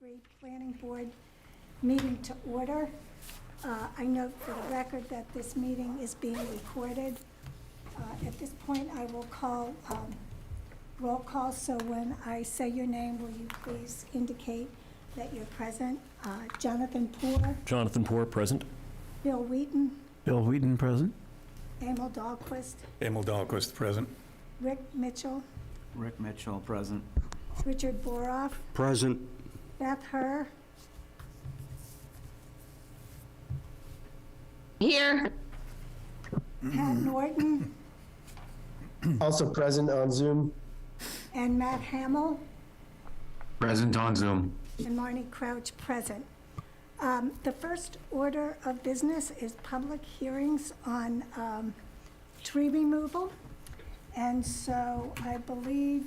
2023 Planning Board meeting to order. I note for the record that this meeting is being recorded. At this point, I will call roll call, so when I say your name, will you please indicate that you're present? Jonathan Poor. Jonathan Poor, present. Bill Wheaton. Bill Wheaton, present. Emil Dahlquist. Emil Dahlquist, present. Rick Mitchell. Rick Mitchell, present. Richard Boroff. Present. Beth Herr. Here. Pat Norton. Also present on Zoom. And Matt Hamill. Present on Zoom. And Marnie Crouch, present. The first order of business is public hearings on tree removal. And so I believe,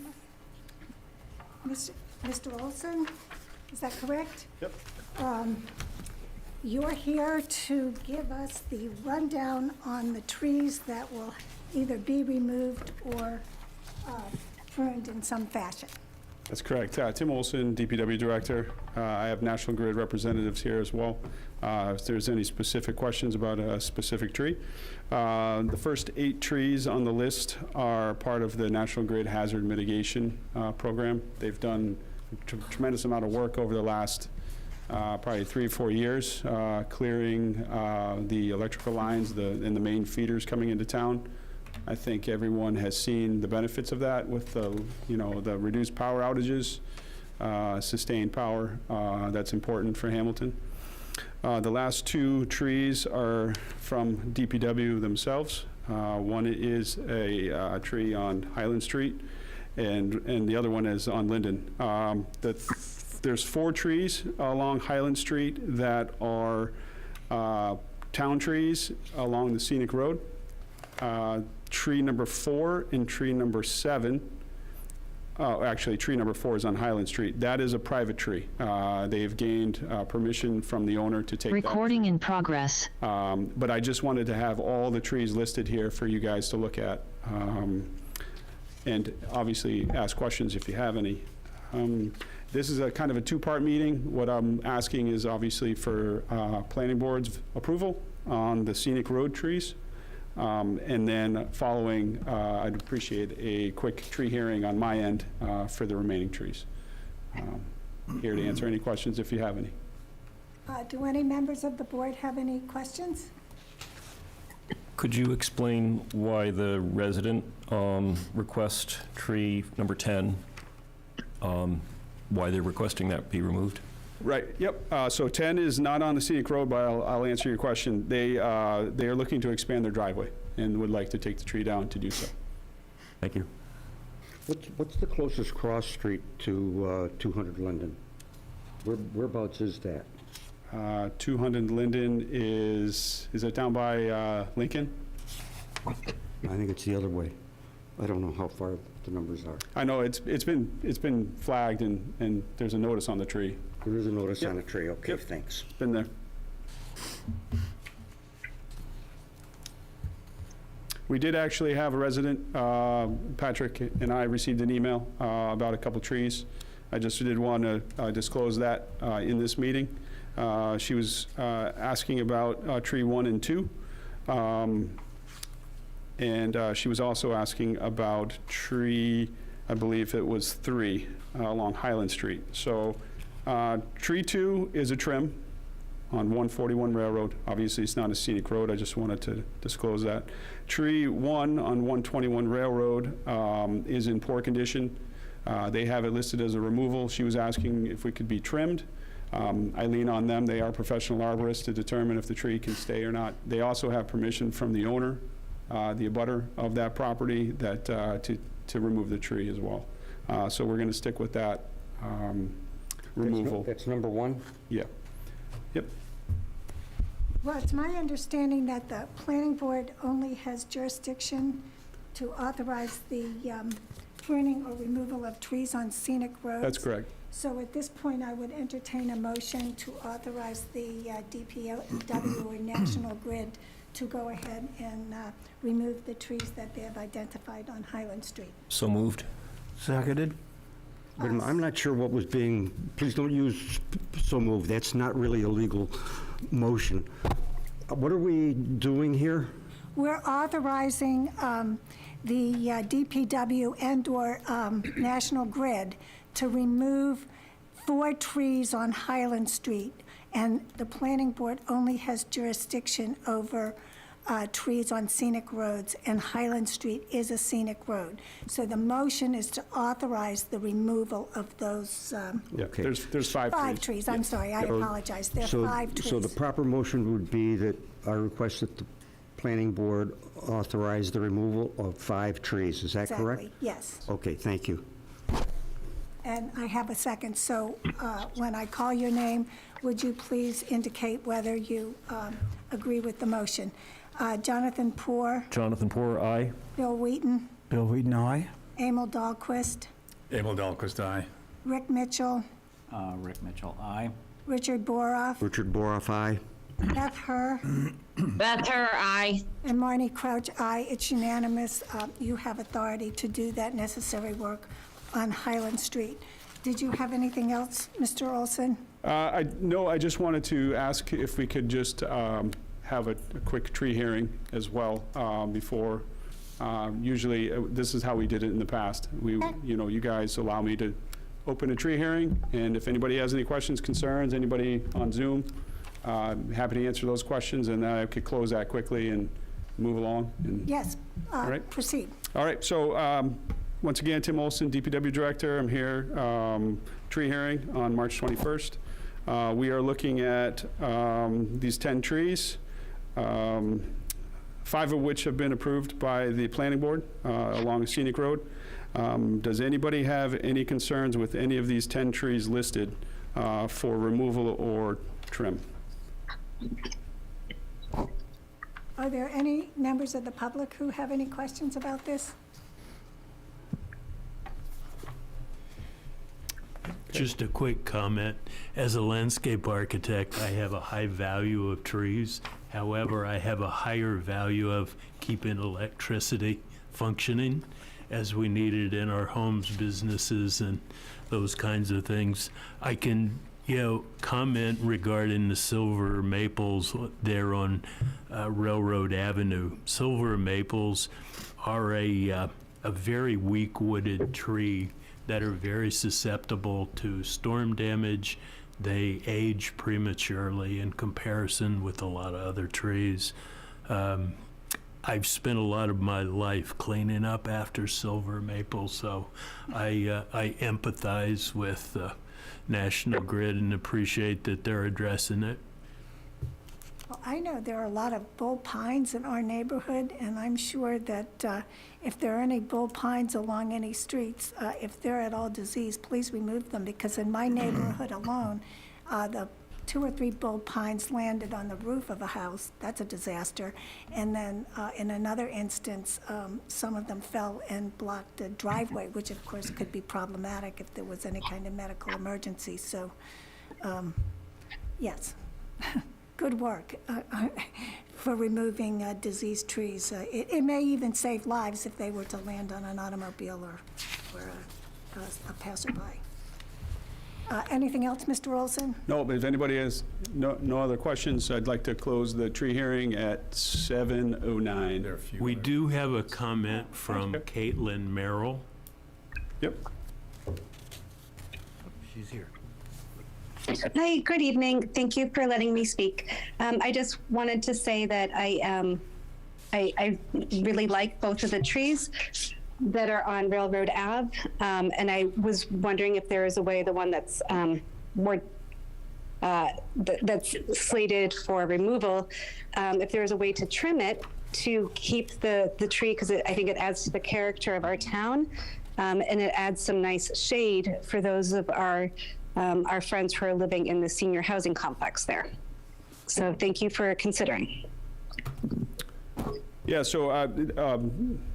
Mr. Olson, is that correct? Yep. You're here to give us the rundown on the trees that will either be removed or pruned in some fashion. That's correct. Tim Olson, DPW Director. I have National Grid representatives here as well. If there's any specific questions about a specific tree. The first 8 trees on the list are part of the National Grid Hazard Mitigation Program. They've done a tremendous amount of work over the last probably 3 or 4 years, clearing the electrical lines and the main feeders coming into town. I think everyone has seen the benefits of that with the reduced power outages, sustained power. That's important for Hamilton. The last 2 trees are from DPW themselves. One is a tree on Highland Street, and the other one is on Linden. There's 4 trees along Highland Street that are town trees along the scenic road. Tree number 4 and tree number 7, actually tree number 4 is on Highland Street. That is a private tree. They've gained permission from the owner to take Recording in progress. but I just wanted to have all the trees listed here for you guys to look at. And obviously ask questions if you have any. This is a kind of a 2-part meeting. What I'm asking is obviously for planning board's approval on the scenic road trees. And then following, I'd appreciate a quick tree hearing on my end for the remaining trees. Here to answer any questions if you have any. Do any members of the board have any questions? Could you explain why the resident request tree number 10, why they're requesting that be removed? Right, yep. So 10 is not on the scenic road, but I'll answer your question. They are looking to expand their driveway and would like to take the tree down to do so. Thank you. What's the closest cross street to 200 Linden? Whereabouts is that? 200 Linden is it down by Lincoln? I think it's the other way. I don't know how far the numbers are. I know it's been flagged and there's a notice on the tree. There is a notice Yep. on the tree. Okay, Yep. thanks. Been there. We did actually have a resident, Patrick and I received an email about a couple trees. I just did want to disclose that in this meeting. She was asking about tree 1 and 2. And she was also asking about tree, I believe it was 3 along Highland Street. So tree 2 is a trim on 141 Railroad. Obviously, it's not a scenic road. I just wanted to disclose that. Tree 1 on 121 Railroad is in poor condition. They have it listed as a removal. She was asking if we could be trimmed. I lean on them. They are professional arborists to determine if the tree can stay or not. They also have permission from the owner, the abutter of that property, that to remove the tree as well. So we're going to stick with that removal. That's number 1? Yeah. Yep. Well, it's my understanding that the planning board only has jurisdiction to authorize the pruning or removal of trees on scenic roads. That's correct. So at this point, I would entertain a motion to authorize the DPW or National Grid to go ahead and remove the trees that they have identified on Highland Street. So moved. Seconded. I'm not sure what was being, please don't use so moved. That's not really a legal motion. What are we doing here? We're authorizing the DPW and/or National Grid to remove 4 trees on Highland Street, and the planning board only has jurisdiction over trees on scenic roads, and Highland Street is a scenic road. So the motion is to authorize the removal of those Yeah, Okay. there's 5 trees. 5 trees. I'm sorry, I apologize. There are So- 5 trees. So the proper motion would be that I request that the planning board authorize the removal of 5 trees. Is that correct? Exactly, yes. Okay, thank you. And I have a second, so when I call your name, would you please indicate whether you agree with the motion? Jonathan Poor, Jonathan Poor, aye. Bill Wheaton, Bill Wheaton, aye. Emil Dahlquist, Emil Dahlquist, aye. Rick Mitchell, Rick Mitchell, aye. Richard Boroff, Richard Boroff, aye. Beth Herr, Beth Her, aye. and Marnie Crouch, aye. It's unanimous. You have authority to do that necessary work on Highland Street. Did you have anything else, Mr. Olson? No, I just wanted to ask if we could just have a quick tree hearing as well before. Usually, this is how we did it in the past. You guys allow me to open a tree hearing, and if anybody has any questions, concerns, anybody on Zoom, happy to answer those questions, and then I could close that quickly and move along. Yes, right. proceed. All right, so once again, Tim Olson, DPW Director. I'm here, tree hearing on March 21st. We are looking at these 10 trees, 5 of which have been approved by the planning board along a scenic road. Does anybody have any concerns with any of these 10 trees listed for removal or trim? Are there any members of the public who have any questions about this? Just a quick comment. As a landscape architect, I have a high value of trees. However, I have a higher value of keeping electricity functioning as we need it in our homes, businesses, and those kinds of things. I can, comment regarding the silver maples there on Railroad Avenue. Silver maples are a very weak wooded tree that are very susceptible to storm damage. They age prematurely in comparison with a lot of other trees. I've spent a lot of my life cleaning up after silver maple, so I empathize with National Grid and appreciate that they're addressing it. Well, I know there are a lot of bull pines in our neighborhood, and I'm sure that if there are any bull pines along any streets, if they're at all diseased, please remove them, because in my neighborhood alone, the 2 or 3 bull pines landed on the roof of a house. That's a disaster. And then in another instance, some of them fell and blocked the driveway, which of course could be problematic if there was any kind of medical emergency. So, yes. Good work for removing diseased trees. It may even save lives if they were to land on an automobile or a passerby. Anything else, Mr. Olson? No, but if anybody has no other questions, I'd like to close the tree hearing at 7:09. There are a few. We do have a comment from Okay. Caitlin Merrill. Yep. She's here. Hi, good evening. Thank you for letting me speak. I just wanted to say that I really like both of the trees that are on Railroad Ave, and I was wondering if there is a way the one that's more that's slated for removal, if there is a way to trim it to keep the tree, because I think it adds to the character of our town, and it adds some nice shade for those of our friends who are living in the senior housing complex there. So thank you for considering. Yeah, so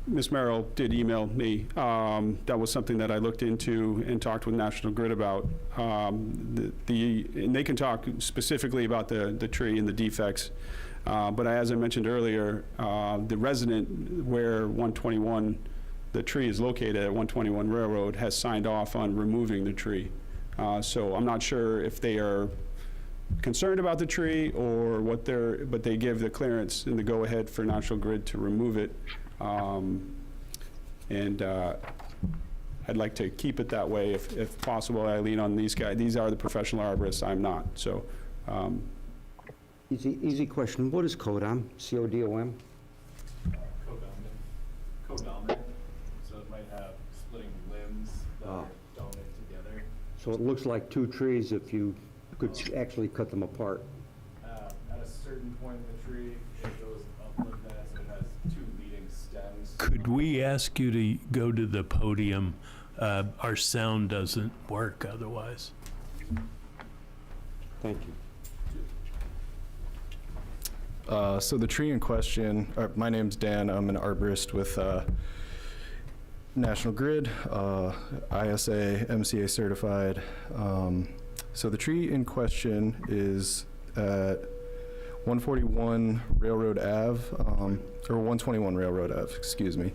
Ms. Merrill did email me. That was something that I looked into and talked with National Grid about. And they can talk specifically about the tree and the defects. But as I mentioned earlier, the resident where 121 the tree is located at 121 Railroad has signed off on removing the tree. So I'm not sure if they are concerned about the tree or what but they give the clearance and the go-ahead for National Grid to remove it. I'd like to keep it that way if possible. I lean on these guys. These are the professional arborists. I'm not. So, Easy question. What is CODOM? C-O-D-O-M? Codominant, so it might have splitting limbs that are dominant together. So it looks like two trees if you could actually cut them apart. At a certain point in the tree, it goes up like that, so it has two leading stems. Could we ask you to go to the podium? Our sound doesn't work otherwise. Thank you. So the tree in question, my name's Dan, I'm an arborist with National Grid, ISA, MCA certified. So the tree in question is at 141 Railroad Ave, or 121 Railroad Ave, excuse me.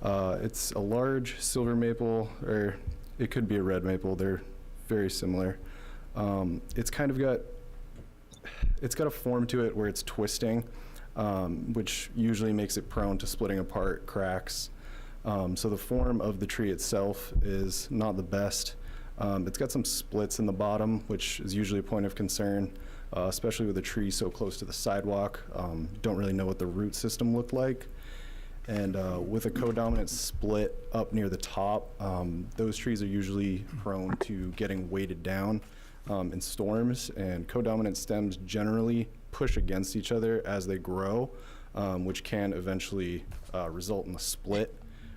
It's a large silver maple, or it could be a red maple, they're very similar. It's kind of got a form to it where it's twisting, which usually makes it prone to splitting apart, cracks. So the form of the tree itself is not the best. It's got some splits in the bottom, which is usually a point of concern, especially with a tree so close to the sidewalk. Don't really know what the root system looked like. And with a codominant split up near the top, those trees are usually prone to getting weighted down in storms, and codominant stems generally push against each other as they grow, which can eventually result in a split,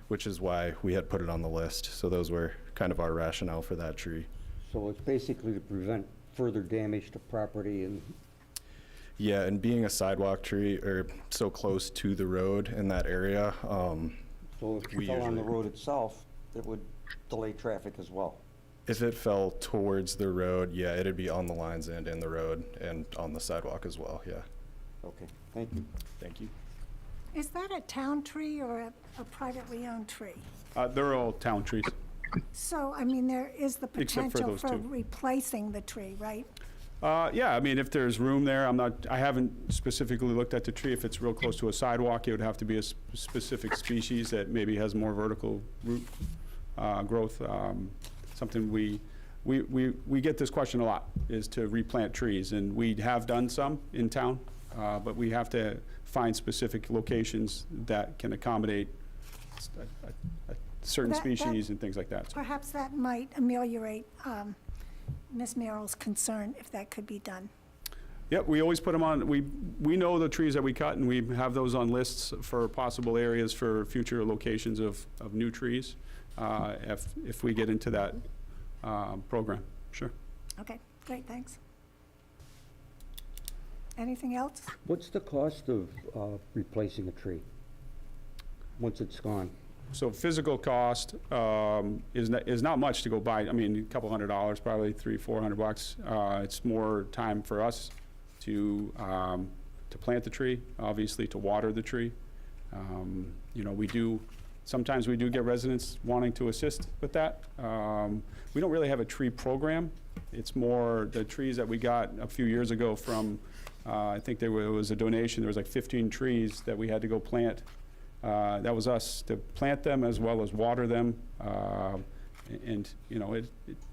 which is why we had put it on the list. So those were kind of our rationale for that tree. So it's basically to prevent further damage to property and... Yeah, and being a sidewalk tree, or so close to the road in that area, So if we it fell on the usually- road itself, it would delay traffic as well. if it fell towards the road, yeah, it'd be on the lines and in the road and on the sidewalk as well, yeah. Okay, thank you. Thank you. Is that a town tree or a privately owned tree? they're all town trees. So, I mean, there is the Except for potential those for two. replacing the tree, right? Yeah, I mean, if there's room there, I haven't specifically looked at the tree. If it's real close to a sidewalk, it would have to be a specific species that maybe has more vertical root growth. Something we get this question a lot, is to replant trees, and we have done some in town, but we have to find specific locations that can accommodate a certain That- species and things like that. So, Perhaps that might ameliorate Ms. Merrill's concern if that could be done. yep, we always put them on, we know the trees that we cut, and we have those on lists for possible areas for future locations of new trees, if we get into that program, sure. Okay, great, thanks. Anything else? What's the cost of replacing a tree once it's gone? So physical cost is not much to go buy. I mean, a couple $100, probably $300-400. It's more time for us to plant the tree, obviously to water the tree. You know, sometimes we do get residents wanting to assist with that. We don't really have a tree program. It's more the trees that we got a few years ago from, I think it was a donation. There was like 15 trees that we had to go plant. That was us to plant them as well as water them, and you know,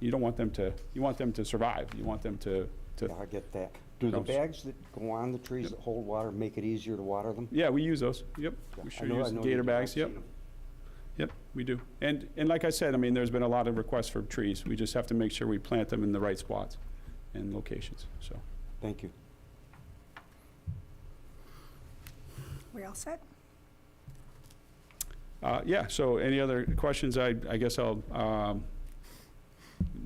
you don't want them to. You want them to survive. You want them to. Yeah, I get that. Do the Gross. bags that go on the trees that hold water make it easier to water them? Yeah, we use those. Yep, Yeah, we I sure know- I use know gator you do. bags. I've Yep, seen 'em. yep, we do. And like I said, I mean, there's been a lot of requests for trees. We just have to make sure we plant them in the right spots and locations. So. Thank you. We all set? Yeah, so any other questions? I guess I'll,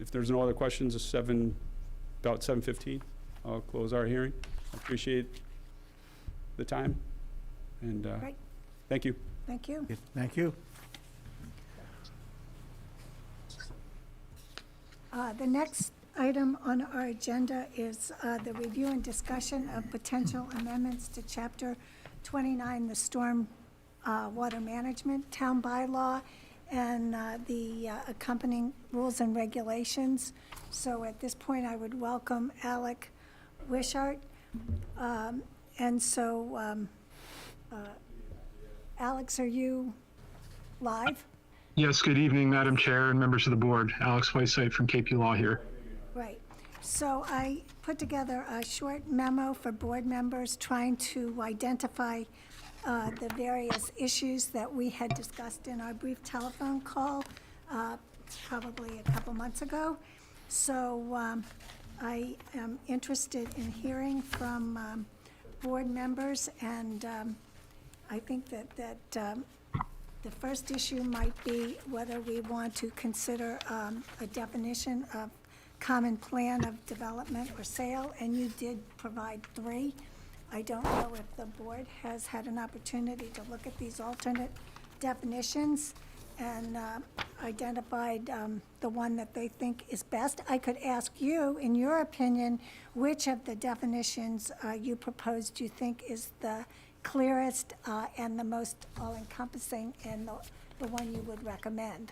if there's no other questions, about 7:15, I'll close our hearing. I appreciate the time, and Great. thank you. Thank you. Thank you. The next item on our agenda is the review and discussion of potential amendments to Chapter 29, the Storm Water Management Town Bylaw, and the accompanying rules and regulations. So at this point, I would welcome Alec Wishart. And so, Alex, are you live? Yes, good evening, Madam Chair and members of the board. Alex Whiteside from KP Law here. Right. So I put together a short memo for board members trying to identify the various issues that we had discussed in our brief telephone call probably a couple months ago. So I am interested in hearing from board members, and I think that the first issue might be whether we want to consider a definition of common plan of development or sale, and you did provide 3. I don't know if the board has had an opportunity to look at these alternate definitions and identified the one that they think is best. I could ask you, in your opinion, which of the definitions you proposed you think is the clearest and the most all-encompassing, and the one you would recommend?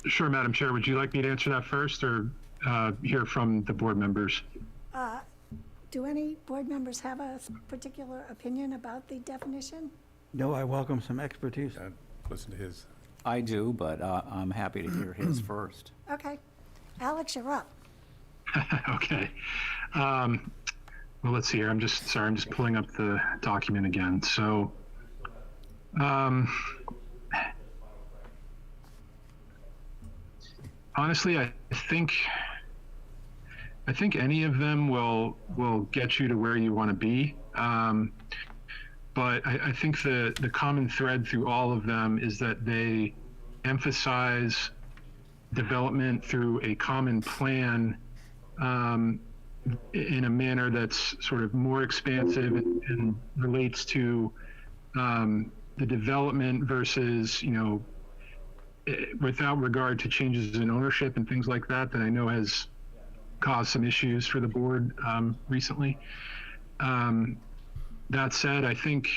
Sure, Madam Chair. Would you like me to answer that first or hear from the board members? Do any board members have a particular opinion about the definition? No, I welcome some expertise. Listen to his. I do, but I'm happy to hear his first. Okay. Alex, you're up. Okay. Well, let's see here. I'm just pulling up the document again. So, honestly, I think any of them will get you to where you want to be. But I think the common thread through all of them is that they emphasize development through a common plan in a manner that's sort of more expansive and relates to the development versus, without regard to changes in ownership and things like that I know has caused some issues for the board recently. That said, I think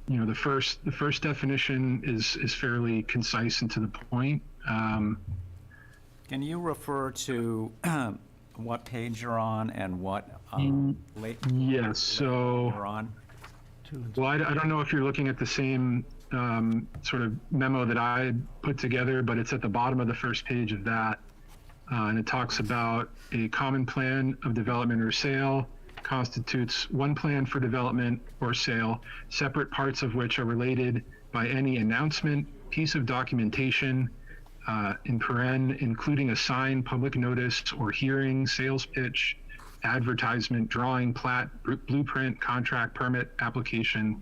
the first definition is fairly concise and to the point. Can you refer to what page you're on and what Yes. So you're on? Well, I don't know if you're looking at the same sort of memo that I put together, but it's at the bottom of the first page of that. And it talks about a common plan of development or sale constitutes one plan for development or sale, separate parts of which are related by any announcement, piece of documentation, in paren, including a sign, public notice or hearing, sales pitch, advertisement, drawing, plat, blueprint, contract, permit, application,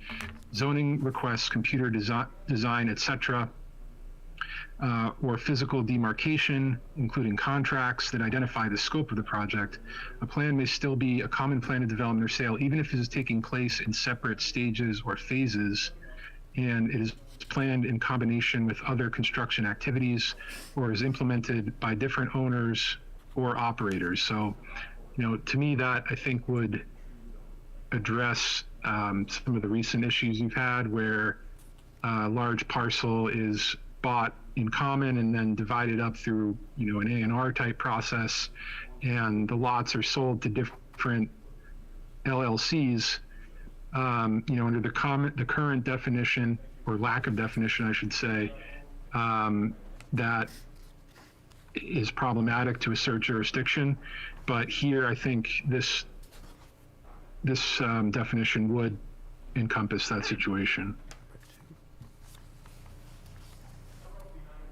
zoning requests, computer design, etc., or physical demarcation, including contracts that identify the scope of the project. A plan may still be a common plan of development or sale, even if it is taking place in separate stages or phases, and it is planned in combination with other construction activities or is implemented by different owners or operators. So, to me, that I think would address some of the recent issues you've had where a large parcel is bought in common and then divided up through, an A&R type process, and the lots are sold to different LLCs. Under the current definition, or lack of definition, I should say, that is problematic to assert jurisdiction. But here, I think this definition would encompass that situation.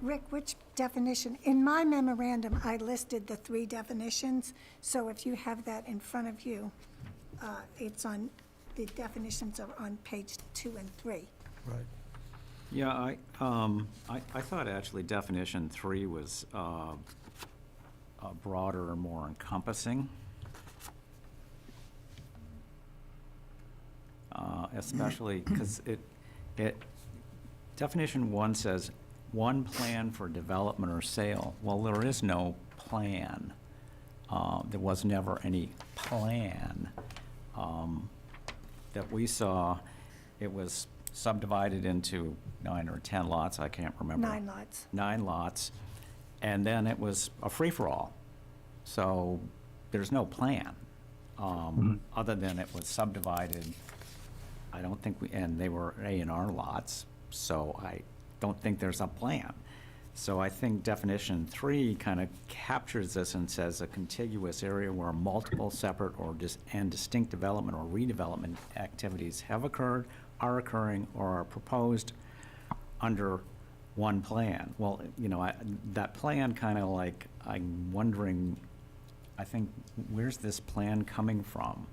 Rick, which definition? In my memorandum, I listed the 3 definitions, so if you have that in front of you, it's on, the definitions are on page 2 and 3. Right. Yeah, I thought actually definition 3 was broader and more encompassing. Especially because definition 1 says one plan for development or sale. Well, there is no plan. There was never any plan that we saw. It was subdivided into 9 or 10 lots, I can't remember. 9 lots. 9 lots, and then it was a free-for-all. So there's no plan, other than it was subdivided. I don't think and they were A&R lots, so I don't think there's a plan. So I think definition 3 kind of captures this and says a contiguous area where multiple separate and distinct development or redevelopment activities have occurred, are occurring, or are proposed under one plan. Well, you know, that plan kind of like, I'm wondering, I think, where's this plan coming from?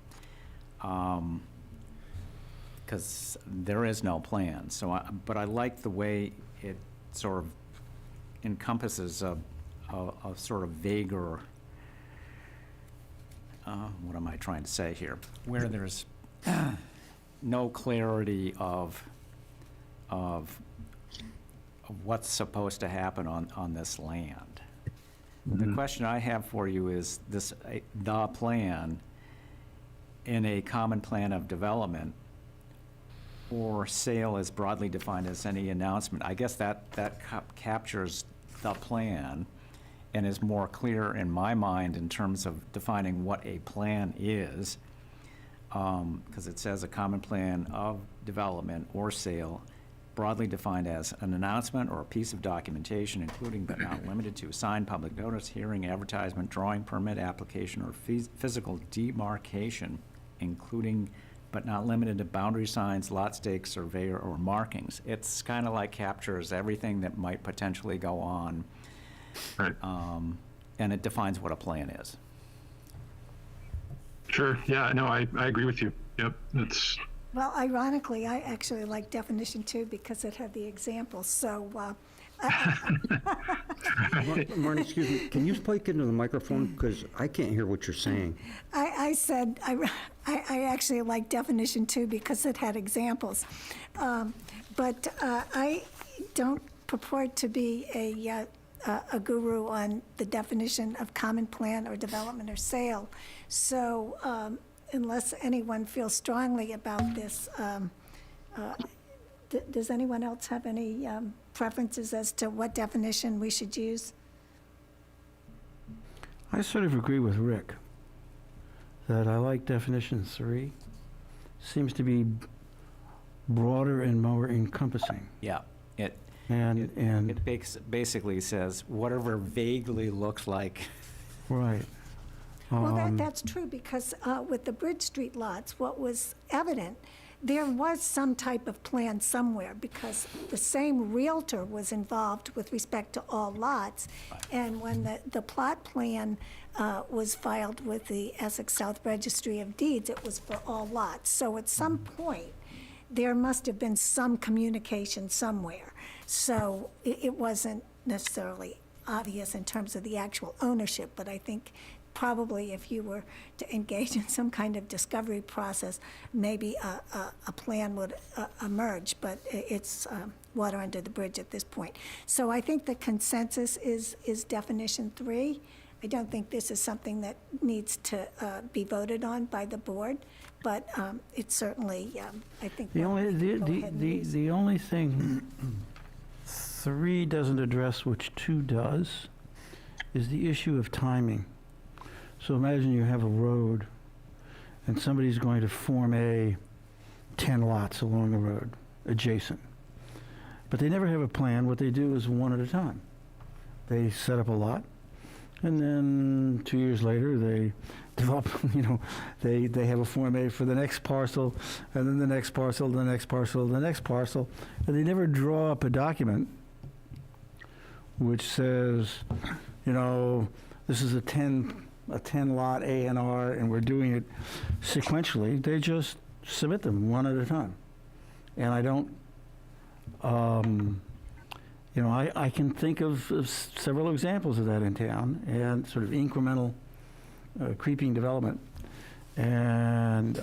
Because there is no plan. So, but I like the way it sort of encompasses a sort of vaguer, what am I trying to say here? Where there's no clarity of what's supposed to happen on this land. The question I have for you is this, the plan in a common plan of development or sale is broadly defined as any announcement. I guess that captures the plan and is more clear in my mind in terms of defining what a plan is, because it says a common plan of development or sale broadly defined as an announcement or a piece of documentation, including but not limited to signed public notice, hearing, advertisement, drawing, permit, application, or physical demarcation, including but not limited to boundary signs, lot stakes, surveyor, or markings. It's kind of like captures everything that might potentially go on. Right. And it defines what a plan is. Sure. Yeah, no, I agree with you. Yep. That's, Well, ironically, I actually like definition 2 because it had the examples, so, Marnie, excuse me, can you speak into the microphone? Because I can't hear what you're saying. I said, I actually like definition 2 because it had examples. But I don't purport to be a guru on the definition of common plan or development or sale. So unless anyone feels strongly about this, does anyone else have any preferences as to what definition we should use? I sort of agree with Rick, that I like definition 3. Seems to be broader and more encompassing. Yeah, And it basically says whatever vaguely looks like. right. Well, that's true, because with the Bridge Street lots, what was evident, there was some type of plan somewhere, because the same Realtor was involved with respect to all lots. And when the plot plan was filed with the Essex South Registry of Deeds, it was for all lots. So at some point, there must have been some communication somewhere. So it wasn't necessarily obvious in terms of the actual ownership, but I think probably if you were to engage in some kind of discovery process, maybe a plan would emerge, but it's water under the bridge at this point. So I think the consensus is definition 3. I don't think this is something that needs to be voted on by the board, but it's certainly, I think. The only thing 3 doesn't address, which 2 does, is the issue of timing. So imagine you have a road and somebody's going to form 10 lots along the road, adjacent. But they never have a plan. What they do is one at a time. They set up a lot, and then 2 years later they develop, they have a Form A for the next parcel, and then the next parcel, the next parcel, the next parcel, and they never draw up a document which says, this is a 10 lot A&R, and we're doing it sequentially. They just submit them one at a time. And I don't, I can think of several examples of that in town, and sort of incremental creeping development. And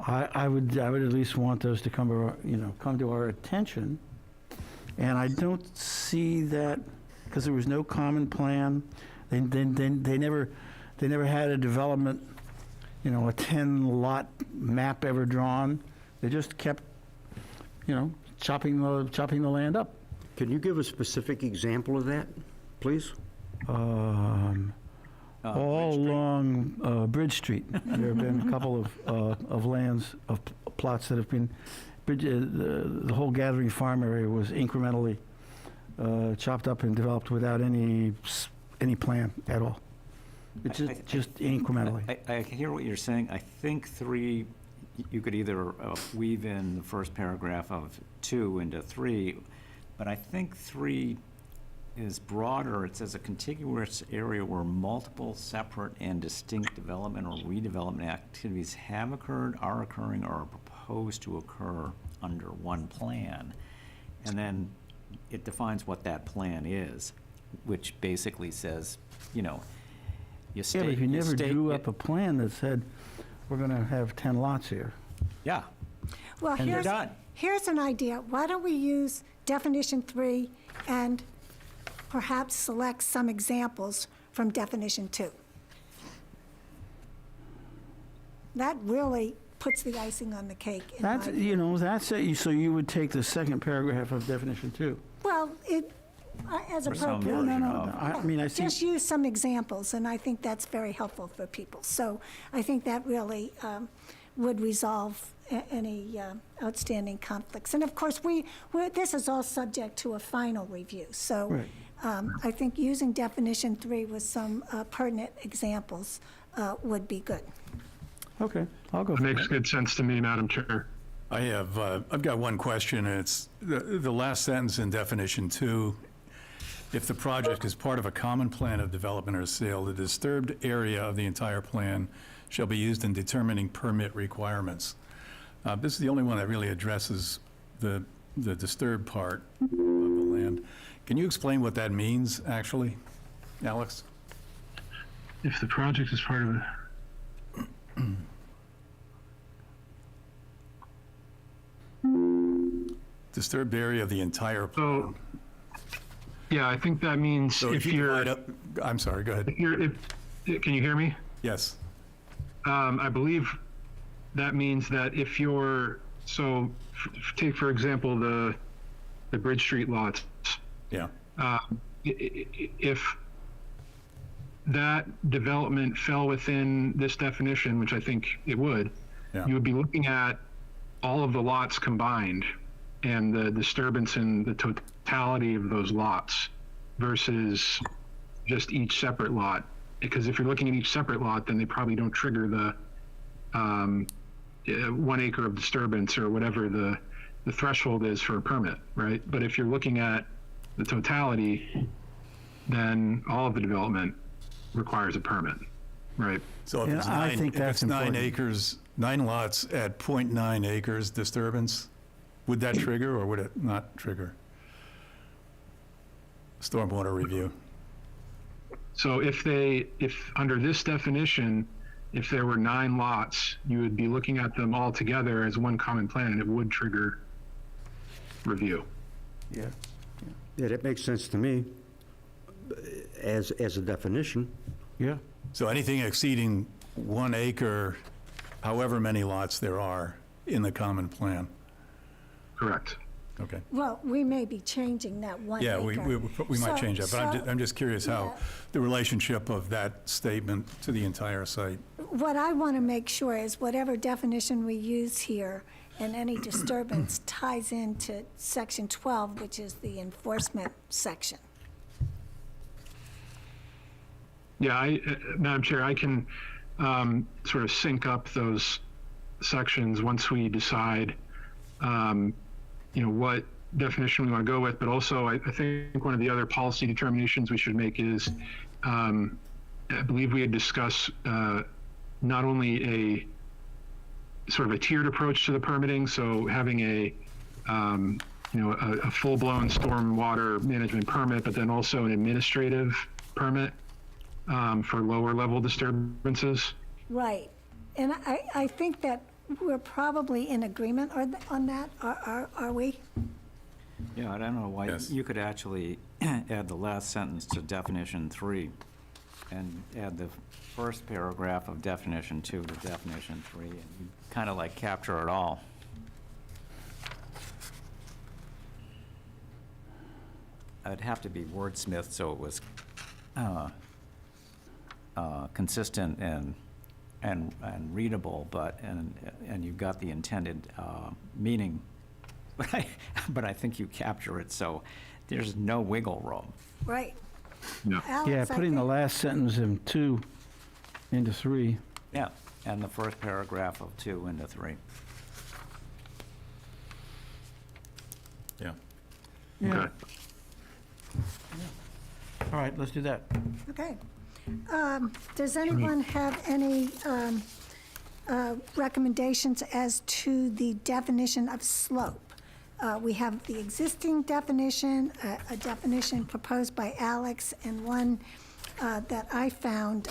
I would at least want those to come to our attention. And I don't see that, because there was no common plan. They never had a development, a 10 lot map ever drawn They just kept, chopping the land up. Can you give a specific example of that, please? All along Bridge Street, there have been a couple of lands, of plots that have been, the whole Gathering Farm area was incrementally chopped up and developed without any plan at all. It's just incrementally. I hear what you're saying. I think 3, you could either weave in the first paragraph of 2 into 3, but I think 3 is broader. It says a contiguous area where multiple separate and distinct development or redevelopment activities have occurred, are occurring, or are proposed to occur under one plan. And then it defines what that plan is, which basically says, you state. Yeah, but if you never drew up a plan that said, we're going to have 10 lots here. Yeah. Well, And they're done. here's an idea. Why don't we use definition 3 and perhaps select some examples from definition 2? That really puts the icing on the cake. in my That's, view. that's it. So you would take the second paragraph of definition 2. Well, as Or some appropriate. version No, of. I mean, I see. Just use some examples, and I think that's very helpful for people. So I think that really would resolve any outstanding conflicts. And of course, this is all subject to a final review. So Right. I think using definition 3 with some pertinent examples would be good. Okay, I'll go It for makes that. good sense to me, Madam Chair. I've got one question, and it's the last sentence in definition 2. If the project is part of a common plan of development or sale, the disturbed area of the entire plan shall be used in determining permit requirements. This is the only one that really addresses the disturbed part of the land. Can you explain what that means, actually, Alex? If the project is part of a Disturbed area of the entire plan. yeah, I think that means So if you you're, divide up, I'm sorry, go ahead. can you hear me? Yes. I believe that means that if you're, take for example the Bridge Street lots. Yeah. If that development fell within this definition, which I think it would, Yeah. you would be looking at all of the lots combined and the disturbance in the totality of those lots versus just each separate lot. Because if you're looking at each separate lot, then they probably don't trigger the 1 acre of disturbance or whatever the threshold is for a permit, right? But if you're looking at the totality, then all of the development requires a permit, right? So if Yeah, it's I 9, think if that's it's 9 important. acres, 9 lots at 0.9 acres disturbance, would that trigger or would it not trigger? Stormwater review. So if under this definition, if there were 9 lots, you would be looking at them all together as one common plan, and it would trigger review. Yeah. Yeah, that makes sense to me as a definition. Yeah. So anything exceeding 1 acre, however many lots there are in the common plan. Correct. Okay. Well, we may be changing that 1 Yeah, acre. we might So- change that, but so- I'm just curious how yeah. the relationship of that statement to the entire site. What I want to make sure is whatever definition we use here and any disturbance ties into section 12, which is the enforcement section. Yeah, Madam Chair, I can sort of sync up those sections once we decide, what definition we want to go with. But also, I think one of the other policy determinations we should make is, I believe we had discussed not only a sort of a tiered approach to the permitting, so having a full-blown stormwater management permit, but then also an administrative permit for lower level disturbances. Right. And I think that we're probably in agreement on that, are we? Yeah, I don't know why, Yes. you could actually add the last sentence to definition 3 and add the first paragraph of definition 2 to definition 3, and you kind of like capture it all. I'd have to be wordsmithed so it was consistent and readable, and you've got the intended meaning. But I think you capture it, so there's no wiggle room. Right. Yeah. Alex, Yeah, I putting the think- last sentence in 2 into 3. Yeah, and the first paragraph of 2 into 3. Yeah. Yeah. Okay. All right, let's do that. Okay. Does anyone have any recommendations as to the definition of slope? We have the existing definition, a definition proposed by Alex, and one that I found,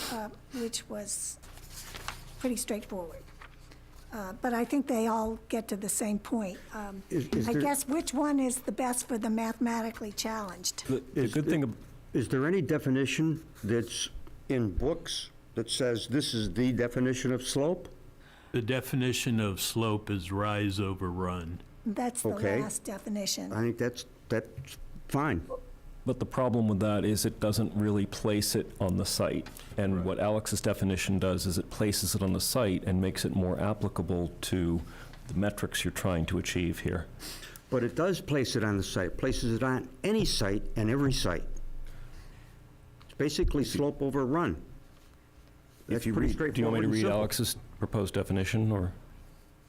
which was pretty straightforward. But I think they all get to the same point. Is I there- guess which one is the best for the mathematically challenged? The good thing, Is there any definition that's in books that says this is the definition of slope? The definition of slope is rise over run. That's the Okay. last definition. I think that's fine. but the problem with that is it doesn't really place it on the site. And what Alex's definition does is it places it on the site and makes it more applicable to the metrics you're trying to achieve here. But it does place it on the site, places it on any site and every site. It's basically slope over run. That's If you pretty read, do you want me to straightforward and read simple. Alex's proposed definition, or?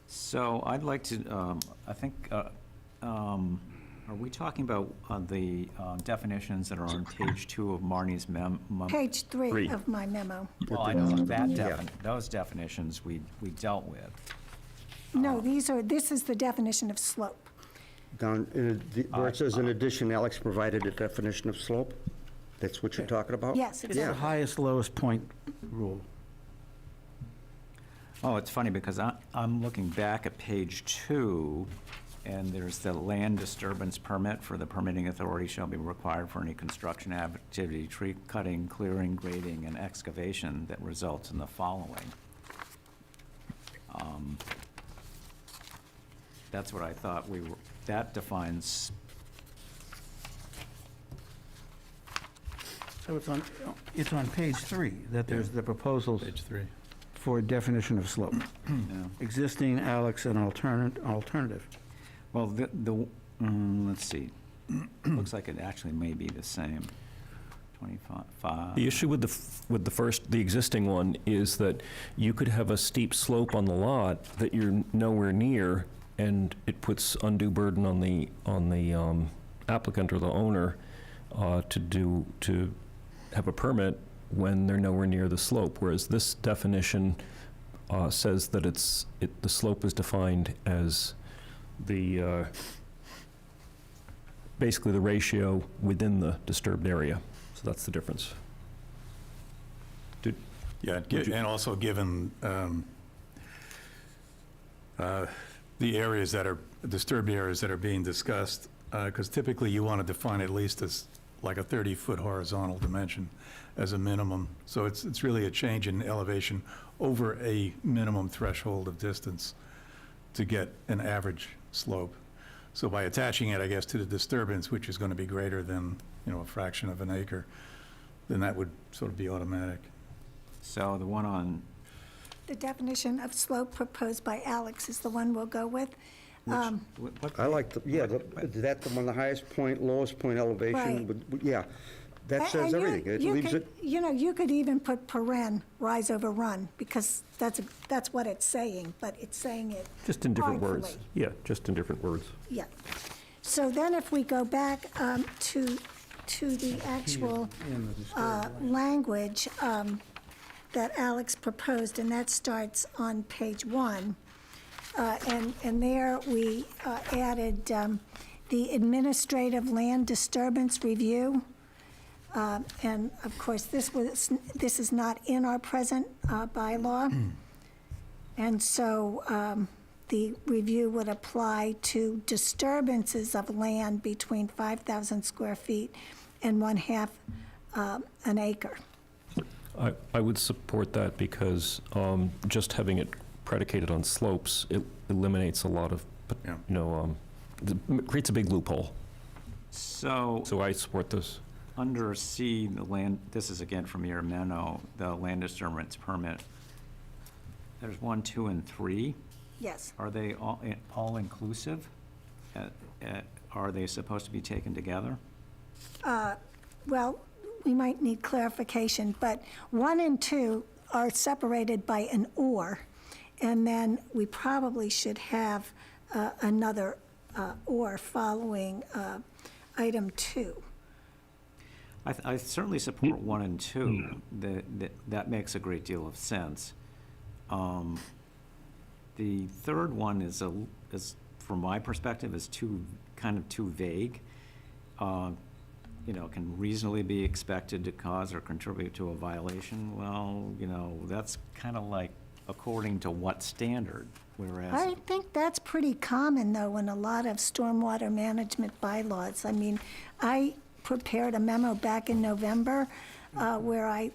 So I'd like to, I think, are we talking about the definitions that are on page 2 of Marnie's memo? Page 3 Three. of my memo. Well, I know that Yeah. those definitions we dealt with. No, this is the definition of slope. Down, where it says in addition, Alex provided a definition of slope? That's what you're talking about? Yes, It's the Yeah. highest, lowest point rule. Oh, it's funny because I'm looking back at page 2, and there's the land disturbance permit for the permitting authority shall be required for any construction activity, tree cutting, clearing, grading, and excavation that results in the following. That's what I thought that defines, So it's on page 3 that there's the proposals Page 3. for definition of slope. you know. Existing, Alex, and alternative. Well, let's see. Looks like it actually may be the same. 25. The issue with the existing one is that you could have a steep slope on the lot that you're nowhere near, and it puts undue burden on the applicant or the owner to have a permit when they're nowhere near the slope. Whereas this definition says that the slope is defined as basically the ratio within the disturbed area. So that's the difference. Yeah, Would you- and also given the areas that are, disturbed areas that are being discussed, because typically you want to define at least as like a 30-foot horizontal dimension as a minimum. So it's really a change in elevation over a minimum threshold of distance to get an average slope. So by attaching it, I guess, to the disturbance, which is going to be greater than, a fraction of an acre, then that would sort of be automatic. So the one on, The definition of slope proposed by Alex is the one we'll go with. what, I like, that's the one, the highest point, lowest point elevation, Right. yeah. That says And everything. It you leaves could- it, you could even put paren, rise over run, because that's what it's saying, but it's saying it Just in different words. artfully. Yeah, just in different words. Yeah. So then if we go back to the actual language that Alex proposed, and that starts on page 1. And there we added the administrative land disturbance review. And of course, this is not in our present bylaw. And so the review would apply to disturbances of land between 5,000 square feet and 1/2 an acre. I would support that because just having it predicated on slopes, it eliminates a lot of, Yeah. creates a big loophole. So, So I support this. under C, the land, this is again from your memo, the land disturbance permit. There's 1, 2, and 3. Yes. Are they all inclusive? Are they supposed to be taken together? Well, we might need clarification, but 1 and 2 are separated by an or, and then we probably should have another or following item 2. I certainly support 1 and 2. That makes a great deal of sense. The third one is, from my perspective, is kind of too vague. Can reasonably be expected to cause or contribute to a violation. Well, that's kind of like according to what standard, whereas. I think that's pretty common, though, in a lot of stormwater management bylaws. I mean, I prepared a memo back in November where I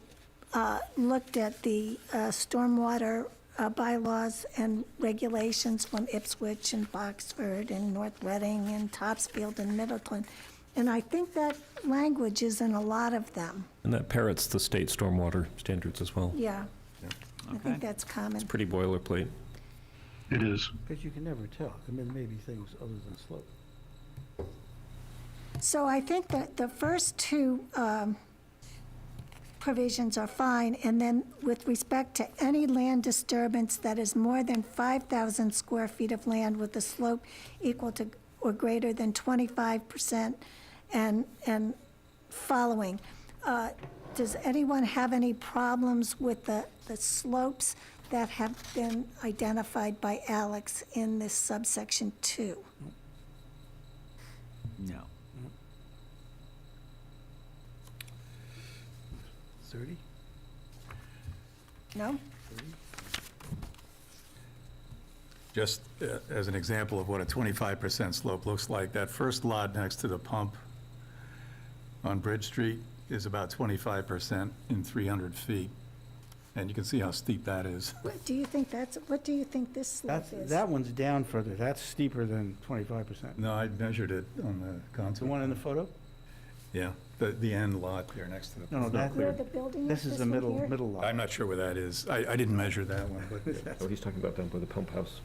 looked at the stormwater bylaws and regulations from Ipswich and Boxford and North Reading and Topsfield and Middleton. And I think that language is in a lot of them. And that parrots the state stormwater standards as well. Yeah. I Okay. think that's common. It's pretty boilerplate. It is. Because you can never tell. I mean, maybe things other than slope. So I think that the first 2 provisions are fine, and then with respect to any land disturbance that is more than 5,000 square feet of land with a slope equal to or greater than 25% and following. Does anyone have any problems with the slopes that have been identified by Alex in this subsection 2? No. 30? No? Just as an example of what a 25% slope looks like, that first lot next to the pump on Bridge Street is about 25% in 300 feet. And you can see how steep that is. What do you think this slope is? That one's down further. That's steeper than 25%. No, I measured it on the The contour. one in the photo? Yeah, the end lot there next to the. No, that, Where the building is, this is the one here? middle lot. I'm not sure where that is. I didn't measure that one, but, Oh, he's talking about down by the pump house.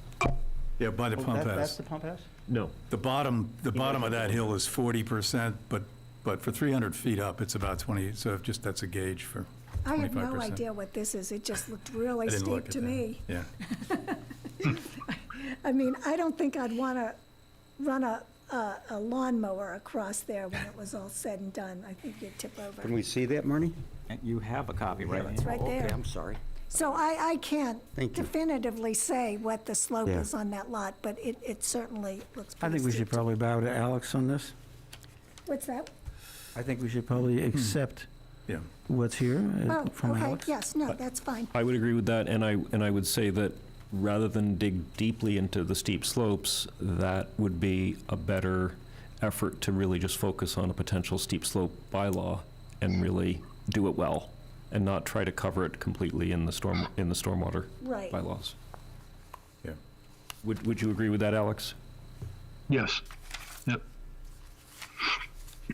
yeah, by the Oh, pump That's house. the pump house? No. The bottom of that hill is 40%, but for 300 feet up, it's about 20, so just, that's a gauge for 25%. I have no idea what this is. It just looked really I didn't look steep at to that. me. Yeah. I mean, I don't think I'd want to run a lawnmower across there when it was all said and done. I think you'd tip over. Can we see that, Marnie? And you have a copy, right? It's right Okay, there. I'm sorry. So I can't Thank you. definitively say what the slope Yeah. is on that lot, but it certainly looks I pretty think we steep should probably bow to Alex on this. What's that? I think we should probably accept Yeah. what's here Oh, from okay, Alex. yes, no, that's fine. I would agree with that, and I would say that rather than dig deeply into the steep slopes, that would be a better effort to really just focus on a potential steep slope bylaw and really do it well, and not try to cover it completely in the stormwater Right. bylaws. Yeah. Would you agree with that, Alex? Yes. Yep.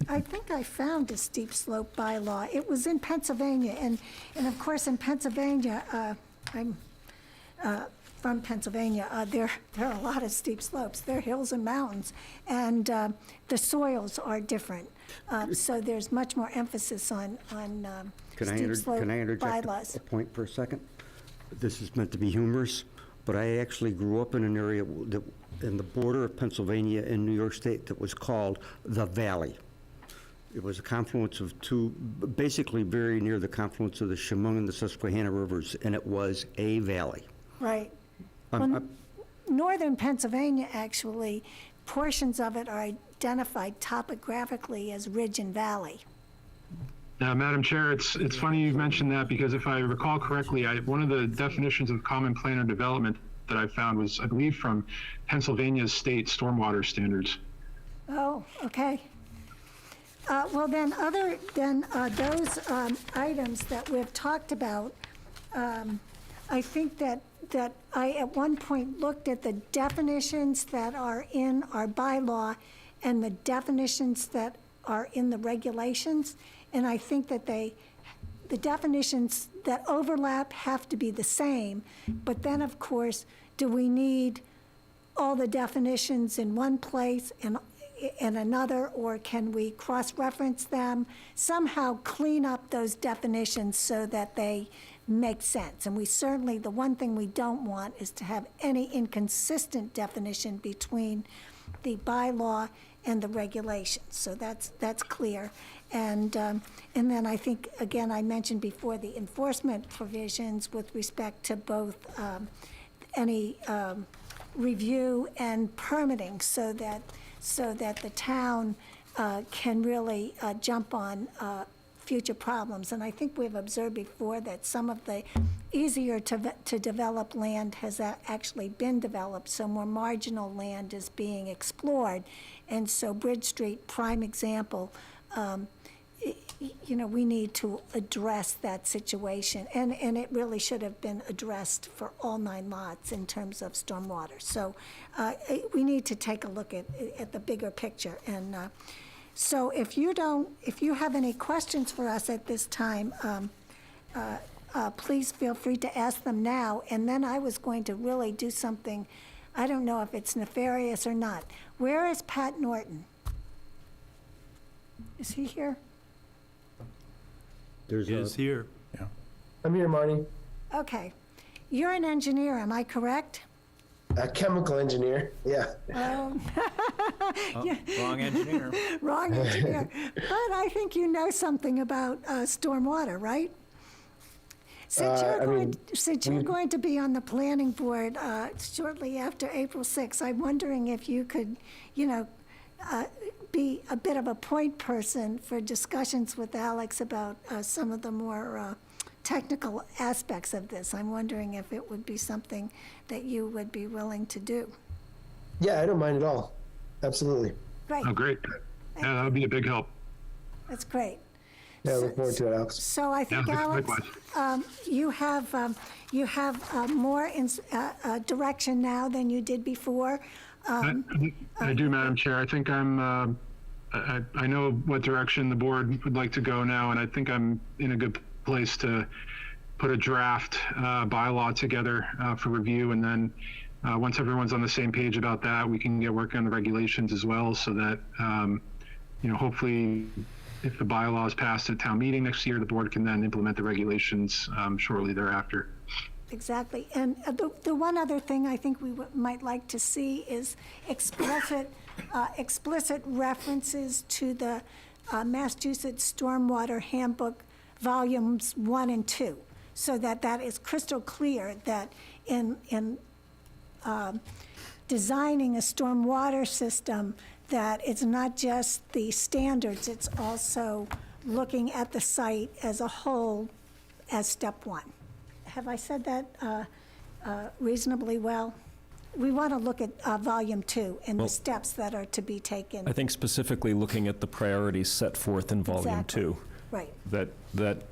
I think I found a steep slope bylaw. It was in Pennsylvania, and of course, in Pennsylvania, I'm from Pennsylvania, there are a lot of steep slopes. There are hills and mountains, and the soils are different. So there's much more emphasis on steep slope Can I interject bylaws. a point for a second? This is meant to be humorous, but I actually grew up in an area that, in the border of Pennsylvania and New York State, that was called the Valley. It was a confluence of two, basically very near the confluence of the Chemung and the Susquehanna rivers, and it was a valley. Right. I'm- Well, northern Pennsylvania, actually, portions of it are identified topographically as ridge and valley. Now, Madam Chair, it's funny you mentioned that because if I recall correctly, one of the definitions of common plan or development that I found was, I believe, from Pennsylvania's state stormwater standards. Oh, okay. Well, then, other than those items that we've talked about, I think that I, at one point, looked at the definitions that are in our bylaw, and the definitions that are in the regulations. And I think that the definitions that overlap have to be the same. But then, of course, do we need all the definitions in one place and another, or can we cross-reference them? Somehow clean up those definitions so that they make sense. And we certainly, the one thing we don't want is to have any inconsistent definition between the bylaw and the regulations. So that's clear. And then I think, again, I mentioned before the enforcement provisions with respect to both any review and permitting, so that the town can really jump on future problems. And I think we've observed before that some of the easier to develop land has actually been developed, so more marginal land is being explored. And so Bridge Street, prime example, we need to address that situation. And it really should have been addressed for all 9 lots in terms of stormwater. So we need to take a look at the bigger picture. And so if you have any questions for us at this time, please feel free to ask them now. And then I was going to really do something, I don't know if it's nefarious or not. Where is Pat Norton? Is he here? Is here. I'm here, Marnie. Okay. You're an engineer, am I correct? A chemical engineer, yeah. Oh. Yeah. Wrong engineer. Wrong engineer. But I think you know something about stormwater, right? Since you're going to be on the planning board shortly after April 6th, I'm wondering if you could, be a bit of a point person for discussions with Alex about some of the more technical aspects of this. I'm wondering if it would be something that you would be willing to do. Yeah, I don't mind at all. Absolutely. Great. Oh, great. Yeah, that would be a big help. That's great. Yeah, I look forward to it, Alex. So I think, Yeah, Alex, you have more direction now than you did before. I do, Madam Chair. I think I know what direction the board would like to go now, and I think I'm in a good place to put a draft bylaw together for review, and then once everyone's on the same page about that, we can get working on the regulations as well, so that hopefully, if the bylaw is passed at town meeting next year, the board can then implement the regulations shortly thereafter. Exactly. And the one other thing I think we might like to see is explicit references to the Massachusetts Stormwater Handbook Volumes 1 and 2, so that is crystal clear that in designing a stormwater system, that it's not just the standards, it's also looking at the site as a whole as step 1. Have I said that reasonably well? We want to look at Volume 2 and the steps that are to be taken. I think specifically looking at the priorities set forth in Volume Exactly. 2. Right. That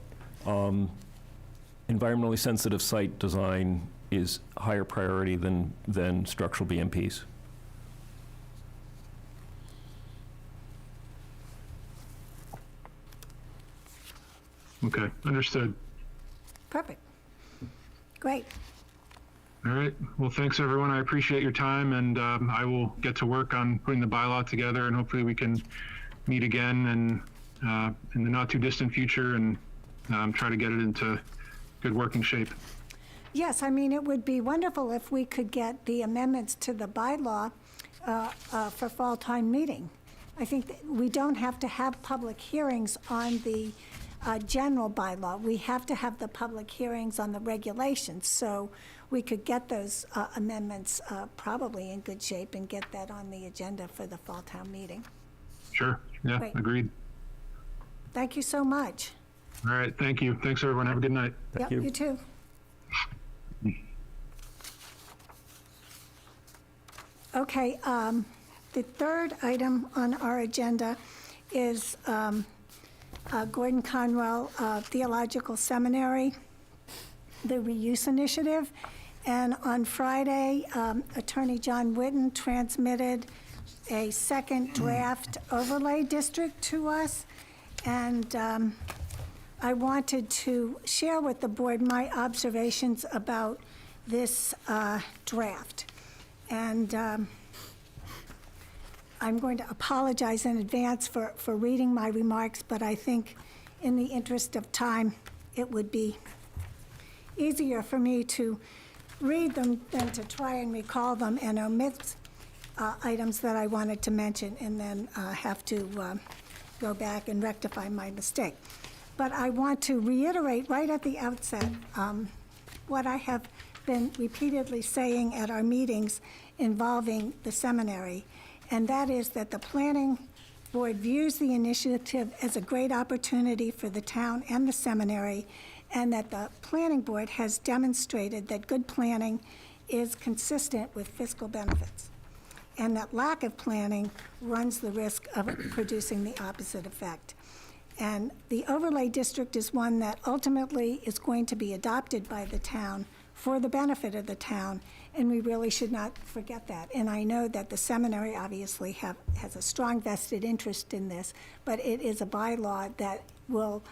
environmentally sensitive site design is higher priority than structural BMPs. Okay, understood. Perfect. Great. All right. Well, thanks, everyone. I appreciate your time, and I will get to work on putting the bylaw together, and hopefully we can meet again and in the not-too-distant future and try to get it into good working shape. Yes, I mean, it would be wonderful if we could get the amendments to the bylaw for fall town meeting. I think that we don't have to have public hearings on the general bylaw. We have to have the public hearings on the regulations, so we could get those amendments probably in good shape and get that on the agenda for the fall town meeting. Sure. Yeah, Great. agreed. Thank you so much. All right. Thank you. Thanks, everyone. Have a good night. Thank Yep, you too. Okay, the third item on our agenda is Gordon Conwell Theological Seminary, the reuse initiative. And on Friday, Attorney John Whitten transmitted a second draft overlay district to us, and I wanted to share with the board my observations about this draft. And I'm going to apologize in advance for reading my remarks, but I think in the interest of time, it would be easier for me to read them than to try and recall them and omit items that I wanted to mention and then have to go back and rectify my mistake. But I want to reiterate right at the outset what I have been repeatedly saying at our meetings involving the seminary, and that is that the planning board views the initiative as a great opportunity for the town and the seminary, and that the planning board has demonstrated that good planning is consistent with fiscal benefits, and that lack of planning runs the risk of producing the opposite effect. And the overlay district is one that ultimately is going to be adopted by the town for the benefit of the town, and we really should not forget that. And I know that the seminary obviously has a strong vested interest in this, but it is a bylaw that will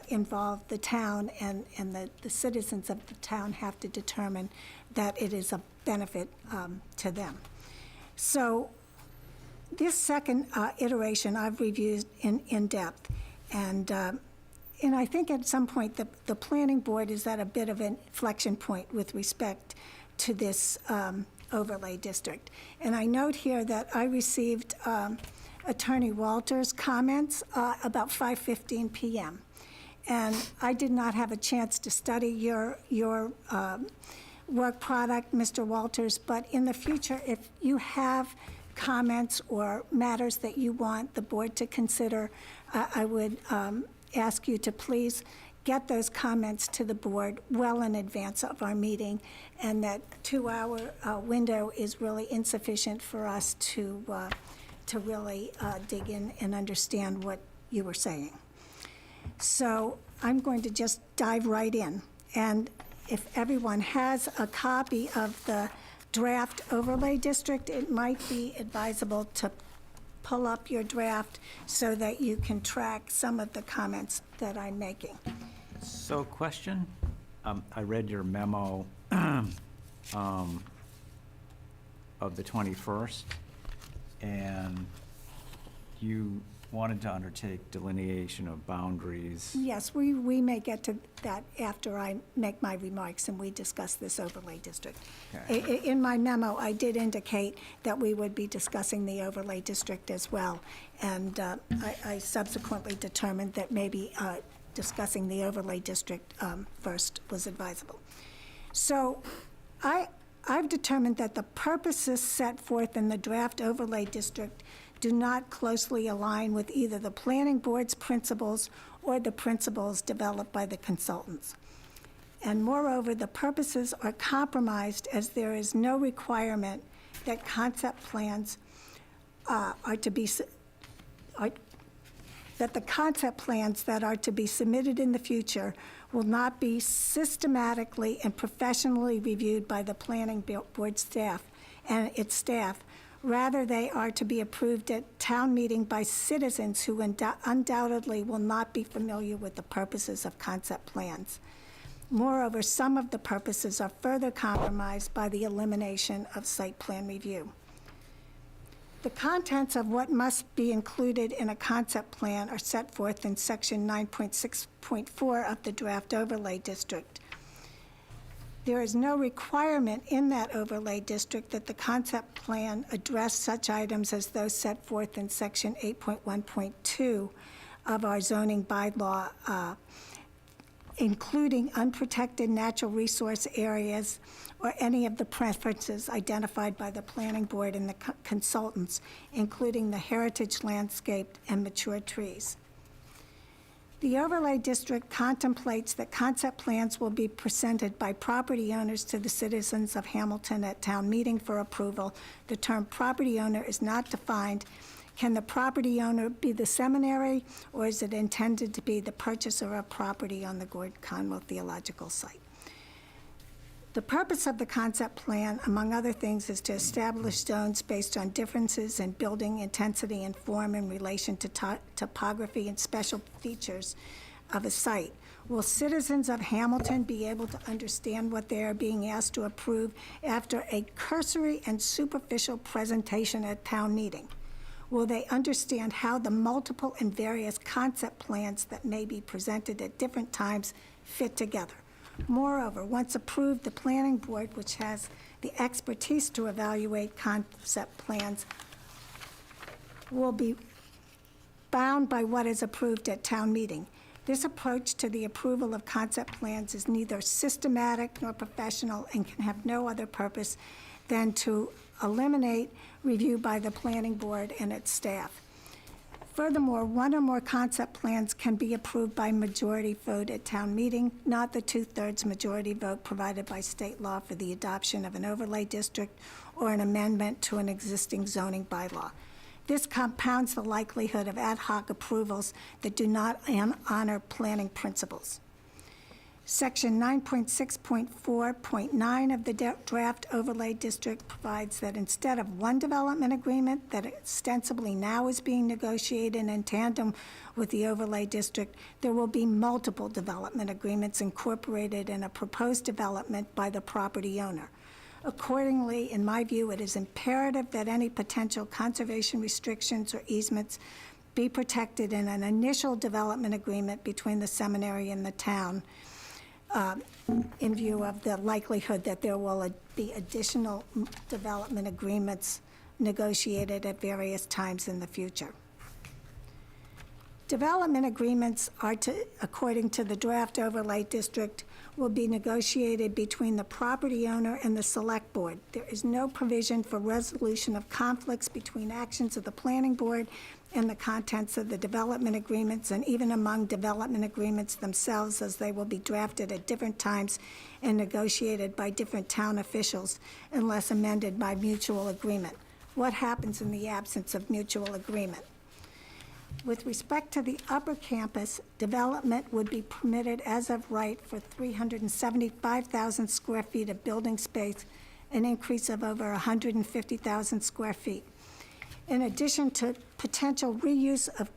involve the town, and the citizens of the town have to determine that it is a benefit to them. So this second iteration I've reviewed in depth, and I think at some point the planning board is at a bit of an inflection point with respect to this overlay district. And I note here that I received Attorney Walter's comments about 5:15 p.m. And I did not have a chance to study your work product, Mr. Walters, but in the future, if you have comments or matters that you want the board to consider, I would ask you to please get those comments to the board well in advance of our meeting, and that 2-hour window is really insufficient for us to really dig in and understand what you were saying. So I'm going to just dive right in. And if everyone has a copy of the draft overlay district, it might be advisable to pull up your draft so that you can track some of the comments that I'm making. So question, I read your memo of the 21st, and you wanted to undertake delineation of boundaries. Yes, we may get to that after I make my remarks and we discuss this overlay district. Okay. In my memo, I did indicate that we would be discussing the overlay district as well, and I subsequently determined that maybe discussing the overlay district first was advisable. So I've determined that the purposes set forth in the draft overlay district do not closely align with either the planning board's principles or the principles developed by the consultants. And moreover, the purposes are compromised as there is no requirement that concept plans that the concept plans that are to be submitted in the future will not be systematically and professionally reviewed by the planning board staff and its staff. Rather, they are to be approved at town meeting by citizens who undoubtedly will not be familiar with the purposes of concept plans. Moreover, some of the purposes are further compromised by the elimination of site plan review. The contents of what must be included in a concept plan are set forth in section 9.6.4 of the draft overlay district. There is no requirement in that overlay district that the concept plan address such items as those set forth in section 8.1.2 of our zoning bylaw, including unprotected natural resource areas or any of the preferences identified by the planning board and the consultants, including the heritage landscape and mature trees. The overlay district contemplates that concept plans will be presented by property owners to the citizens of Hamilton at town meeting for approval. The term property owner is not defined. Can the property owner be the seminary, or is it intended to be the purchaser of property on the Gordon Conwell Theological Site? The purpose of the concept plan, among other things, is to establish zones based on differences in building intensity and form in relation to topography and special features of a site. Will citizens of Hamilton be able to understand what they are being asked to approve after a cursory and superficial presentation at town meeting? Will they understand how the multiple and various concept plans that may be presented at different times fit together? Moreover, once approved, the planning board, which has the expertise to evaluate concept plans, will be bound by what is approved at town meeting. This approach to the approval of concept plans is neither systematic nor professional and can have no other purpose than to eliminate review by the planning board and its staff. Furthermore, one or more concept plans can be approved by majority vote at town meeting, not the 2/3 majority vote provided by state law for the adoption of an overlay district or an amendment to an existing zoning bylaw. This compounds the likelihood of ad hoc approvals that do not honor planning principles. Section 9.6.4.9 of the draft overlay district provides that instead of one development agreement that ostensibly now is being negotiated in tandem with the overlay district, there will be multiple development agreements incorporated in a proposed development by the property owner. Accordingly, in my view, it is imperative that any potential conservation restrictions or easements be protected in an initial development agreement between the seminary and the town, in view of the likelihood that there will be additional development agreements negotiated at various times in the future. Development agreements are according to the draft overlay district, will be negotiated between the property owner and the select board. There is no provision for resolution of conflicts between actions of the planning board and the contents of the development agreements, and even among development agreements themselves, as they will be drafted at different times and negotiated by different town officials unless amended by mutual agreement. What happens in the absence of mutual agreement? With respect to the upper campus, development would be permitted as of right for 375,000 square feet of building space, an increase of over 150,000 square feet. In addition to potential reuse of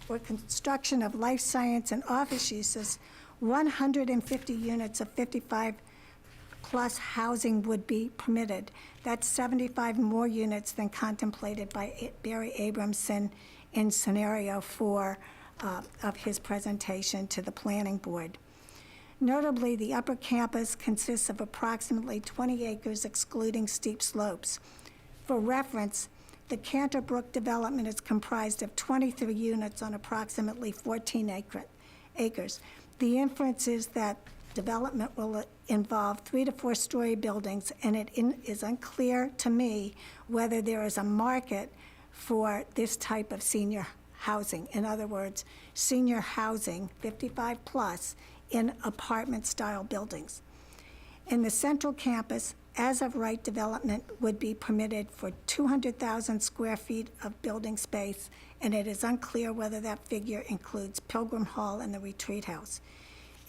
or construction of life science and office uses, 150 units of 55-plus housing would be permitted. That's 75 more units than contemplated by Barry Abramson in scenario 4 of his presentation to the planning board. Notably, the upper campus consists of approximately 20 acres excluding steep slopes. For reference, the Canterbrook development is comprised of 23 units on approximately 14 acres. The inference is that development will involve 3 to 4 story buildings, and it is unclear to me whether there is a market for this type of senior housing. In other words, senior housing, 55 plus, in apartment-style buildings. In the central campus, as of right development would be permitted for 200,000 square feet of building space, and it is unclear whether that figure includes Pilgrim Hall and the Retreat House.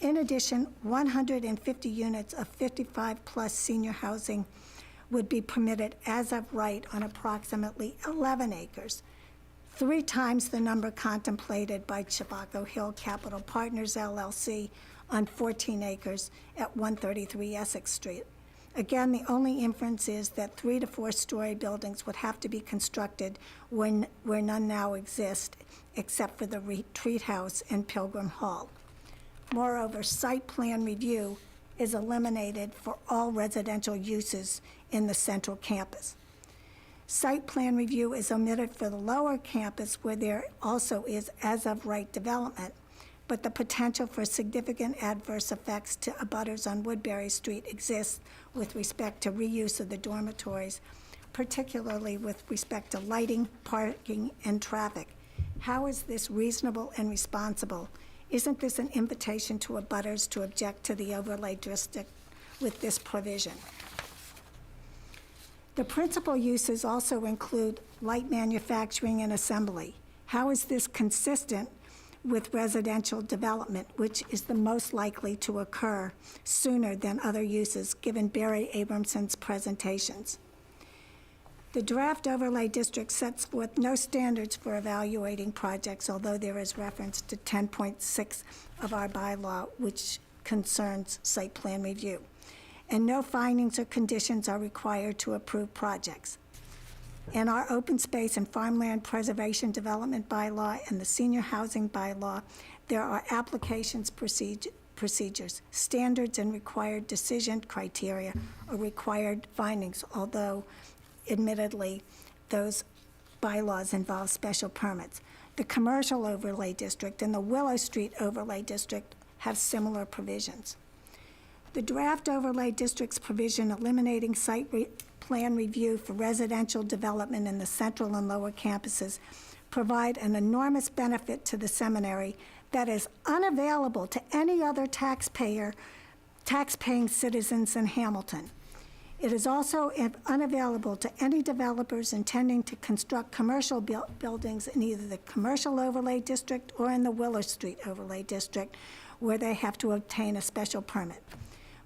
In addition, 150 units of 55-plus senior housing would be permitted as of right on approximately 11 acres, 3 times the number contemplated by Chabaco Hill Capital Partners, LLC, on 14 acres at 133 Essex Street. Again, the only inference is that 3 to 4 story buildings would have to be constructed where none now exist, except for the Retreat House and Pilgrim Hall. Moreover, site plan review is eliminated for all residential uses in the central campus. Site plan review is omitted for the lower campus where there also is as-of-right development, but the potential for significant adverse effects to abutters on Woodbury Street exists with respect to reuse of the dormitories, particularly with respect to lighting, parking, and traffic. How is this reasonable and responsible? Isn't this an invitation to abutters to object to the overlay district with this provision? The principal uses also include light manufacturing and assembly. How is this consistent with residential development, which is the most likely to occur sooner than other uses, given Barry Abramson's presentations. The draft overlay district sets forth no standards for evaluating projects, although there is reference to 10.6 of our bylaw, which concerns site plan review. And no findings or conditions are required to approve projects. In our open space and farmland preservation development bylaw and the senior housing bylaw, there are applications procedures, standards, and required decision criteria or required findings, although admittedly, those bylaws involve special permits. The commercial overlay district and the Willow Street overlay district have similar provisions. The draft overlay district's provision eliminating site plan review for residential development in the central and lower campuses provide an enormous benefit to the seminary that is unavailable to any other taxpaying citizens in Hamilton. It is also unavailable to any developers intending to construct commercial buildings in either the commercial overlay district or in the Willow Street overlay district, where they have to obtain a special permit.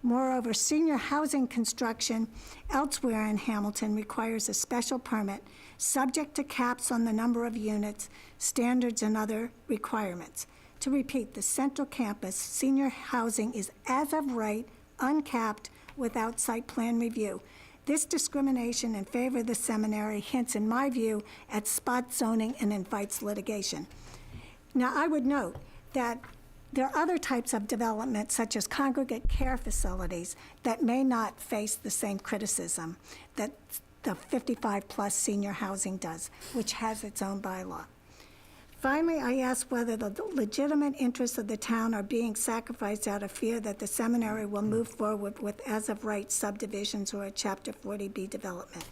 Moreover, senior housing construction elsewhere in Hamilton requires a special permit, subject to caps on the number of units, standards, and other requirements. To repeat, the Central Campus senior housing is as of right, uncapped, without site plan review. This discrimination in favor of the seminary hints, in my view, at spot zoning and invites litigation. Now, I would note that there are other types of development, such as congregate care facilities, that may not face the same criticism that the 55-plus senior housing does, which has its own bylaw. Finally, I ask whether the legitimate interests of the town are being sacrificed out of fear that the seminary will move forward with as-of-right subdivisions or a Chapter 40B development.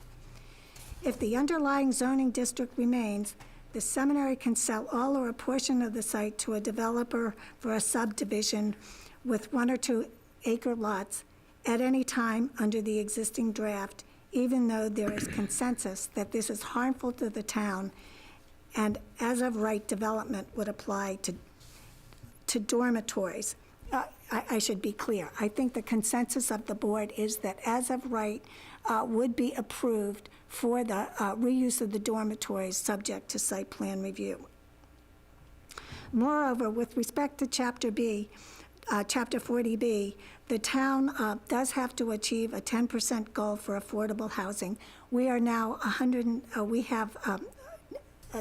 If the underlying zoning district remains, the seminary can sell all or a portion of the site to a developer for a subdivision with 1 or 2 acre lots at any time under the existing draft, even though there is consensus that this is harmful to the town and as-of-right development would apply to dormitories. I should be clear. I think the consensus of the board is that as-of-right would be approved for the reuse of the dormitories subject to site plan review. Moreover, with respect to Chapter 40B, the town does have to achieve a 10% goal for affordable housing. We are now we have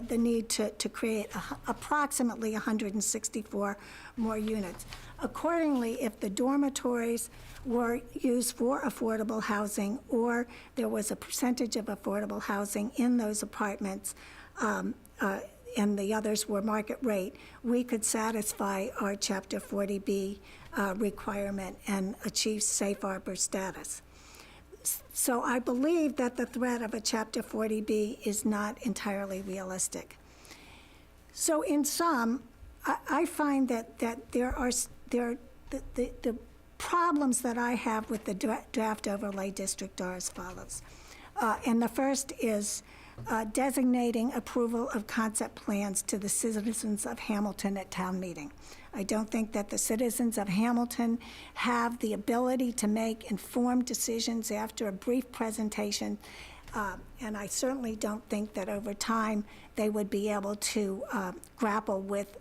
the need to create approximately 164 more units. Accordingly, if the dormitories were used for affordable housing or there was a percentage of affordable housing in those apartments and the others were market rate, we could satisfy our Chapter 40B requirement and achieve safe harbor status. So I believe that the threat of a Chapter 40B is not entirely realistic. So in sum, I find that the problems that I have with the draft overlay district are as follows. And the first is designating approval of concept plans to the citizens of Hamilton at town meeting. I don't think that the citizens of Hamilton have the ability to make informed decisions after a brief presentation, and I certainly don't think that over time they would be able to grapple with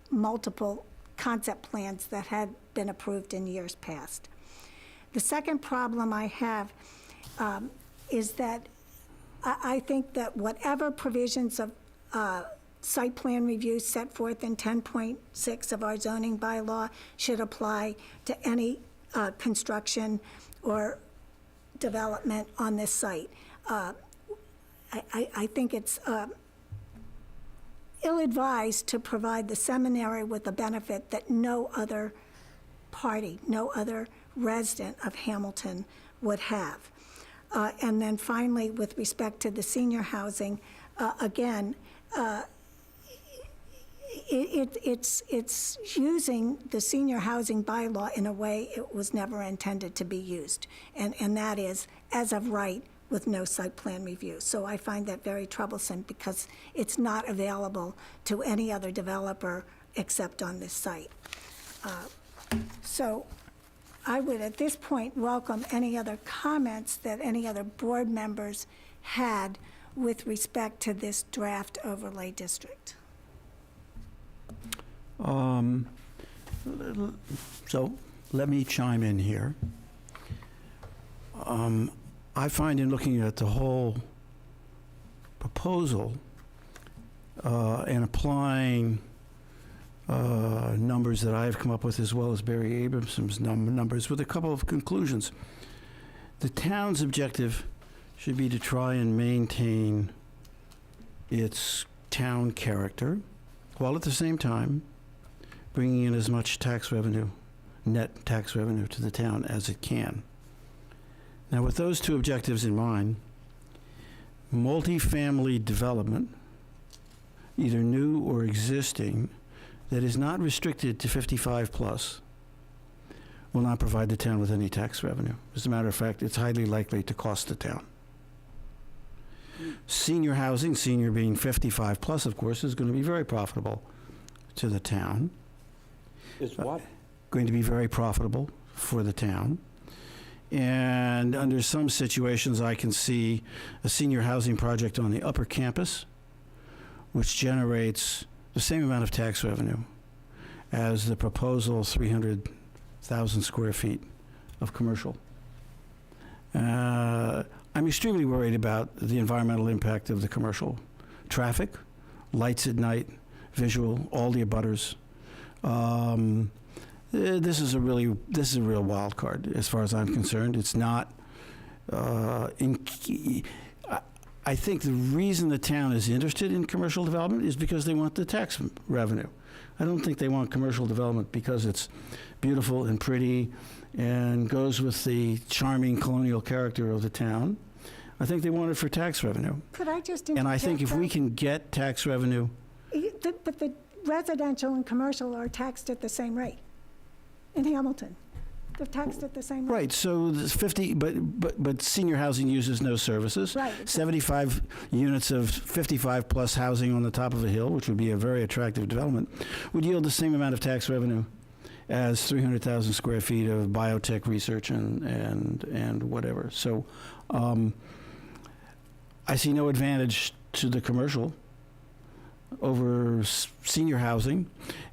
multiple concept plans that had been approved in years past. The second problem I have is that I think that whatever provisions of site plan review set forth in 10.6 of our zoning bylaw should apply to any construction or development on this site. I think it's ill-advised to provide the seminary with a benefit that no other party, no other resident of Hamilton would have. And then finally, with respect to the senior housing, again, it's using the senior housing bylaw in a way it was never intended to be used, and that is as of right with no site plan review. So I find that very troublesome because it's not available to any other developer except on this site. So I would, at this point, welcome any other comments that any other board members had with respect to this draft overlay district. So let me chime in here. I find in looking at the whole proposal and applying numbers that I've come up with, as well as Barry Abramson's numbers, with a couple of conclusions. The town's objective should be to try and maintain its town character, while at the same time bringing in as much tax revenue, net tax revenue to the town as it can. Now, with those two objectives in mind, multifamily development, either new or existing, that is not restricted to 55 plus, will not provide the town with any tax revenue. As a matter of fact, it's highly likely to cost the town. Senior housing, senior being 55 plus, of course, is going to be very profitable to the town. Is what? Going to be very profitable for the town. And under some situations, I can see a senior housing project on the upper campus, which generates the same amount of tax revenue as the proposal 300,000 square feet of commercial. I'm extremely worried about the environmental impact of the commercial. Traffic, lights at night, visual, all the abutters. This is a real wild card as far as I'm concerned. It's not. I think the reason the town is interested in commercial development is because they want the tax revenue. I don't think they want commercial development because it's beautiful and pretty and goes with the charming colonial character of the town. I think they want it for tax revenue. Could I just And I interject think if we that? can get tax revenue, But the residential and commercial are taxed at the same rate in Hamilton. They're taxed at the same rate. right, so there's 50, but senior housing uses no services. Right. 75 units of 55 plus housing on the top of a hill, which would be a very attractive development, would yield the same amount of tax revenue as 300,000 square feet of biotech research and whatever. So I see no advantage to the commercial over senior housing,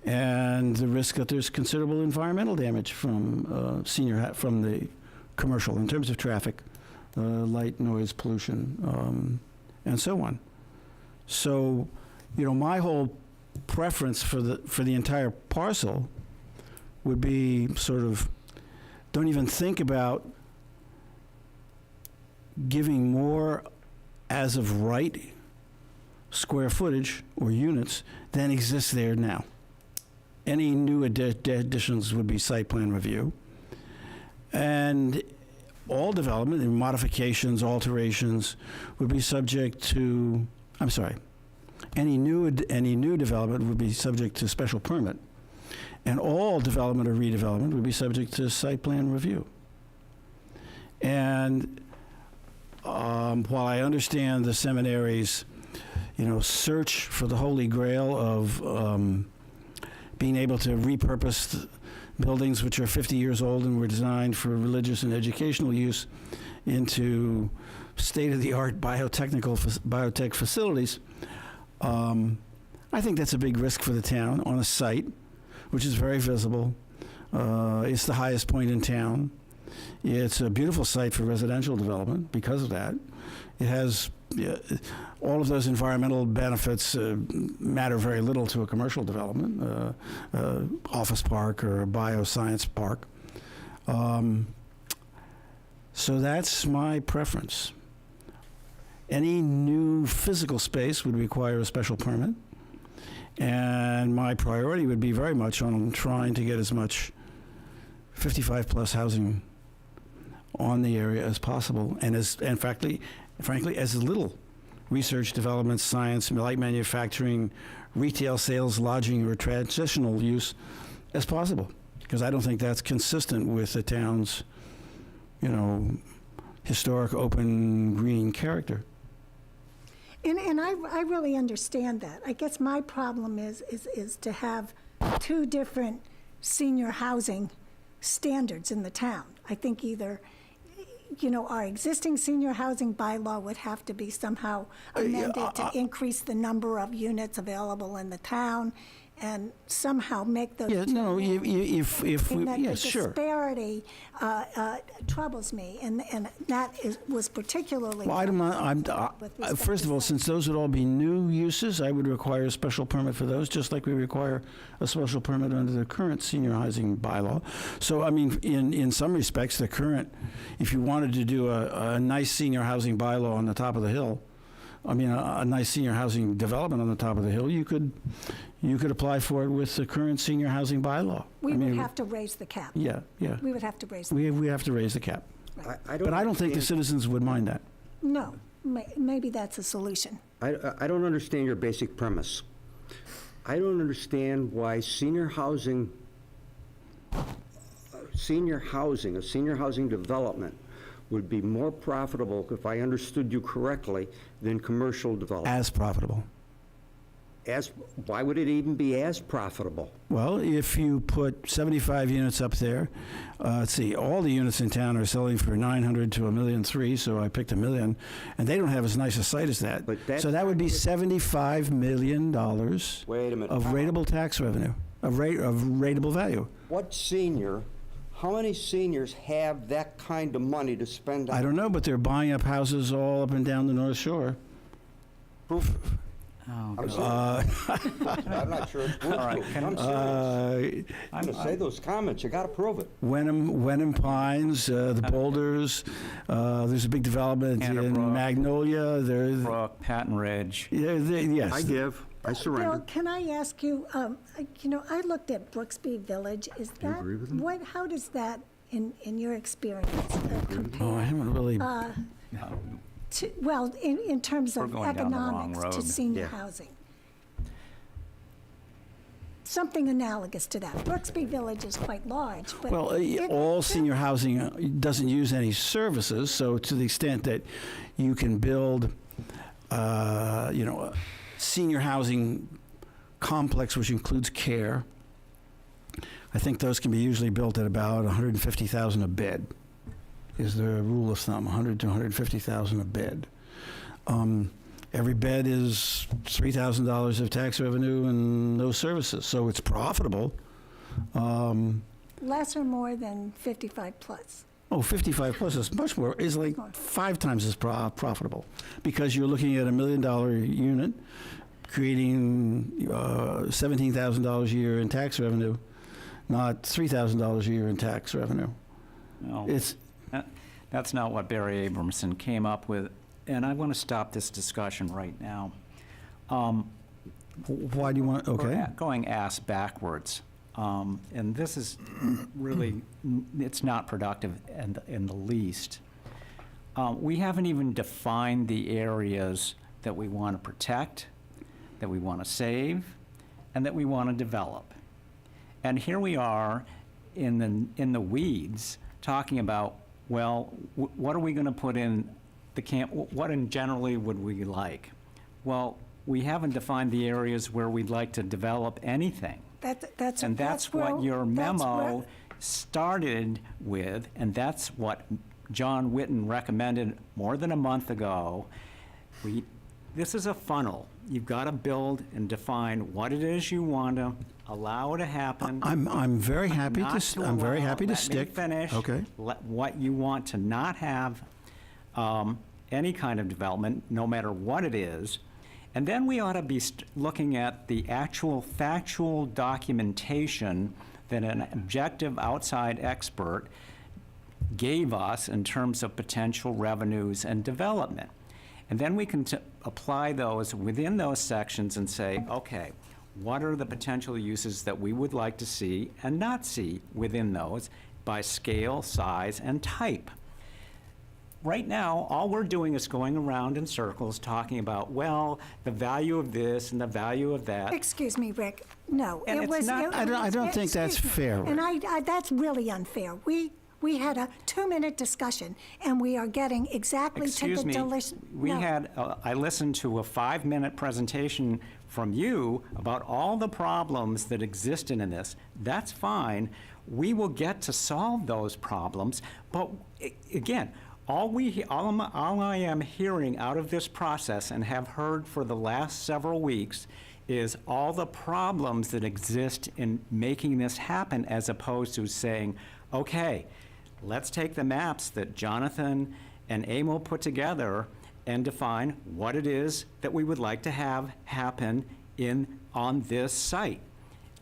and the risk that there's considerable environmental damage from from the commercial in terms of traffic, light, noise, pollution, and so on. So, my whole preference for the entire parcel would be sort of, don't even think about giving more as of right square footage or units than exists there now. Any new additions would be site plan review. And all development and modifications, alterations would be subject to, any new development would be subject to special permit. And all development or redevelopment would be subject to site plan review. And while I understand the seminary's search for the holy grail of being able to repurpose buildings which are 50 years old and were designed for religious and educational use into state-of-the-art biotech facilities, I think that's a big risk for the town on a site which is very visible. It's the highest point in town. It's a beautiful site for residential development because of that. It has all of those environmental benefits matter very little to a commercial development, office park or a bioscience park. So that's my preference. Any new physical space would require a special permit, and my priority would be very much on trying to get as much 55 plus housing on the area as possible, and frankly, as little research, development, science, light manufacturing, retail sales, lodging, or transitional use as possible, because I don't think that's consistent with the town's, historic, open, green character. And I really understand that. I guess my problem is to have two different senior housing standards in the town. I think either, our existing senior housing bylaw would have to be somehow amended to increase the number of units available in the town and somehow make those Yeah, two no, narrow. if we, And that yes, the sure. disparity troubles me, and that was particularly. Well, with respect first of to all, since those would all be new uses, I would require a special permit for those, just like we require a special permit under the current senior housing bylaw. So, I mean, in some respects, the current, if you wanted to do a nice senior housing bylaw on the top of the hill, I mean, a nice senior housing development on the top of the hill, you could apply for it with the current senior housing bylaw. We I would mean, have to raise the cap. Yeah, yeah. We would have to raise, We have to raise the cap. But I don't think the understand- citizens would mind that. no, maybe that's a solution. I don't understand your basic premise. I don't understand why senior housing, a senior housing development would be more profitable, if I understood you correctly, than commercial development. As profitable. Why would it even be as profitable? Well, if you put 75 units up there, let's see, all the units in town are selling for 900 to $1.3 million, so I picked $1 million, and they don't have as nice a site as that. But that's So that would be $75 million Wait a minute. of rateable tax revenue, of rateable value. How many seniors have that kind of money to spend on? I don't know, but they're buying up houses all up and down the North Shore. Proof. Oh, I'm God. serious. I'm not sure it's proof. All right, I'm serious. I'm going to say those comments, you got to prove it. Wenham Pines, the Boulders, there's a big development Canada in Brook. Magnolia. Brook, Patton Ridge. Yes. I surrender. Bill, can I ask you, I looked at Brooksby Village. Is that, how does that, in your experience, compare? Oh, I haven't really. Well, in terms We're of going down the wrong economics to road. senior Yeah. housing? Something analogous to that. Brooksby Village is quite large, but. Well, all senior housing doesn't use any services, so to the extent that you can build, a senior housing complex which includes care, I think those can be usually built at about $150,000 a bed, is the rule of thumb, $100,000 to $150,000 a bed. Every bed is $3,000 of tax revenue and no services, so it's profitable. Less or more than 55 plus. Oh, 55 plus is much more, is like 5 times as profitable, because you're looking at $1 million unit, creating $17,000 a year in tax revenue, not $3,000 a year in tax revenue. No. It's, That's not what Barry Abramson came up with, and I want to stop this discussion right now. why do you want, okay? Going ass backwards, and this is really, it's not productive in the least. We haven't even defined the areas that we want to protect, that we want to save, and that we want to develop. And here we are in the weeds talking about, well, what are we going to put in the camp? What in generally would we like? Well, we haven't defined the areas where we'd like to develop anything. And that's what your memo started with, and that's what John Whitten recommended more than a month ago. This is a funnel. You've got to build and define what it is you want to allow to happen. I'm very happy not to, I'm very happy to stick. Let me finish. Okay. What you want to not have any kind of development, no matter what it is. And then we ought to be looking at the actual factual documentation that an objective outside expert gave us in terms of potential revenues and development. And then we can apply those within those sections and say, okay, what are the potential uses that we would like to see and not see within those by scale, size, and type? Right now, all we're doing is going around in circles talking about, well, the value of this and the value of that. Excuse me, Rick. No, And it it's was. not- I don't think that's excuse me. fair, Rick. And that's really unfair. We had a 2-minute discussion, and we are getting exactly to Excuse the me, delicious. I listened to a 5-minute presentation from you about all the problems that existed in this. That's fine. We will get to solve those problems, but again, all I am hearing out of this process and have heard for the last several weeks is all the problems that exist in making this happen, as opposed to saying, okay, let's take the maps that Jonathan and Emil put together and define what it is that we would like to have happen on this site.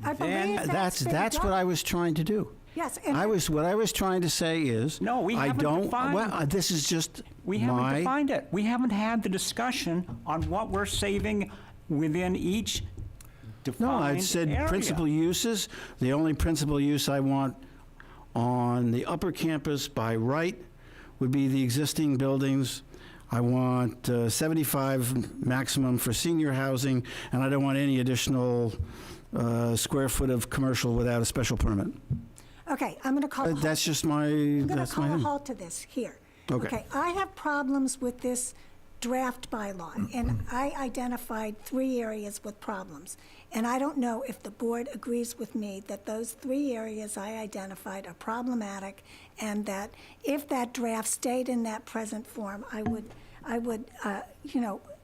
I believe That's been what done. I was trying to do. Yes, and What I was trying to say is, No, we I haven't don't, defined- well, this is just We haven't my, defined it. We haven't had the discussion on what we're saving within each defined no, I area. said principal uses. The only principal use I want on the upper campus by right would be the existing buildings. I want 75 maximum for senior housing, and I don't want any additional square foot of commercial without a special permit. Okay, I'm going to call. That's just my, I'm going to that's my call a thing. halt to this here. Okay. I have problems with this draft bylaw, and I identified 3 areas with problems. And I don't know if the board agrees with me that those 3 areas I identified are problematic, and that if that draft stayed in that present form, I would,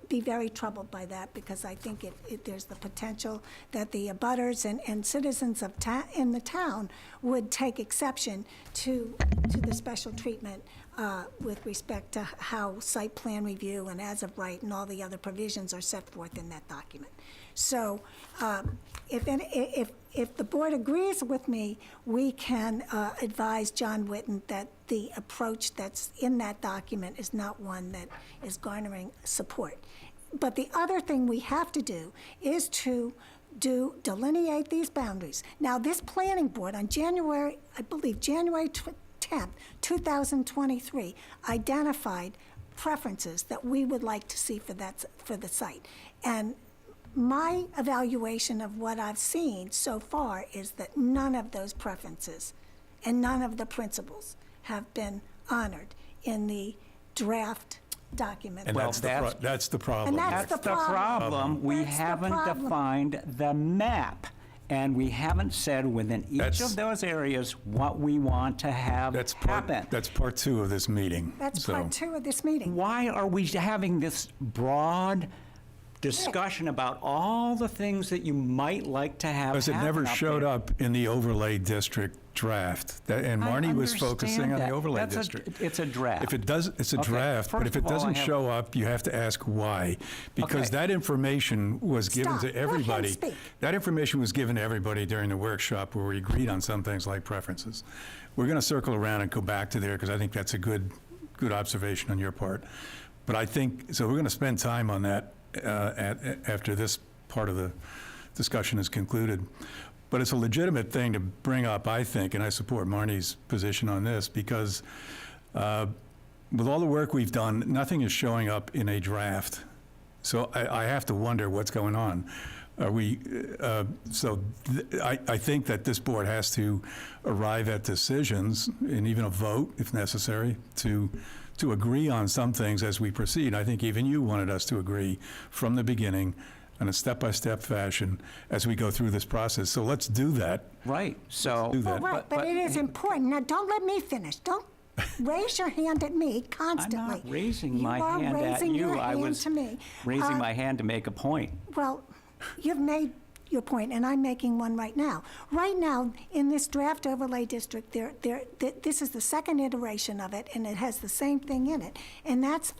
be very troubled by that, because I think there's the potential that the abutters and citizens of in the town would take exception to the special treatment with respect to how site plan review and as of right and all the other provisions are set forth in that document. So if the board agrees with me, we can advise John Whitten that the approach that's in that document is not one that is garnering support. But the other thing we have to do is to delineate these boundaries. Now, this planning board on January 10th, 2023, identified preferences that we would like to see for the site. And my evaluation of what I've seen so far is that none of those preferences and none of the principles have been honored in the draft document. And Well, that's the problem. And that's That's the problem. We That's the haven't problem. defined the map, and we haven't said within each That's- of those areas what we want to have happen. That's part 2 of this meeting. That's So- part 2 of this meeting. Why are we having this broad discussion about all the things that you might like to have Because it happen never up showed there? up in the overlay district draft, and I Marnie was focusing understand on the that. overlay That's district. It's a draft. If it does, it's a Okay, draft, but first if it of all, I doesn't have- show up, you have to ask why. Because Okay. that information was given Stop. to Let him everybody. speak. That information was given to everybody during the workshop where we agreed on some things like preferences. We're going to circle around and go back to there because I think that's a good observation on your part. But I think, so we're going to spend time on that after this part of the discussion is concluded. But it's a legitimate thing to bring up, I think, and I support Marnie's position on this, because with all the work we've done, nothing is showing up in a draft. So I have to wonder what's going on. I think that this board has to arrive at decisions, and even a vote, if necessary, to agree on some things as we proceed. I think even you wanted us to agree from the beginning in a step-by-step fashion as we go through this process. So let's do that. Right, so. Do Well, that. right, but it is important. Now, don't let me finish. Don't raise your hand at me I'm constantly. not raising my hand You are at raising you. your I hand was to me. raising my hand to make a point. Well, you've made your point, and I'm making one right now. Right now, in this draft overlay district, this is the second iteration of it, and it has the same thing in it. And that's,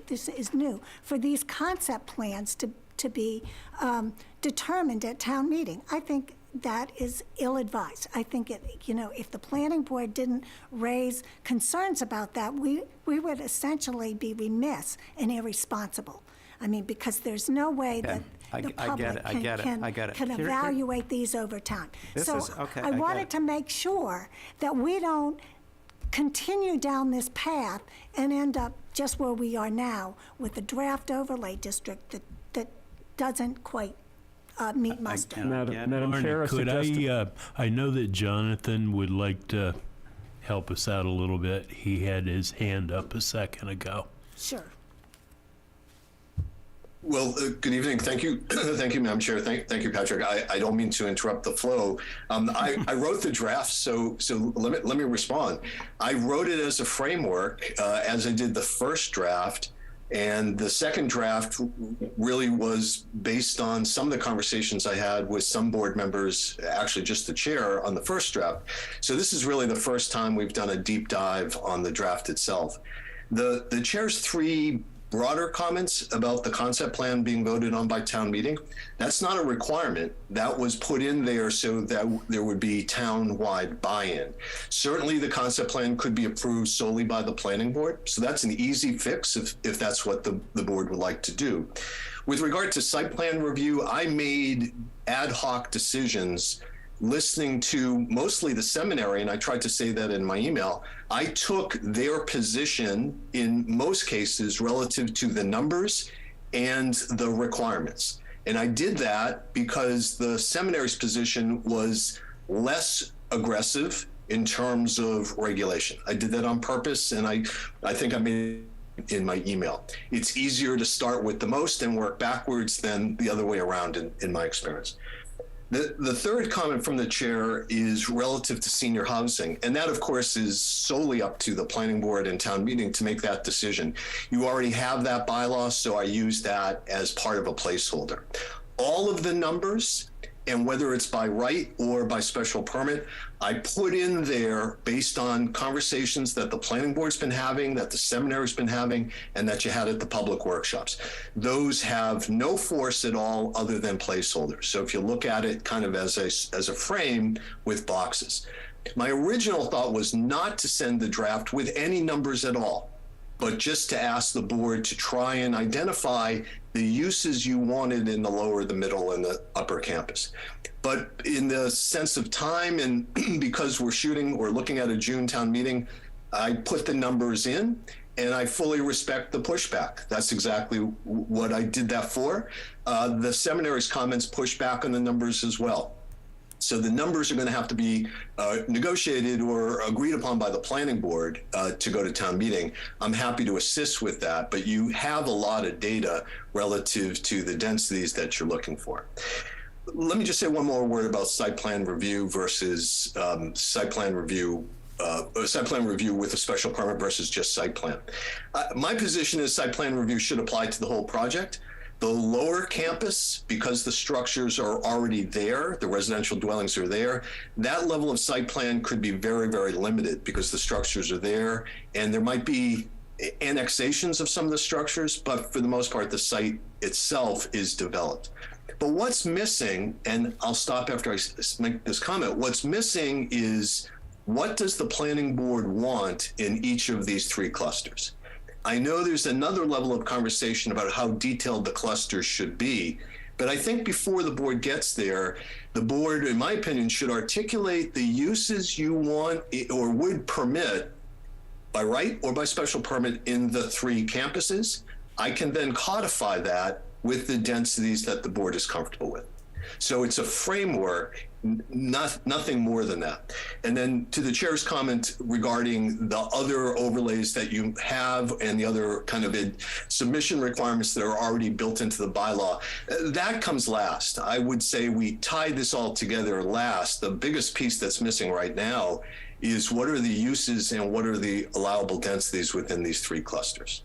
this is new, for these concept plans to be determined at town meeting. I think that is ill-advised. I think if the planning board didn't raise concerns about that, we would essentially be remiss and irresponsible. I mean, because there's no way that the public can evaluate these over time. So I wanted to make sure that we don't continue down this path and end up just where we are now with the draft overlay district that doesn't quite meet muster. Marnie, could I know that Jonathan would like to help us out a little bit. He had his hand up a second ago. Sure. Well, good evening. Thank you. Thank you, Madam Chair. Thank you, Patrick. I don't mean to interrupt the flow. I wrote the draft, so let me respond. I wrote it as a framework, as I did the first draft, and the second draft really was based on some of the conversations I had with some board members, actually just the chair, on the first draft. So this is really the first time we've done a deep dive on the draft itself. The chair's three broader comments about the concept plan being voted on by town meeting, that's not a requirement. That was put in there so that there would be town-wide buy-in. Certainly the concept plan could be approved solely by the planning board, so that's an easy fix if that's what the board would like to do. With regard to site plan review, I made ad hoc decisions listening to mostly the seminary, and I tried to say that in my email. I took their position in most cases relative to the numbers and the requirements. And I did that because the seminary's position was less aggressive in terms of regulation. I did that on purpose, and I think I made it in my email. It's easier to start with the most and work backwards than the other way around in my experience. The third comment from the chair is relative to senior housing, and that, of course, is solely up to the planning board and town meeting to make that decision. You already have that bylaw, so I use that as part of a placeholder. All of the numbers, and whether it's by right or by special permit, I put in there based on conversations that the planning board's been having, that the seminary's been having, and that you had at the public workshops. Those have no force at all other than placeholders. So if you look at it kind of as a frame with boxes. My original thought was not to send the draft with any numbers at all, but just to ask the board to try and identify the uses you wanted in the lower, the middle, and the upper campus. But in the sense of time, and because we're looking at a June town meeting, I put the numbers in, and I fully respect the pushback. That's exactly what I did that for. The seminary's comments push back on the numbers as well. So the numbers are going to have to be negotiated or agreed upon by the planning board to go to town meeting. I'm happy to assist with that, but you have a lot of data relative to the densities that you're looking for. Let me just say one more word about site plan review versus site plan review with a special permit versus just site plan. My position is site plan review should apply to the whole project. The lower campus, because the structures are already there, the residential dwellings are there, that level of site plan could be very, very limited because the structures are there, and there might be annexations of some of the structures, but for the most part, the site itself is developed. But what's missing, and I'll stop after I make this comment, what's missing is what does the planning board want in each of these three clusters? I know there's another level of conversation about how detailed the clusters should be, but I think before the board gets there, the board, in my opinion, should articulate the uses you want or would permit by right or by special permit in the three campuses. I can then codify that with the densities that the board is comfortable with. So it's a framework, nothing more than that. And then to the chair's comment regarding the other overlays that you have and the other kind of submission requirements that are already built into the bylaw, that comes last. I would say we tie this all together last. The biggest piece that's missing right now is what are the uses and what are the allowable densities within these three clusters.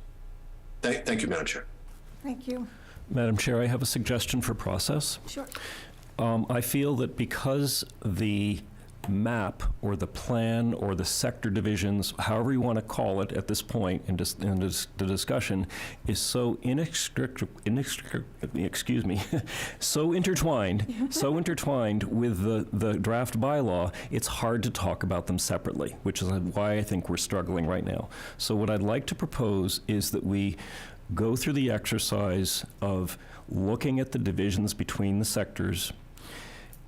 Thank you, Madam Chair. Thank you. Madam Chair, I have a suggestion for process. Sure. I feel that because the map or the plan or the sector divisions, however you want to call it at this point in the discussion, is so so intertwined with the draft bylaw, it's hard to talk about them separately, which is why I think we're struggling right now. So what I'd like to propose is that we go through the exercise of looking at the divisions between the sectors,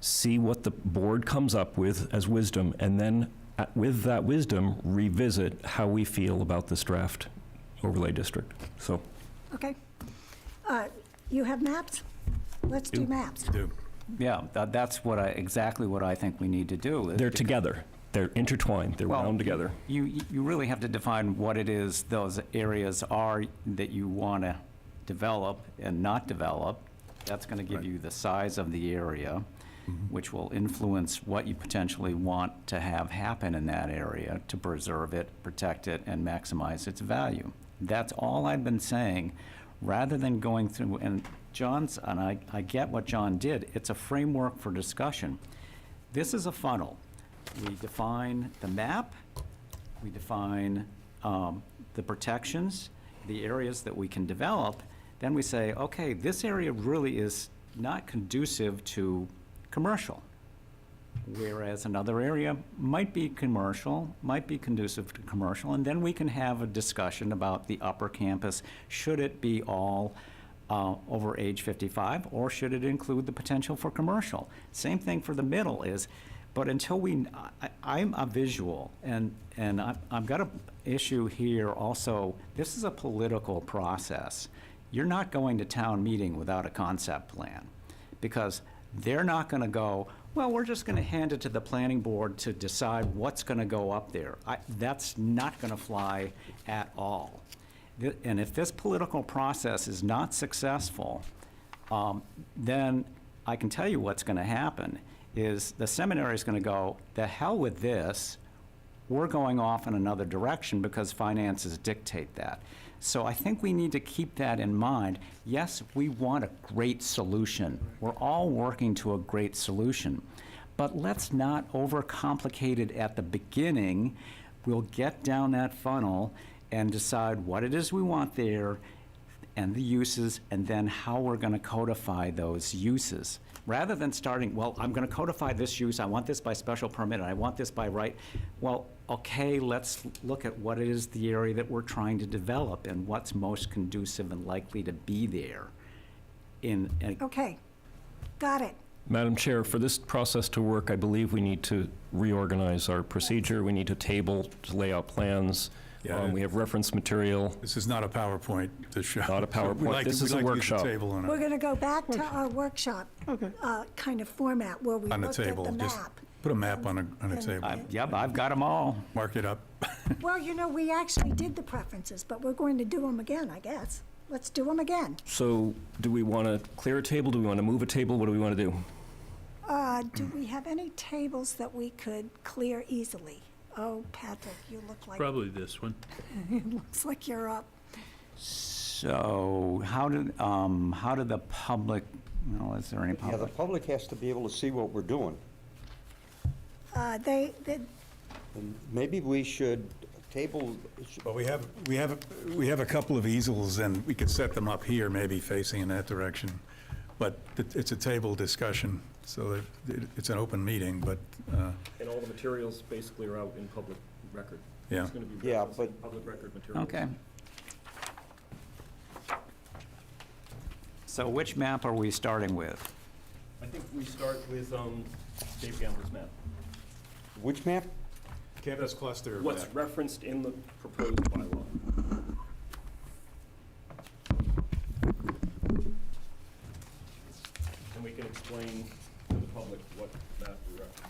see what the board comes up with as wisdom, and then with that wisdom, revisit how we feel about this draft overlay district. So, Okay. You have maps? Let's do maps. Do. Yeah, that's exactly what I think we need to do. they're together. they're intertwined, they're Well, wound together. You really have to define what it is those areas are that you want to develop and not develop. That's going to give you the size of the area, which will influence what you potentially want to have happen in that area to preserve it, protect it, and maximize its value. That's all I've been saying, rather than going through, and I get what John did, it's a framework for discussion. This is a funnel. We define the map, we define the protections, the areas that we can develop, then we say, okay, this area really is not conducive to commercial, whereas another area might be commercial, might be conducive to commercial, and then we can have a discussion about the upper campus. Should it be all over age 55, or should it include the potential for commercial? Same thing for the middle is, but until I'm a visual, and I've got an issue here also. This is a political process. You're not going to town meeting without a concept plan, because they're not going to go, well, we're just going to hand it to the planning board to decide what's going to go up there. That's not going to fly at all. And if this political process is not successful, then I can tell you what's going to happen is the seminary is going to go, the hell with this, we're going off in another direction because finances dictate that. So I think we need to keep that in mind. Yes, we want a great solution. We're all working to a great solution. But let's not overcomplicate it at the beginning. We'll get down that funnel and decide what it is we want there and the uses, and then how we're going to codify those uses. Rather than starting, well, I'm going to codify this use, I want this by special permit, and I want this by right. Well, okay, let's look at what is the area that we're trying to develop and what's most conducive and likely to be there. Okay, got it. Madam Chair, for this process to work, I believe we need to reorganize our procedure. We need to table, to lay out plans. Yeah. We have reference material. This is not a PowerPoint to show. Not a PowerPoint. This is a workshop. We're going to go back to our workshop kind of format where we On the looked at table, the just map. put a map on a table. Yep, I've got them all. Mark it up. Well, you know, we actually did the preferences, but we're going to do them again, I guess. Let's do them again. So do we want to clear a table? Do we want to move a table? What do we want to do? Do we have any tables that we could clear easily? Oh, Patrick, you look like... Probably this one. It looks like you're up. So how did the public, is there any Yeah, the public? public has to be able to see what we're doing. They And maybe we should table, Well, we have a couple of easels, and we could set them up here, maybe facing in that direction. But it's a table discussion, so it's an open meeting, but, And all the materials basically are out in public record. Yeah. It's going to be Yeah, referenced in but- public record materials. Okay. So which map are we starting with? I think we start with Dave Gambler's map. which map? campus cluster. What's referenced in the proposed bylaw. And we can explain to the public what map we're referencing.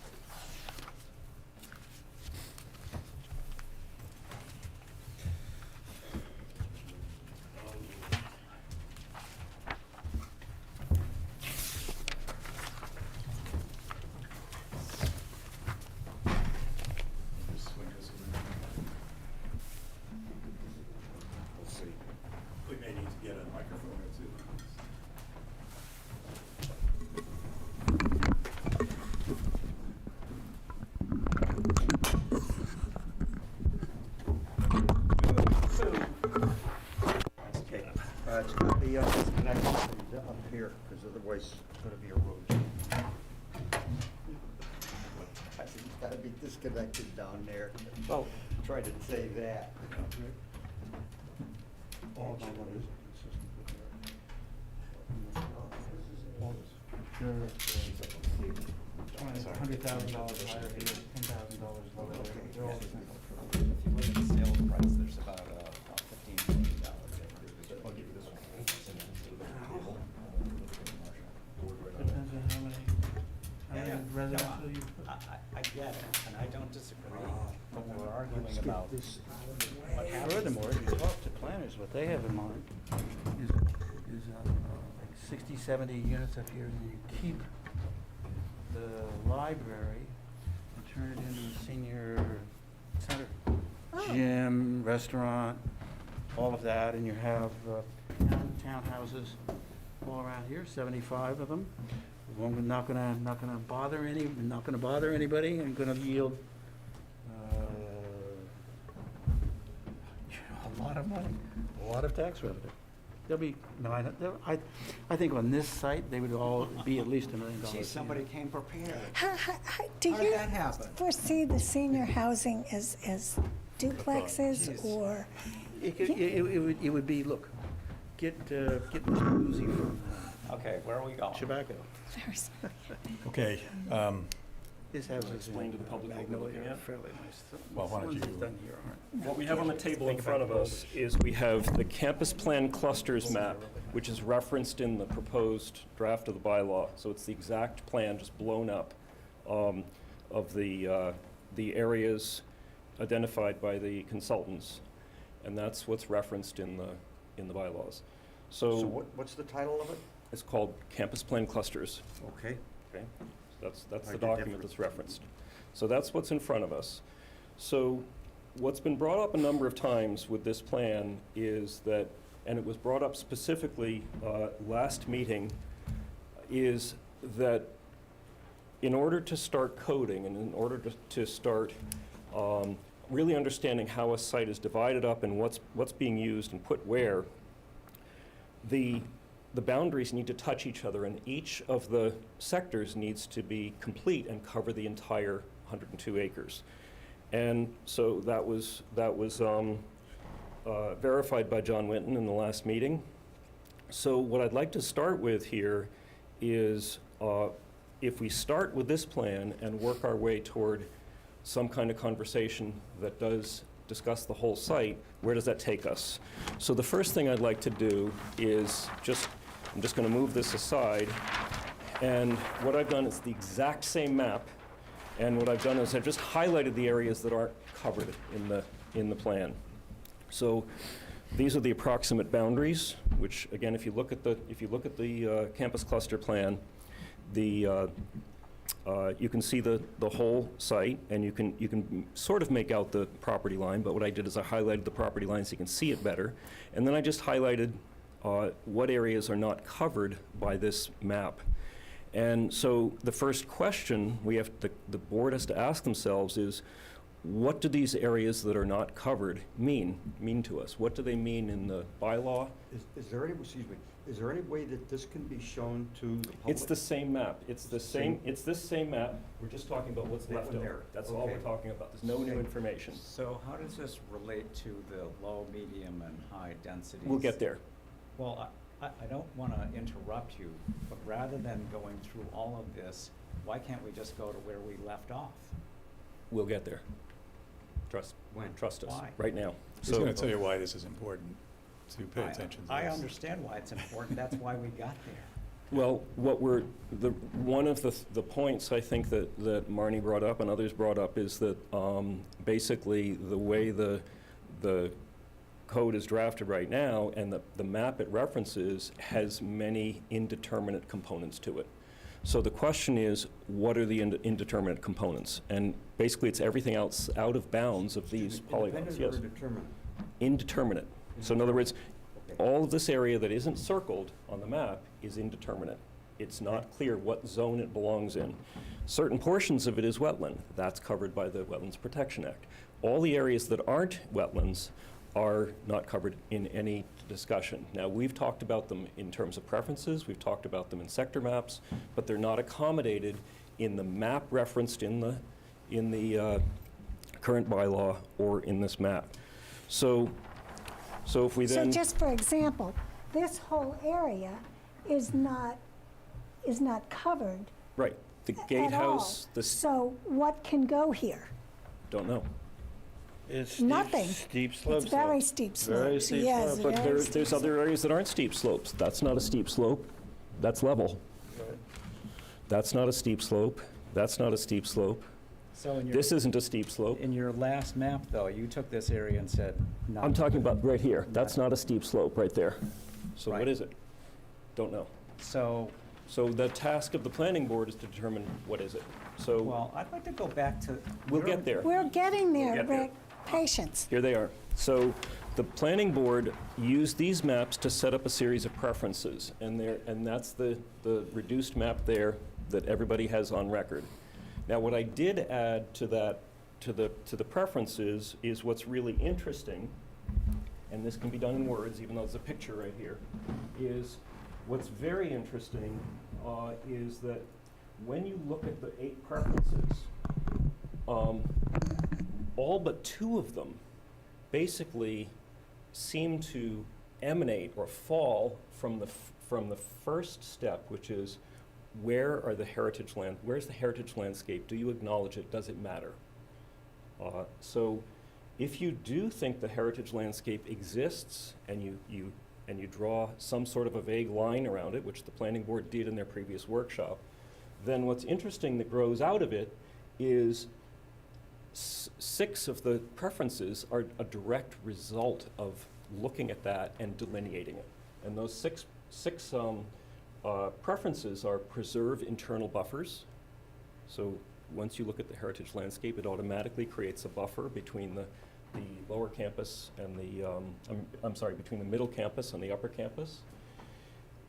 We may need to get a microphone or two. Okay, it's going to be disconnected up here, because otherwise it's going to be erosion. It's got to be disconnected down there. Well, try to say that. $100,000 higher here, $10,000 lower there. They're all the same. If you look at the sales price, there's about $15 million there. I'll give you this one. Depends on how many residential you put. I get it, and I don't disagree arguing about what happens. Furthermore, if you talk to planners, what they have in mind is like 60, 70 units up here, and you keep the library and turn it into a senior center. Gym, restaurant, all of that, and you have townhouses all around here, 75 of them. Not gonna bother anybody, and gonna yield a lot of money, a lot of tax revenue. There'll be, no, I think on this site, they would all be at least $1 million. Gee, somebody came prepared. Do How did you that happen? foresee the senior housing as duplexes or? It would be, look, get Mr. Uzi from Okay, where are we going? Tobacco. Okay, His house is Explain to the public what we're looking Magnolia, at. fairly nice. Well, why don't Ones you- done here aren't. What we have on the table in front of us is we have the campus plan clusters map, which is referenced in the proposed draft of the bylaw. So it's the exact plan, just blown up, of the areas identified by the consultants. And that's what's referenced in the bylaws. So what's the title of it? it's called campus plan clusters. Okay. Okay, that's I the did document that. that's referenced. So that's what's in front of us. So what's been brought up a number of times with this plan is that, and it was brought up specifically last meeting, is that in order to start coding and in order to start really understanding how a site is divided up and what's being used and put where, the boundaries need to touch each other, and each of the sectors needs to be complete and cover the entire 102 acres. And so that was verified by John Winton in the last meeting. So what I'd like to start with here is if we start with this plan and work our way toward some kind of conversation that does discuss the whole site, where does that take us? So the first thing I'd like to do is I'm just going to move this aside, and what I've done is the exact same map, and what I've done is I've just highlighted the areas that aren't covered in the plan. So these are the approximate boundaries, which again, if you look at the campus cluster plan, you can see the whole site, and you can sort of make out the property line, but what I did is I highlighted the property line so you can see it better, and then I just highlighted what areas are not covered by this map. And so the first question the board has to ask themselves is, what do these areas that are not covered mean to us? What do they mean in the bylaw? Is there any way that this can be shown to the public? It's the same map. It's this same map. We're just talking about what's That left one over. there. That's all we're Okay. talking about. There's no new information. So how does this relate to the low, medium, and high densities? We'll get there. Well, I don't want to interrupt you, but rather than going through all of this, why can't we just go to where we left off? We'll get there. Trust us, Why? right now. he's going to tell you why this is important to pay attention to I this. understand why it's important. That's why we got there. Well, one of the points I think that Marnie brought up and others brought up is that basically the way the code is drafted right now and the map it references has many indeterminate components to it. So the question is, what are the indeterminate components? And basically, it's everything else out of bounds of these polygons. Independent or indeterminate? Indeterminate. So in other words, all of this area that isn't circled on the map is indeterminate. It's not clear what zone it belongs in. Certain portions of it is wetland. That's covered by the Wetlands Protection Act. All the areas that aren't wetlands are not covered in any discussion. Now, we've talked about them in terms of preferences, we've talked about them in sector maps, but they're not accommodated in the map referenced in the current bylaw or in this map. So if we So then... just for example, this whole area is not covered Right, the at all. gatehouse, So what can go here? don't know. It's Nothing. steep slopes. It's very though. steep Very slopes. steep Yes, slopes. But very steep there's other areas that aren't steep slopes. That's not a steep slope. That's level. That's not a steep slope. That's not a steep slope. So in your, This isn't a steep slope. in your last map, though, you took this area and said, no. I'm talking about right here. That's not a steep slope right there. So what Right. is it? Don't know. So, So the task of the planning board is to determine what is it. So well, I'd like to go back to. we'll get there. We're getting there, get there. Rick. Patience. Here they are. So the planning board used these maps to set up a series of preferences, and that's the reduced map there that everybody has on record. Now, what I did add to that, to the preferences, is what's really interesting, and this can be done in words, even though there's a picture right here, is what's very interesting is that when you look at the 8 preferences, all but 2 of them basically seem to emanate or fall from the first step, which is where's the heritage landscape? Do you acknowledge it? Does it matter? So if you do think the heritage landscape exists and you draw some sort of a vague line around it, which the planning board did in their previous workshop, then what's interesting that grows out of it is 6 of the preferences are a direct result of looking at that and delineating it. And those six preferences are preserve internal buffers. So once you look at the heritage landscape, it automatically creates a buffer between the lower campus and between the middle campus and the upper campus.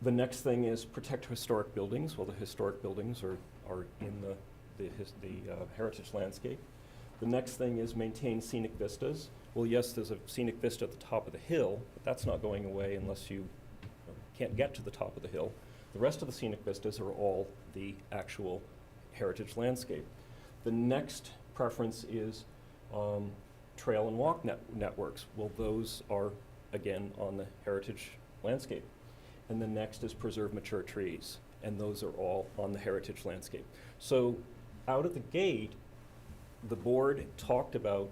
The next thing is protect historic buildings. Well, the historic buildings are in the heritage landscape. The next thing is maintain scenic vistas. Well, yes, there's a scenic vista at the top of the hill, but that's not going away unless you can't get to the top of the hill. The rest of the scenic vistas are all the actual heritage landscape. The next preference is trail and walk networks. Well, those are, again, on the heritage landscape. And the next is preserve mature trees, and those are all on the heritage landscape. So out of the gate, the board talked about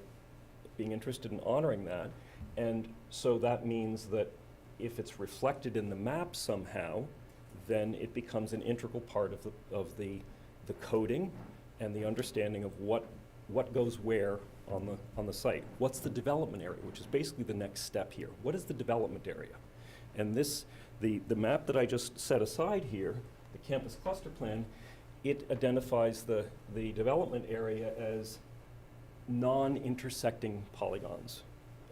being interested in honoring that, and so that means that if it's reflected in the map somehow, then it becomes an integral part of the coding and the understanding of what goes where on the site. What's the development area, which is basically the next step here. What is the development area? And the map that I just set aside here, the campus cluster plan, it identifies the development area as non-intersecting polygons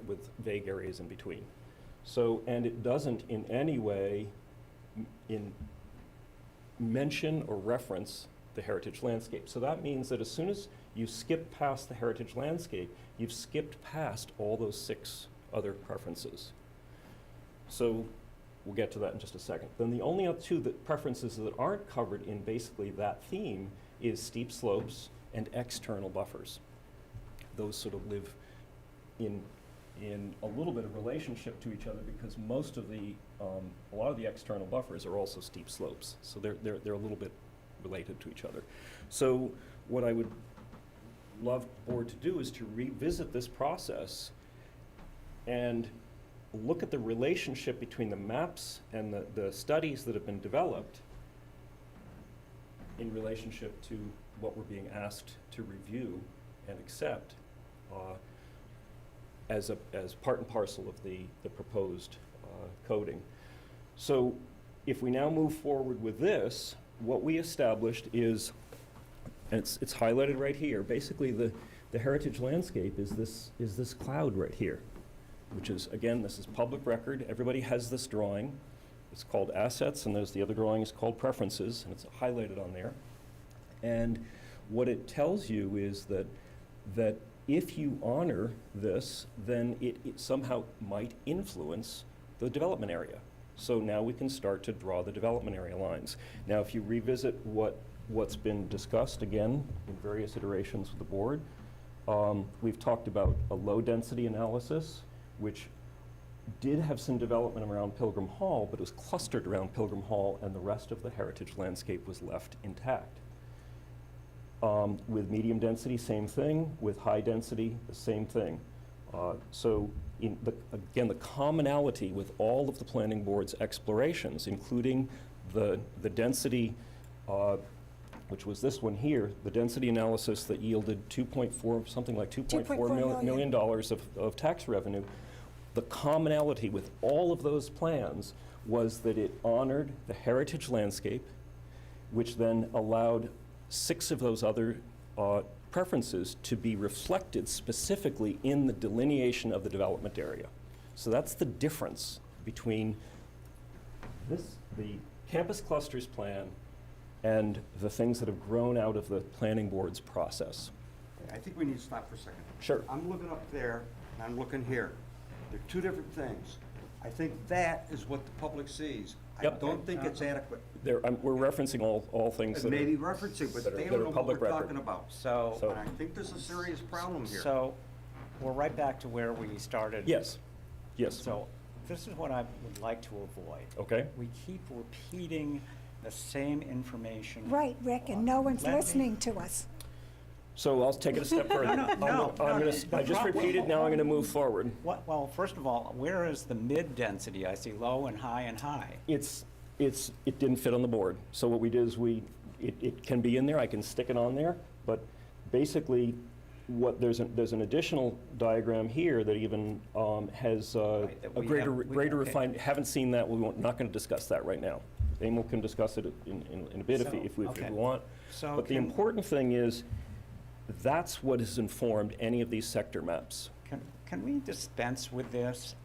with vague areas in between. So, and it doesn't in any way mention or reference the heritage landscape. So that means that as soon as you skip past the heritage landscape, you've skipped past all those 6 other preferences. So we'll get to that in just a second. Then the only other 2 preferences that aren't covered in basically that theme is steep slopes and external buffers. Those sort of live in a little bit of relationship to each other because most of a lot of the external buffers are also steep slopes. So they're a little bit related to each other. So what I would love the board to do is to revisit this process and look at the relationship between the maps and the studies that have been developed in relationship to what we're being asked to review and accept as part and parcel of the proposed coding. So if we now move forward with this, what we established is, and it's highlighted right here, basically the heritage landscape is this cloud right here, which is, again, this is public record. Everybody has this drawing. It's called assets, and there's the other drawing is called preferences, and it's highlighted on there. And what it tells you is that if you honor this, then it somehow might influence the development area. So now we can start to draw the development area lines. Now, if you revisit what's been discussed, again, in various iterations with the board, we've talked about a low-density analysis, which did have some development around Pilgrim Hall, but it was clustered around Pilgrim Hall, and the rest of the heritage landscape was left intact. With medium density, same thing. With high density, the same thing. So again, the commonality with all of the planning board's explorations, including the density which was this one here, the density analysis that yielded 2.4, something like $2.4 million dollars of tax revenue, the commonality with all of those plans was that it honored the heritage landscape, which then allowed 6 of those other preferences to be reflected specifically in the delineation of the development area. So that's the difference between the campus clusters plan and the things that have grown out of the planning board's process. I think we need to stop for a second. Sure. I'm looking up there, and I'm looking here. They're two different things. I think that is what the public sees. I Yep. don't think it's adequate. We're referencing all things It that may be are, referencing, but that are- they that don't are know what public we're record. talking about. So, So- And I think there's a serious problem here. so we're right back to where we started. yes, yes, So this is what I would like to avoid. okay? We keep repeating the same information. Right, Rick, and no one's Let me- listening to us. So I'll take it a step further. I just repeated, now I'm gonna move forward. Well, first of all, where is the mid-density? I see low and high and high. It didn't fit on the board. So what we did is it can be in there, I can stick it on there, but basically, there's an additional diagram here that even has Right, that a we greater, have- greater okay. refined, haven't seen that, not gonna discuss that right now. Emil can discuss it in a bit if we okay. want. So But the can- important thing is, that's what has informed any of these sector maps. Can we dispense with this?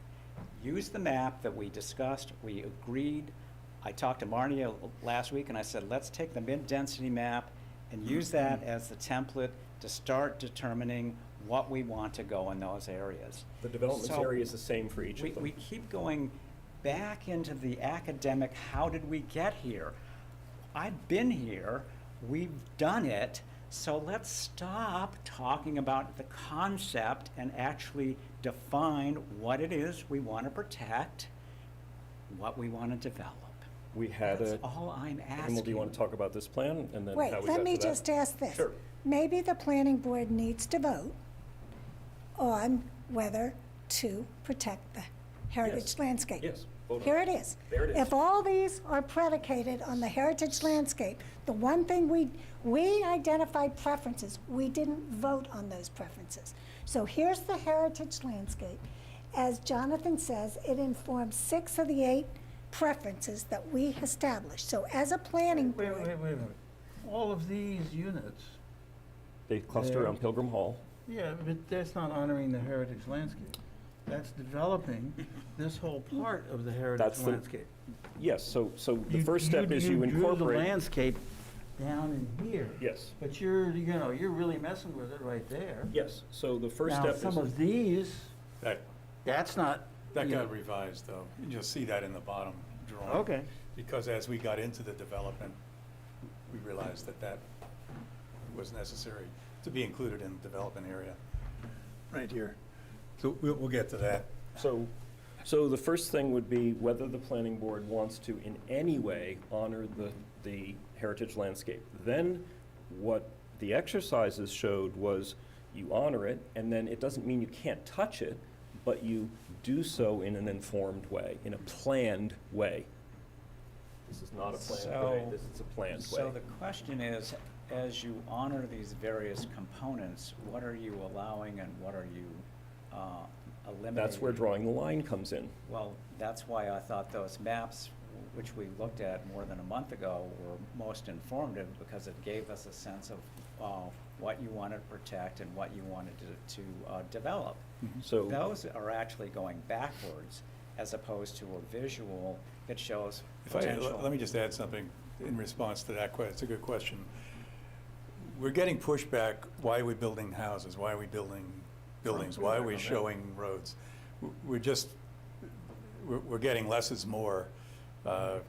Use the map that we discussed, we agreed. I talked to Marnie last week and I said, let's take the mid-density map and use that as the template to start determining what we want to go in those areas. The development So area is the same for each of them. We keep going back into the academic, how did we get here? I've been here, we've done it, so let's stop talking about the concept and actually define what it is we want to protect, what we want to develop. We had That's a, all I'm asking. Emil, do you want to talk about this plan and then Wait, how we got let to me that? just ask this. Sure. Maybe the planning board needs to vote on whether to protect the heritage Yes. landscape. Yes, vote on Here it. it is. There it is. If all these are predicated on the heritage landscape, the one thing we identified preferences, we didn't vote on those preferences. So here's the heritage landscape. As Jonathan says, it informs 6 of the 8 preferences that we established. So as a planning Wait, board. wait, wait a minute. All of these units, They cluster Yeah. around Pilgrim Hall. yeah, but that's not honoring the heritage landscape. That's developing this whole part of the That's heritage the- landscape. Yes, so the first step is you drew the incorporate. landscape down in here. Yes, But you're really messing with it right there. yes, so the first Now, step some is, of these, That, that's not. that you got know, revised, though. You'll see that in the bottom drawing. Okay. Because as we got into the development, we realized that was necessary to be included in the development area. Right here. So we'll get to that. so the first thing would be whether the planning board wants to in any way honor the heritage landscape. Then what the exercises showed was you honor it, and then it doesn't mean you can't touch it, but you do so in an informed way, in a planned way. This is not a planned way, this is a planned way. So the question is, as you honor these various components, what are you allowing and what are you eliminating? That's where drawing the line comes in. Well, that's why I thought those maps, which we looked at more than a month ago, were most informative, because it gave us a sense of what you wanted to protect and what you wanted to develop. So Those are actually going backwards, as opposed to a visual that shows If I, potential. let me just add something in response to that question. It's a good question. We're getting pushback, why are we building houses? Why are we building buildings? Why are we showing roads? We're just, we're getting less is more, kind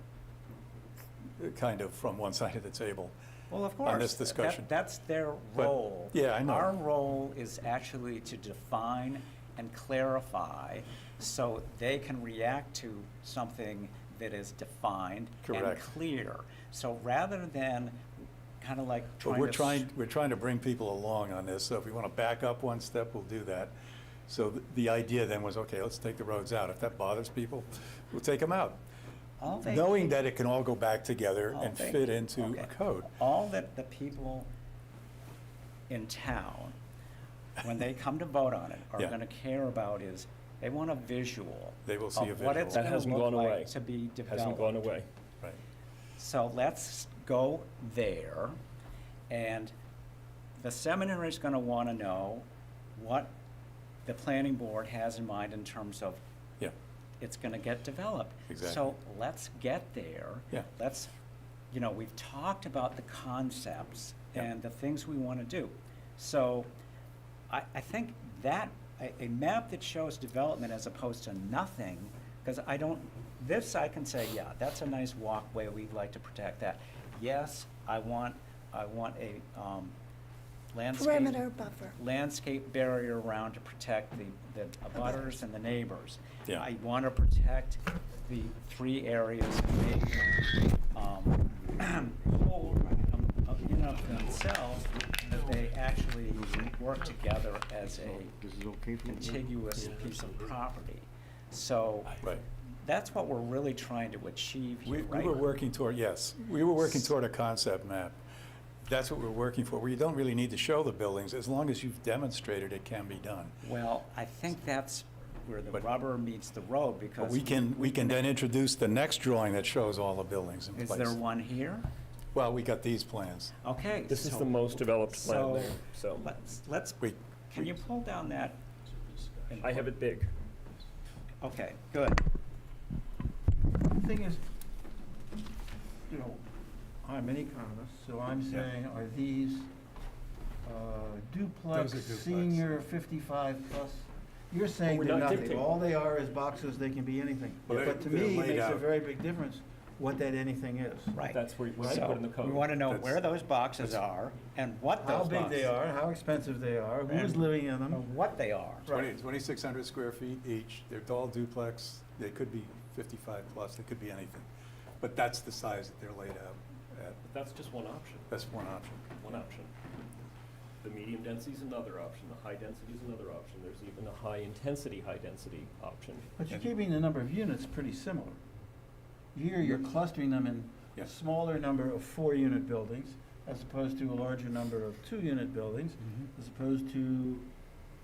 of from one side of the table. Well, of course. On this discussion. That's their But- role. yeah, I know. Our role is actually to define and clarify so they can react to something that is defined and Correct. clear. So rather than kind of like But trying to. we're trying to bring people along on this, so if we want to back up one step, we'll do that. So the idea then was, okay, let's take the roads out. If that bothers people, we'll take them out. knowing that it can all go back together All and they- fit into okay. a code. All that the people in town, when they come to vote on it, are Yeah. gonna care about is, they want a visual. They will see a Of what visual. it's That gonna hasn't look gone away. like to be developed. Hasn't gone away. Right. So let's go there, and the seminary is gonna wanna know what the planning board has in mind in terms of Yeah. it's gonna get developed. Exactly. So let's get there. Yeah. Let's, we've talked about the concepts Yeah. and the things we wanna do. So I think that, a map that shows development as opposed to nothing, because this I can say, yeah, that's a nice walkway, we'd like to protect that. Yes, I want a landscape. Perimeter buffer. Landscape barrier around to protect the abutters and the neighbors. Yeah. I want to protect the 3 areas that hold in of themselves, that they actually work together as a contiguous piece of property. So Right. that's what we're really trying to achieve We here, we right? were working toward, yes, we were working toward a concept map. That's what we're working for, where you don't really need to show the buildings, as long as you've demonstrated it can be done. Well, I think that's where the But- rubber meets the road, But because we can then introduce the next drawing that shows all the buildings in is place. there one here? Well, we got these plans. Okay. This is so- the most developed plan so there, so. Let's, We- can you pull down that? and I have it big. Okay, good. The thing is, I'm an economist, so I'm saying, are these duplex, Those are duplex. senior, 55 plus? You're saying We're they're not nothing. dictating. All they are is boxes, they can be anything. Well, But to they're me, it laid makes a out. very big difference what that anything is. Right. That's where you put in the code. We want to know That's- where those boxes are and what those How boxes. big they are, how expensive they are, who's And- living in them. And what they are. 2,600 square feet each, they're all duplex, they could be 55 plus, they could be anything. But that's the size that they're laid out at, That's just one option, that's one option. one option. The medium density is another option, the high density is another option. There's even a high density option. But you're keeping the number of units pretty similar. Here, you're clustering them in Yeah. a smaller number of 4-unit buildings, as opposed to a larger number of 2-unit buildings, as opposed to,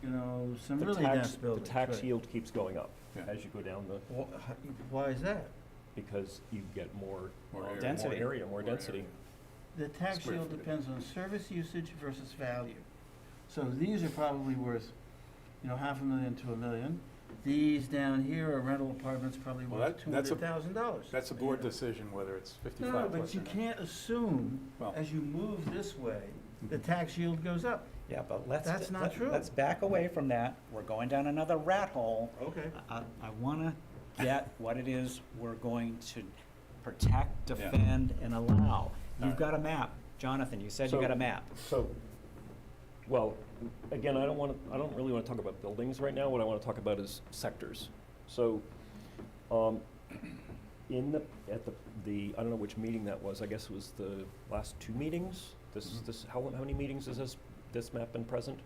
some The really tax- dense buildings. The tax right. yield keeps going up Yeah. as you go down the, Why is that? because you get more. More area. Density. More area, more density. area. The tax Square yield footage. depends on service usage versus value. So these are probably worth, $500,000 to $1 million. These down here are rental apartments probably Well, worth that's a- $200,000. That's a board decision whether it's 55 No, plus but you or not. can't assume, Well- as you move this way, the tax yield goes up. Yeah, but let's. That's not true. Let's back away from that. We're going down another rat hole. Okay. I want to get what it is we're going to protect, Yeah. defend, and allow. You've Alright. got a map. Jonathan, you said you So- got a map. So, well, again, I don't really want to talk about buildings right now. What I want to talk about is sectors. So, at the, I don't know which meeting that was, I guess it was the last 2 meetings? How many meetings has this map been present?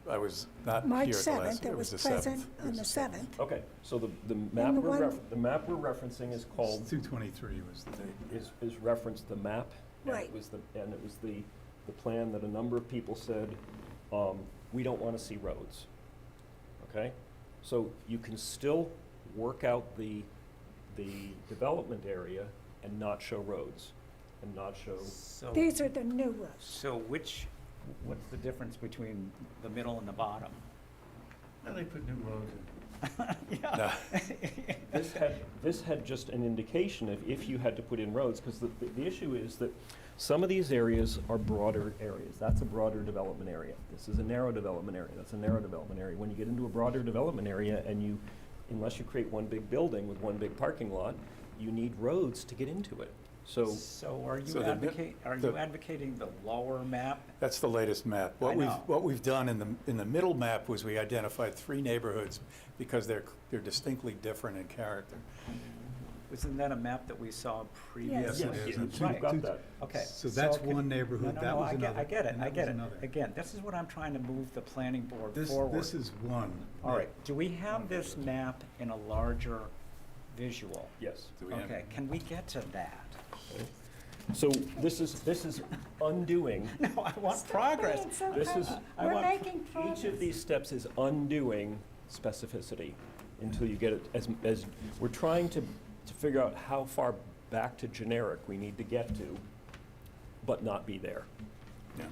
I was not here March at the 7th, last, it was the present 7th. It on was the 7th. Okay, so the the map one- the map we're referencing is called, 223 was the date. is referenced the map. and Right. it was the plan that a number of people said, we don't want to see roads. Okay? So you can still work out the development area and not show roads, and not show, So, These are the new roads. so what's the difference between the middle and the bottom? Now they put new roads in. Yeah. this had just an indication of if you had to put in roads, because the issue is that some of these areas are broader areas. That's a broader development area. This is a narrow development area. That's a narrow development area. When you get into a broader development area and unless you create one big building with one big parking lot, you need roads to get into it. So, So are So you the- advocating the lower map? That's the latest map. I know. What we've done in the middle map was we identified 3 neighborhoods because they're distinctly different in character. Isn't that a map that we saw Yes. previously? Yes, it is. you've Right. got that. Okay. So that's can- one neighborhood, no, that was I get another, it, and I that get was it. another. Again, this is what I'm trying to move the planning board This forward. is one. All right, do we have this map in a larger visual. Yes. Okay, can we get to that? So this is undoing. No, I want progress. This is, We're making progress. each of these steps is undoing specificity until you get it, as we're trying to figure out how far back to generic we need to get to, but not be there. Yeah.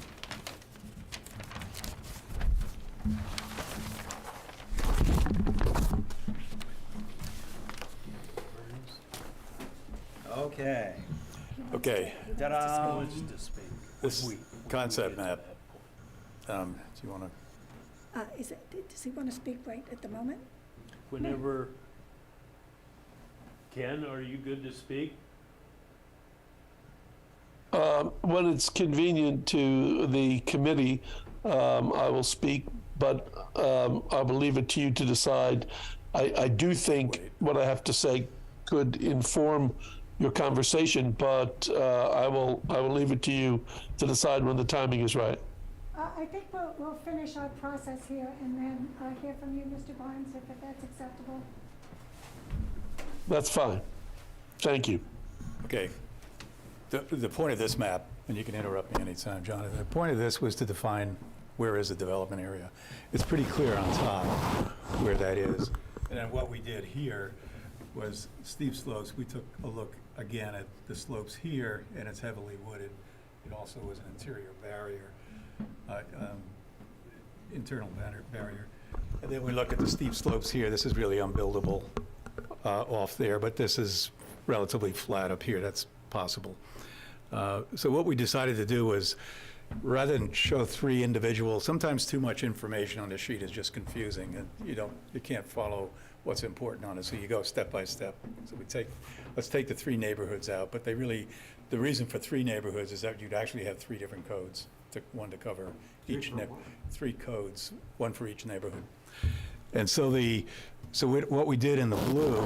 Okay. Okay, Ta-da. this concept map, do you want to? Does he want to speak right at the moment? Whenever, Ken, are you good to speak? When it's convenient to the committee, I will speak, but I will leave it to you to decide. I do think what I have to say could inform your conversation, but I will leave it to you to decide when the timing is right. I think we'll finish our process here and then hear from you, Mr. Barnes, if that's acceptable. That's fine. Thank you. Okay. The point of this map, and you can interrupt me anytime, Jonathan, the point of this was to define where is the development area. It's pretty clear on top where that is. And then what we did here was steep slopes. We took a look again at the slopes here, and it's heavily wooded. It also was an interior barrier, internal barrier. And then we look at the steep slopes here. This is really unbuildable off there, but this is relatively flat up here. That's possible. So what we decided to do was, rather than show three individual, sometimes too much information on the sheet is just confusing, and you can't follow what's important on it, so you go step by step. So let's take the three neighborhoods out, but the reason for three neighborhoods is that you'd actually have three different codes, one to cover each, three codes, one for each neighborhood. And so what we did in the blue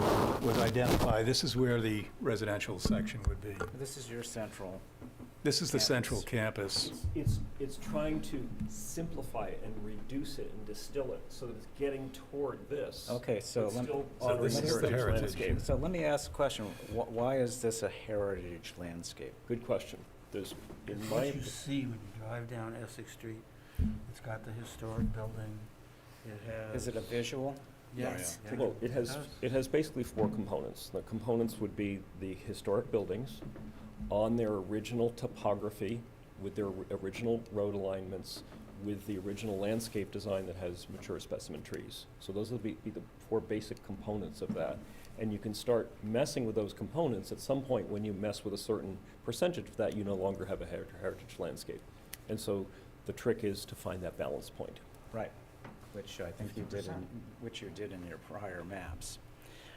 was identify, this is where the residential section would be. This is your central. This is the central campus. It's trying to simplify it and reduce it and distill it so that it's getting toward this. Okay, so but let still So honoring this is the heritage. landscape. So let me ask a question. Why is this a heritage landscape? Good question. There's, in my, What you see when you drive down Essex Street, it's got the historic building. It has. Is it a visual? Yes. Yeah. well, it has basically four components. The components would be the historic buildings on their original topography with their original road alignments, with the original landscape design that has mature specimen trees. So those would be the four basic components of that. And you can start messing with those components at some point. When you mess with a certain percentage of that, you no longer have a heritage landscape. And so the trick is to find that balance point. Right, which I think you did in your prior maps.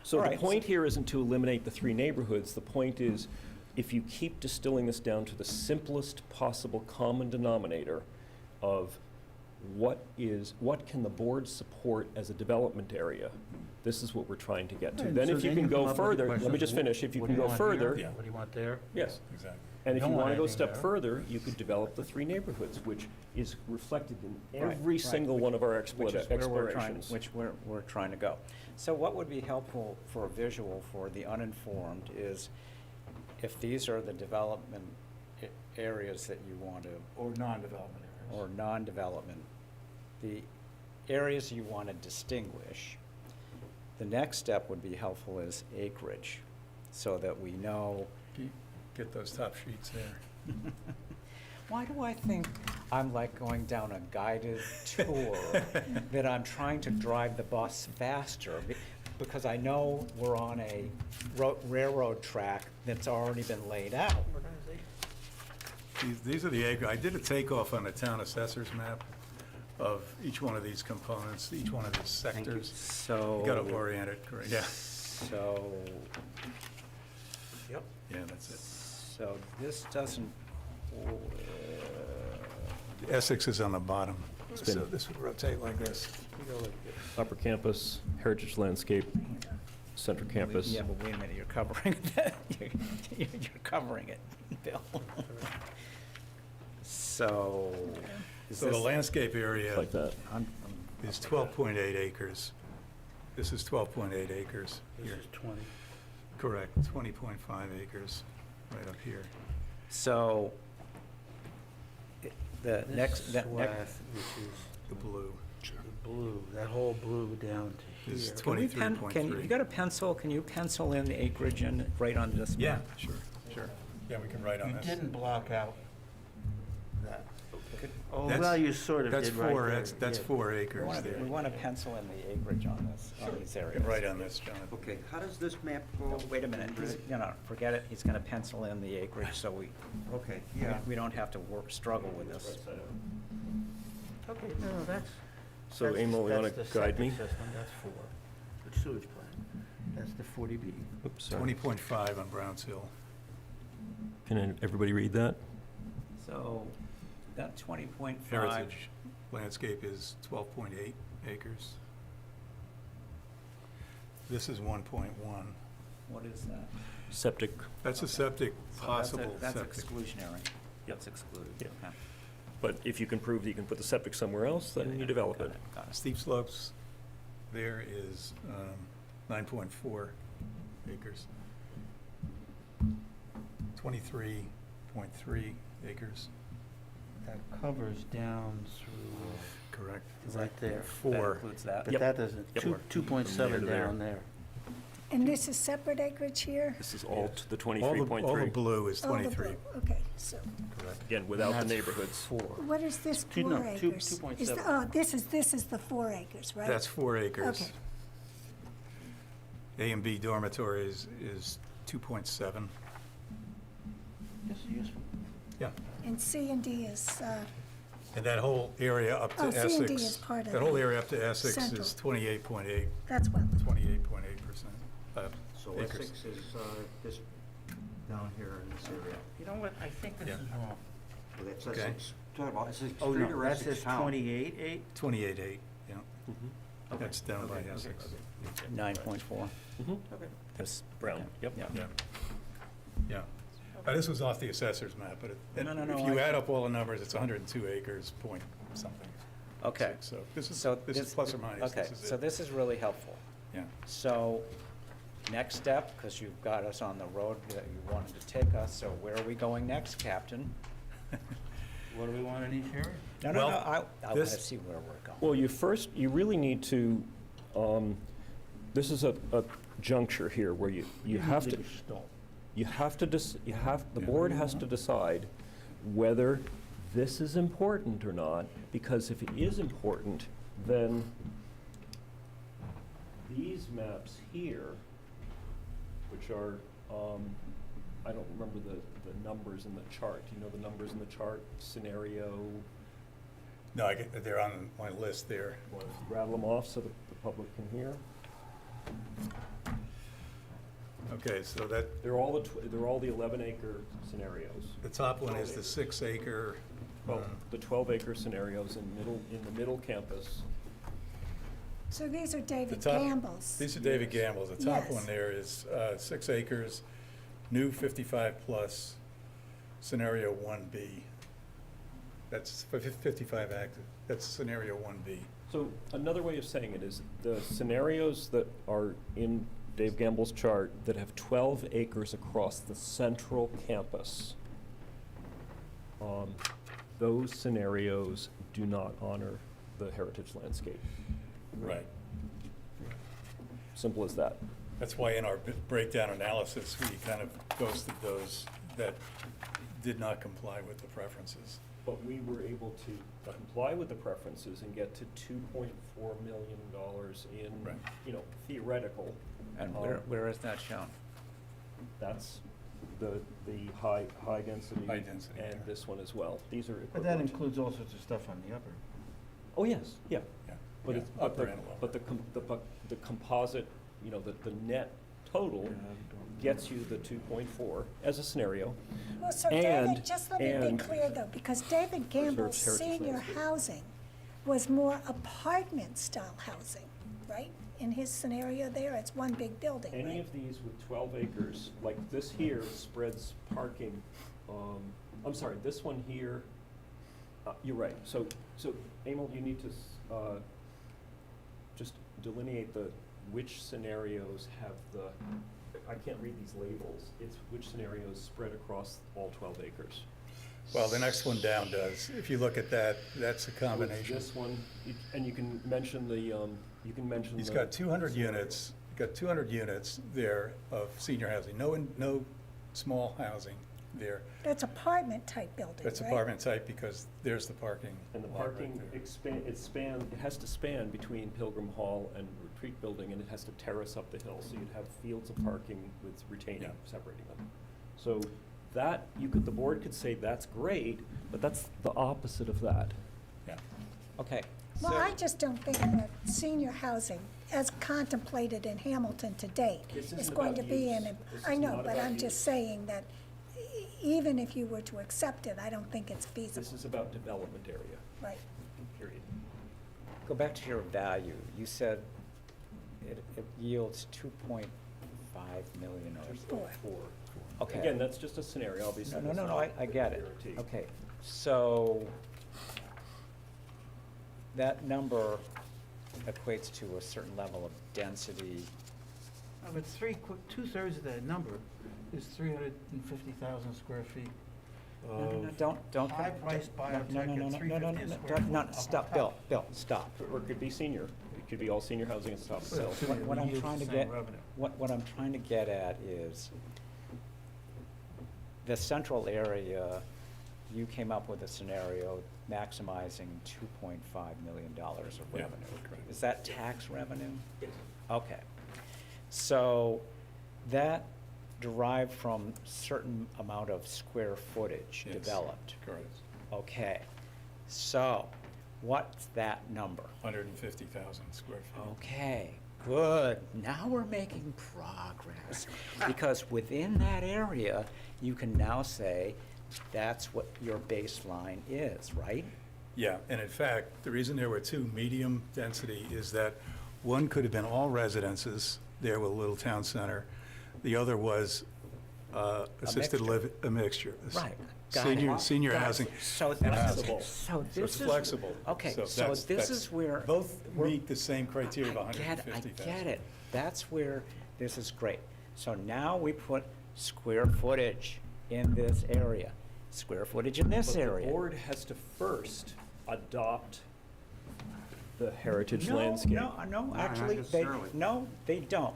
So All the right, point here isn't to eliminate the three neighborhoods. The point is, if you keep distilling this down to the simplest possible common denominator of what can the board support as a development area, this is what we're trying to get to. Right, Then so if you then can you come go up with the further, question let me of just finish, if you what can do go want further, here? What do you want there? yes. Exactly. And if don't you want want to go a anything step there. further, you could develop the three neighborhoods, which is reflected in Right, every right. single one of our Which is where explorations. we're trying to go. So what would be helpful for a visual for the uninformed is if these are the development areas that you want to, Or non-development areas. or non-development, the areas you want to distinguish, the next step would be helpful is acreage, so that we know. Get those top sheets there. Why do I think I'm like going down a guided tour, that I'm trying to drive the bus faster? Because I know we're on a railroad track that's already been laid out. These are the acre. I did a takeoff on the town assessor's map of each one of these components, each one of these sectors. So. You got to orient it, correct? Yeah. So. Yep. Yeah, that's it. So this doesn't. Essex is on the bottom, been- so this would rotate like this. Upper campus, heritage landscape, central campus. Yeah, but wait a minute, you're covering it. You're covering it, Bill. So. is So the this- landscape area Like that. is 12.8 acres. This is 12.8 acres This here. is 20. Correct, 20.5 acres, right up here. So, the next, This swath, which is The blue the blue, that whole blue down to is here. Can we pen, 23.3. can, you got a pencil, can you pencil in the acreage and right on this Yeah, map? sure. Yeah, we can write on You this. didn't block out that. Oh, That's- well, you sort of That's did right four, there. that's Yeah. 4 We acres wanna, there. we wanna pencil in the acreage on this, on these You areas. can write on this, Jonathan. Okay, how does this map Oh, go? wait a minute, he's, forget it, he's gonna pencil in the acreage, so we, Okay, yeah. we don't have to struggle with this. Okay, no, that's. So that's- Emil, you want that's to the guide me? septic system, that's 4, the sewage plant. That's the 40B. Oops, sorry. 20.5 on Browns Hill. Can everybody read that? So, that 20.5. Heritage landscape is 12.8 acres. This is 1.1. What is that? Septic, That's a septic, So possible That's septic. exclusionary. That's excluded. Yeah. Okay. but if you can prove that you can put the septic somewhere else, then you develop Got it. Got it. Steep slopes, there is 9.4 acres. 23.3 acres, That covers down through, correct. right there. That 4. includes that? But Yep. that doesn't, Yep. 2.7 From there to down there. And this is separate acreage here? This is all to the All the 23.3. blue is Oh, the 23. blue. Okay, so Correct. Again, without the And that's neighborhoods. 4. what is this Two- 4 no, two- acres? 2.7. Is the- Oh, this is the 4 acres, right? That's 4 acres. Okay. A and B dormitories is 2.7. This is useful. Yeah. And C and D is, And that whole area up to Oh, Essex. C and D is part of That whole the area up to Essex central. is 28.8, that's what, 28.8%. So Acres. Essex is this down here in this area. You know what, I think this Yeah. is wrong. Well, that's Okay. Essex. Talking about Essex Oh, Street no, or that Essex says Town? 28.8? 28.8, yeah. Mhm. That's down by Okay, Essex. 9.4. Mhm. Okay. This, Brown, yep. Yeah. Yeah. Yeah. This was off the assessor's map, but No, if you add up all the numbers, it's 102 acres, point something. Okay. So this is So plus or minus. Okay, This is so it. this is really helpful. Yeah. So, next step, because you've got us on the road that you wanted to take us, so where are we going next, Captain? What do we want in each area? No, Well, I want to this- see where we're going. Well, you really need to, this is a juncture here where you have to, the board has to decide whether this is important or not, because if it is important, then these maps here, which are, I don't remember the numbers in the chart. Do you know the numbers in the chart? Scenario, No, they're on my list there. want to rattle them off so that the public can hear? Okay, so that, They're all the 11-acre scenarios. the top one is the 6 acre. Well, the 12-acre scenarios in the middle campus. so these are The David top- Gamble's. These are David Gamble's. The top Yes. one there is 6 acres, new 55-plus, scenario 1B. That's 55 active. That's scenario 1B. So another way of saying it is the scenarios that are in Dave Gamble's chart that have 12 acres across the central campus, those scenarios do not honor the heritage landscape. Right. Simple as that. That's why in our breakdown analysis, we kind of ghosted those that did not comply with the preferences. But we were able to comply with the preferences and get to $2.4 million in, Right. theoretical. And where is that shown? That's the high density. High density, And yeah. this one as well. These are But that equivalent. includes all sorts of stuff on the upper. Oh, yes, yeah. Yeah. But Yeah, it's, upper and lower. but the composite, the net total gets you the 2.4 as a scenario. Well, so And- David, just let me be and- clear though, because David Gamble's Preserves heritage senior landscape. housing was more apartment-style housing, right? In his scenario there, it's one big building, Any right? of these with 12 acres, like this here spreads parking, I'm sorry, this one here, you're right. So Emil, you need to just delineate which scenarios have the I can't read these labels. It's which scenarios spread across all 12 acres. Well, the next one down does. If you look at that, that's a combination. This one, and you can mention the, you can mention He's the- got 200 units, got 200 units there of senior housing, no small housing there. That's apartment-type building, That's right? apartment type because there's the parking. And the lot right parking there. it has to span between Pilgrim Hall and Retreat Building, and it has to terrace up the hill, so you'd have fields of parking with retaining, Yeah. separating them. So that, the board could say that's great, but that's the opposite of that. Yeah. Okay. Well, I just don't think that senior housing, as contemplated in Hamilton to date, This is isn't going to about be use. in, This I is know, not but about I'm use. just saying that even if you were to accept it, I don't think it's This feasible, is about development area, right? period. Go back to your value. You said it yields 2.5 million or so. Four. Okay. Again, that's just a scenario, obviously. No, that's no, not I get it. guaranteed. Okay, so that number equates to a certain level of density. But two-thirds of that number is 350,000 square feet. No, don't. High-priced no, biotech no, at no, no, 350 no, square no, foot. stop, Bill, stop. Or it could be senior, it could be all senior housing and stuff, so. What I'm yields trying the to same get, revenue. what I'm trying to get at is the central area, you came up with a scenario maximizing $2.5 million of Yeah, revenue. correct. Is that tax revenue? Yes. Okay. So that derived from certain amount of square footage Yes. developed. Correct. Okay. So what's that number? 150,000 square feet. Okay, good. Now we're making progress. Because within that area, you can now say that's what your baseline is, right? Yeah, and in fact, the reason there were two medium density is that one could have been all residences there with a little town center. The other was assisted living, a mixture. Right. Got it. Senior Got it. housing. So and that's, housing. so So this it's is. flexible. Okay, so that's- this is where. Both we're- meet the same criteria of I get 150,000. it. That's where this is great. So now we put square footage in this area, square footage in this But area. the board has to first adopt the heritage No, landscape. No, actually, they don't.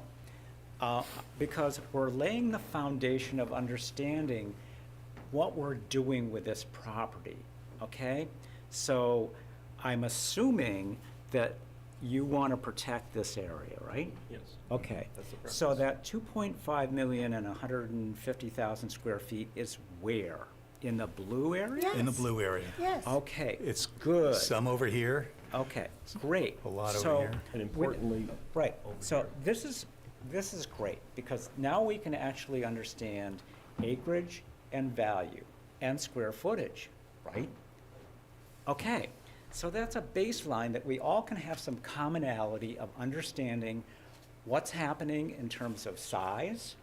Because we're laying the foundation of understanding what we're doing with this property, okay? So I'm assuming that you want to protect this area, right? Yes. Okay. That's the preference. So that 2.5 million and 150,000 square feet is where? In the blue area? Yes. In the blue area. Yes. Okay, It's good. some over here, Okay, great. a lot over So, here. And with- importantly, Right, so this is great, because now we can actually understand acreage and value and square footage, right? Okay, so that's a baseline that we all can have some commonality of understanding what's happening in terms of size,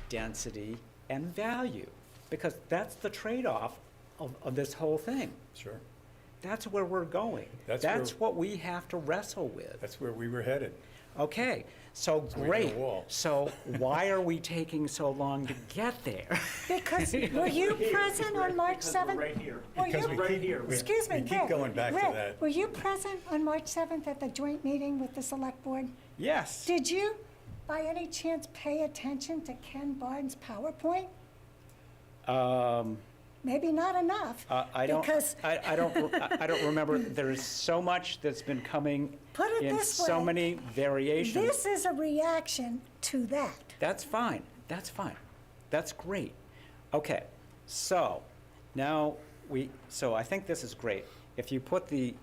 density, and value, because that's the trade-off of this whole thing. Sure. That's where we're going. That's That's where- what we have to wrestle with. That's where we were headed. Okay, so we hit a great. wall. So why are we taking so long to get there? Because, were you present on March 7th? right here. Were Because you- we Right keep- here. we- Excuse me, We keep Rick, going back to Rick, that. were you present on March 7th at the joint meeting with the select board? Yes. Did you, by any chance, pay attention to Ken Barnes' PowerPoint? Maybe not enough. I don't, Because, I don't remember. There's so much that's been coming Put it in this so way, many variations. this is a reaction to that. That's fine. That's fine. That's great. Okay, so now so I think this is great. If you put the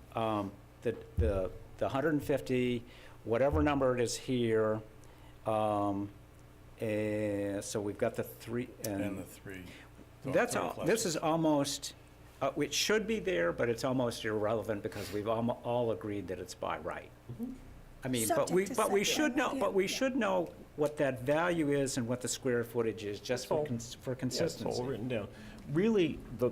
150, whatever number it is here, so we've got the three, And the three. that's all, this is almost, it should be there, but it's almost irrelevant because we've all agreed that it's by right. I mean, but we Subject to should know, setback, but we yeah. should know what that value is and what the square footage is, just for all- for Yeah, it's all consistency. written down. Really, the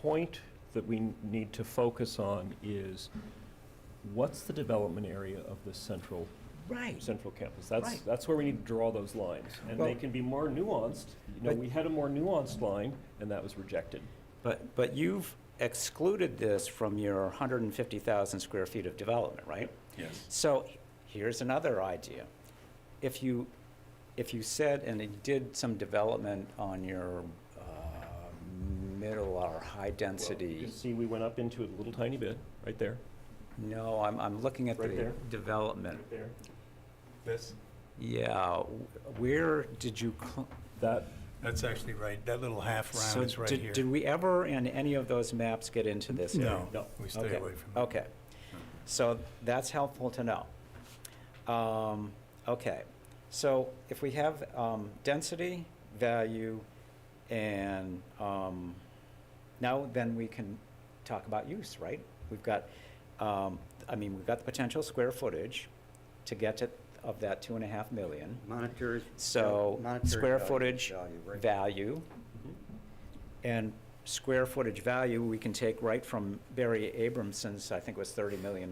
point that we need to focus on is what's the development area of this central Right. Central Campus. Right. That's where we need to draw those lines. And they Well- can be more nuanced. But- We had a more nuanced line, and that was rejected. But you've excluded this from your 150,000 square feet of development, right? Yes. So here's another idea. If you said, and you did some development on your middle or high You density, see, we went up into it a little tiny bit, right there. no, I'm looking at Right the there. development. Right there. This? Yeah, where did you, That's actually right, that little half so round is right here. did we ever in any of those maps get into this area? No, No. we stay Okay, away from that. okay. So that's helpful to know. Okay, so if we have density, value, and now then we can talk about use, right? We've got, we've got the potential square footage to get to, of that 2.5 million. Monetary. So monetary square value, footage, right? value, and square footage value, we can take right from Barry Abramson's, I think it was $30 million,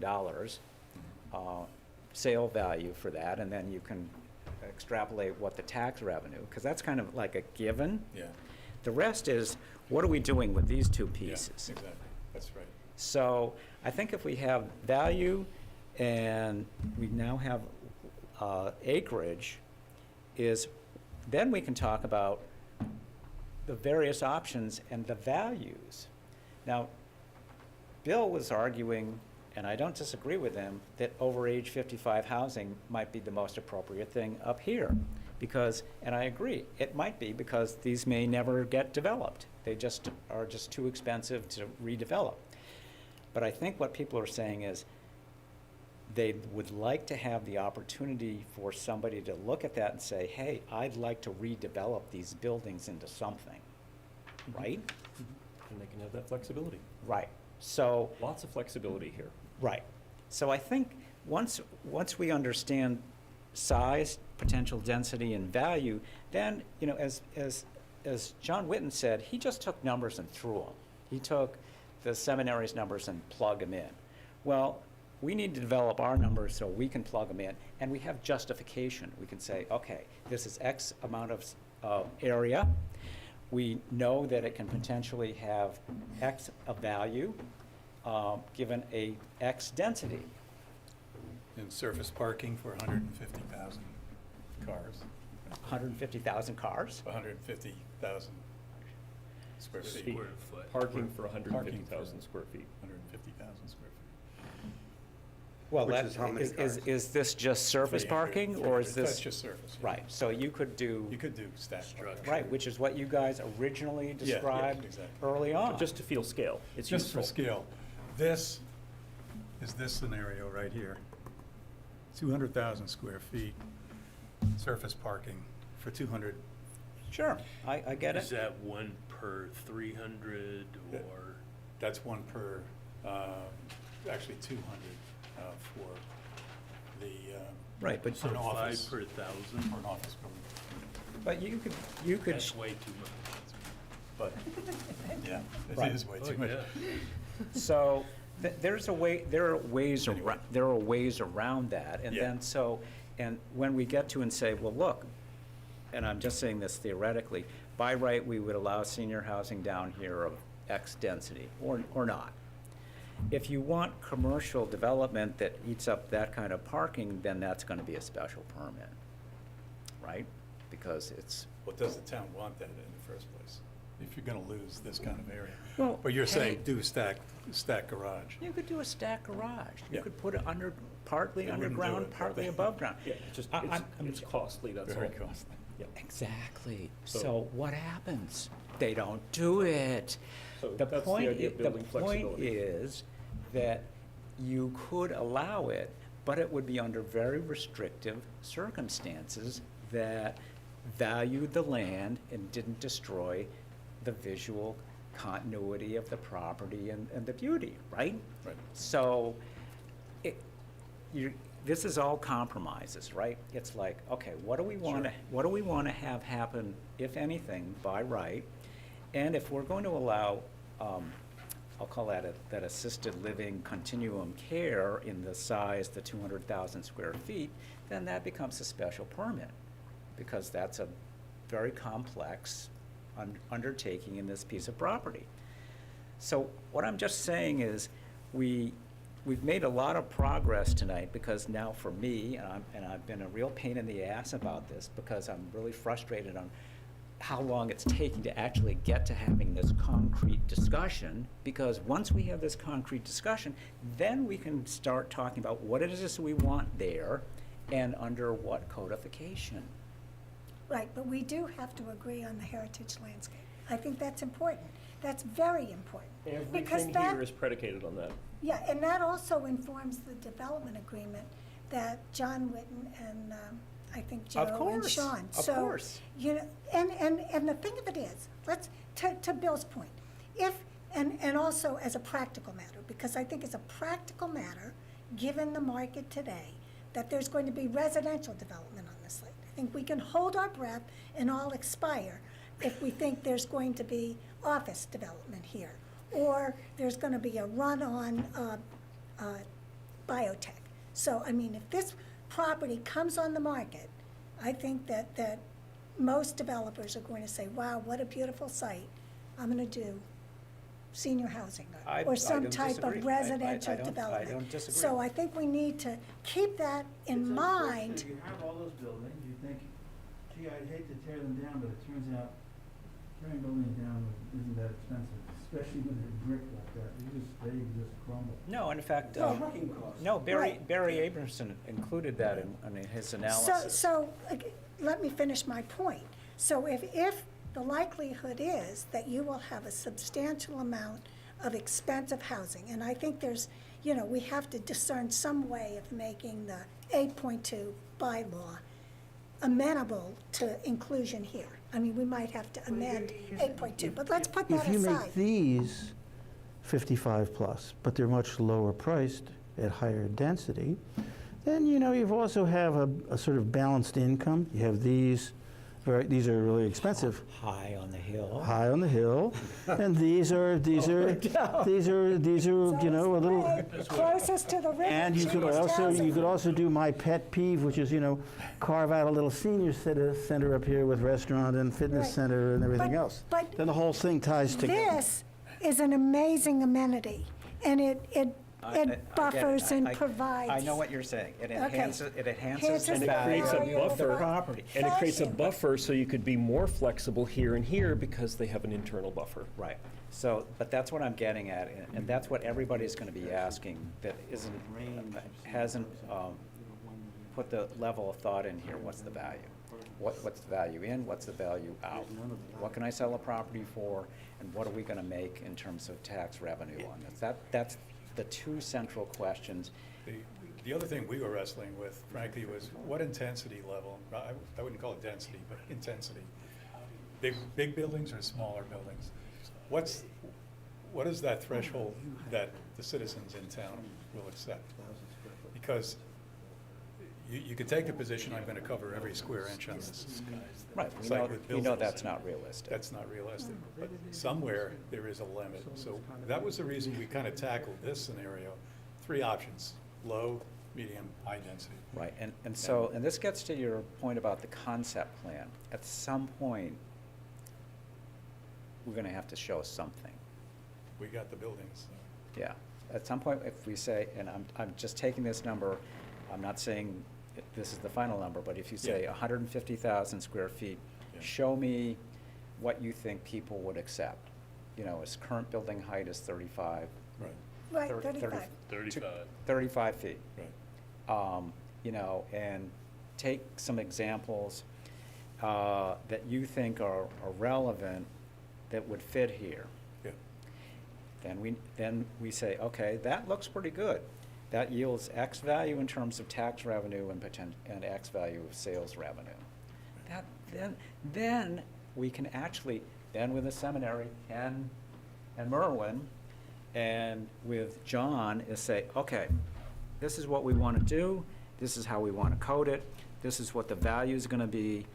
sale value for that, and then you can extrapolate what the tax revenue, because that's kind of like a given. Yeah, The rest is, what are we doing with these two yeah, pieces? exactly, that's right. So I think if we have value and we now have acreage, then we can talk about the various options and the values. Now, Bill was arguing, and I don't disagree with him, that over age 55 housing might be the most appropriate thing up here. Because, and I agree, it might be because these may never get developed. They just are just too expensive to redevelop. But I think what people are saying is they would like to have the opportunity for somebody to look at that and say, hey, I'd like to redevelop these buildings into something, right? And they can have that flexibility. Right. So, Lots of flexibility here. right. So I think once we understand size, potential density, and value, then, as John Witten said, he just took numbers and threw them. He took the seminary's numbers and plugged them in. Well, we need to develop our numbers so we can plug them in, and we have justification. We can say, okay, this is X amount of area. We know that it can potentially have X of value, given a X density. And surface parking for 150,000 cars, 150,000 cars? 150,000 square feet. Square foot. Parking for Parking 150,000 for- square feet. 150,000 square feet. Well, Which is how many cars? is this just surface 300, parking, or is 300. this? That's just surface. yeah. Right, so you could do, You could do stacked parking. right, which is what you guys originally Yeah, described exactly. early on. Just to feel scale. It's Just for useful. scale, this is this scenario right here. 200,000 square feet, surface parking for 200. Sure, I get Is it. that one per 300 or? That's one per, actually 200 for the, Right, but, So an 5 office. per 1,000? for an office building. but you could, That's way too much. But, yeah, Right. it is way Oh, too much. yeah. so, there are ways around that, and Yeah. then so, and when we get to and say, well, look, and I'm just saying this theoretically, by right, we would allow senior housing down here of X density, or not. If you want commercial development that eats up that kind of parking, then that's gonna be a special permit, right? Because it's, Well, does the town want that in the first place? If you're gonna lose this kind of area? Well, But you're saying hey. do a stack garage. you could do a stacked garage. You Yeah. could put it partly They wouldn't do underground, it, but partly they- above ground. Yeah, it's just, I- it's costly, that's all. Very costly. Exactly. So- So what happens? They don't do it. So The that's the point, idea of the building point flexibility. is that you could allow it, but it would be under very restrictive circumstances that valued the land and didn't destroy the visual continuity of the property and the beauty, right? Right. So, this is all compromises, right? It's like, okay, what do we want to have happen, if anything, by right? And if we're going to allow I'll call that that assisted living continuum care in the size, the 200,000 square feet, then that becomes a special permit, because that's a very complex undertaking in this piece of property. So what I'm just saying is, we've made a lot of progress tonight, because now for me, and I've been a real pain in the ass about this, because I'm really frustrated on how long it's taking to actually get to having this concrete discussion, because once we have this concrete discussion, then we can start talking about what it is we want there and under what codification. Right, but we do have to agree on the heritage landscape. I think that's important. That's very important. Because Everything that- here is predicated on that. Yeah, and that also informs the development agreement that John Witten and I think Joe and course, Sean. of course. You know, and the thing of it is, to Bill's point, and also as a practical matter, because I think it's a practical matter, given the market today, that there's going to be residential development on this site. I think we can hold our breath and all expire if we think there's going to be office development here, or there's going to be a run on biotech. So, I mean, if this property comes on the market, I think that most developers are going to say, wow, what a beautiful site. I'm going to do senior housing I or some don't type disagree. of residential I development. don't disagree. So I think we need to keep that in mind. You have all those buildings, you think, gee, I'd hate to tear them down, but it turns out tearing buildings down isn't that expensive, especially when they're brick like that. They just crumble. No, in fact, Working costs. no, Right. Barry Abramson included that in his analysis. So, let me finish my point. So if the likelihood is that you will have a substantial amount of expensive housing, and I think there's, we have to discern some way of making the 8.2 bylaw amenable to inclusion here. I mean, we might have to amend 8.2, but let's put that If you aside. make these 55 plus, but they're much lower priced at higher density, then, you've also have a sort of balanced income. You have these are really expensive. High on the hill. High on the hill, and these are a little. Closest to the river. And you could also do my pet peeve, which is carve out a little senior center up here with restaurant and fitness Right. center and everything But- else. but Then the whole thing ties together. This is an amazing amenity, and it I get it. buffers and I provides. know what you're saying. It Okay. enhances Enhances the the value value of of the the property. And it creates a Fashion. buffer so you could be more flexible here and here because they have an internal buffer. Right. So, but that's what I'm getting at, and that's what everybody's going to be asking that hasn't put the level of thought in here. What's the value? What's the value in? What's the value out? What can I sell a property for? And what are we going to make in terms of tax revenue on this? That's the two central questions. The other thing we were wrestling with, frankly, was what intensity level, I wouldn't call it density, but intensity. Big buildings or smaller buildings? What is that threshold that the citizens in town will accept? Because you could take the position, I'm gonna cover every square inch on this. Right, site with we know buildings. that's not realistic. That's not realistic, but somewhere there is a limit. So that was the reason we kind of tackled this scenario. 3 options: low, medium, high density. Right, and this gets to your point about the concept plan. At some point, we're gonna have to show something. We got the buildings. So. Yeah, at some point, if we say, and I'm just taking this number, I'm not saying this is the final number, but if you say 150,000 square feet, Yeah. show me what you think people would accept. Its current building height is 35. Right. Right, 35. 35. 35 feet. Right. And take some examples that you think are relevant that would fit here. Yeah. Then we say, okay, that looks pretty good. That yields X value in terms of tax revenue and X value of sales revenue. Then we can actually, then with the seminary and Merwin and with John is say, okay, this is what we want to do. This is how we want to code it. This is what the value is going to be.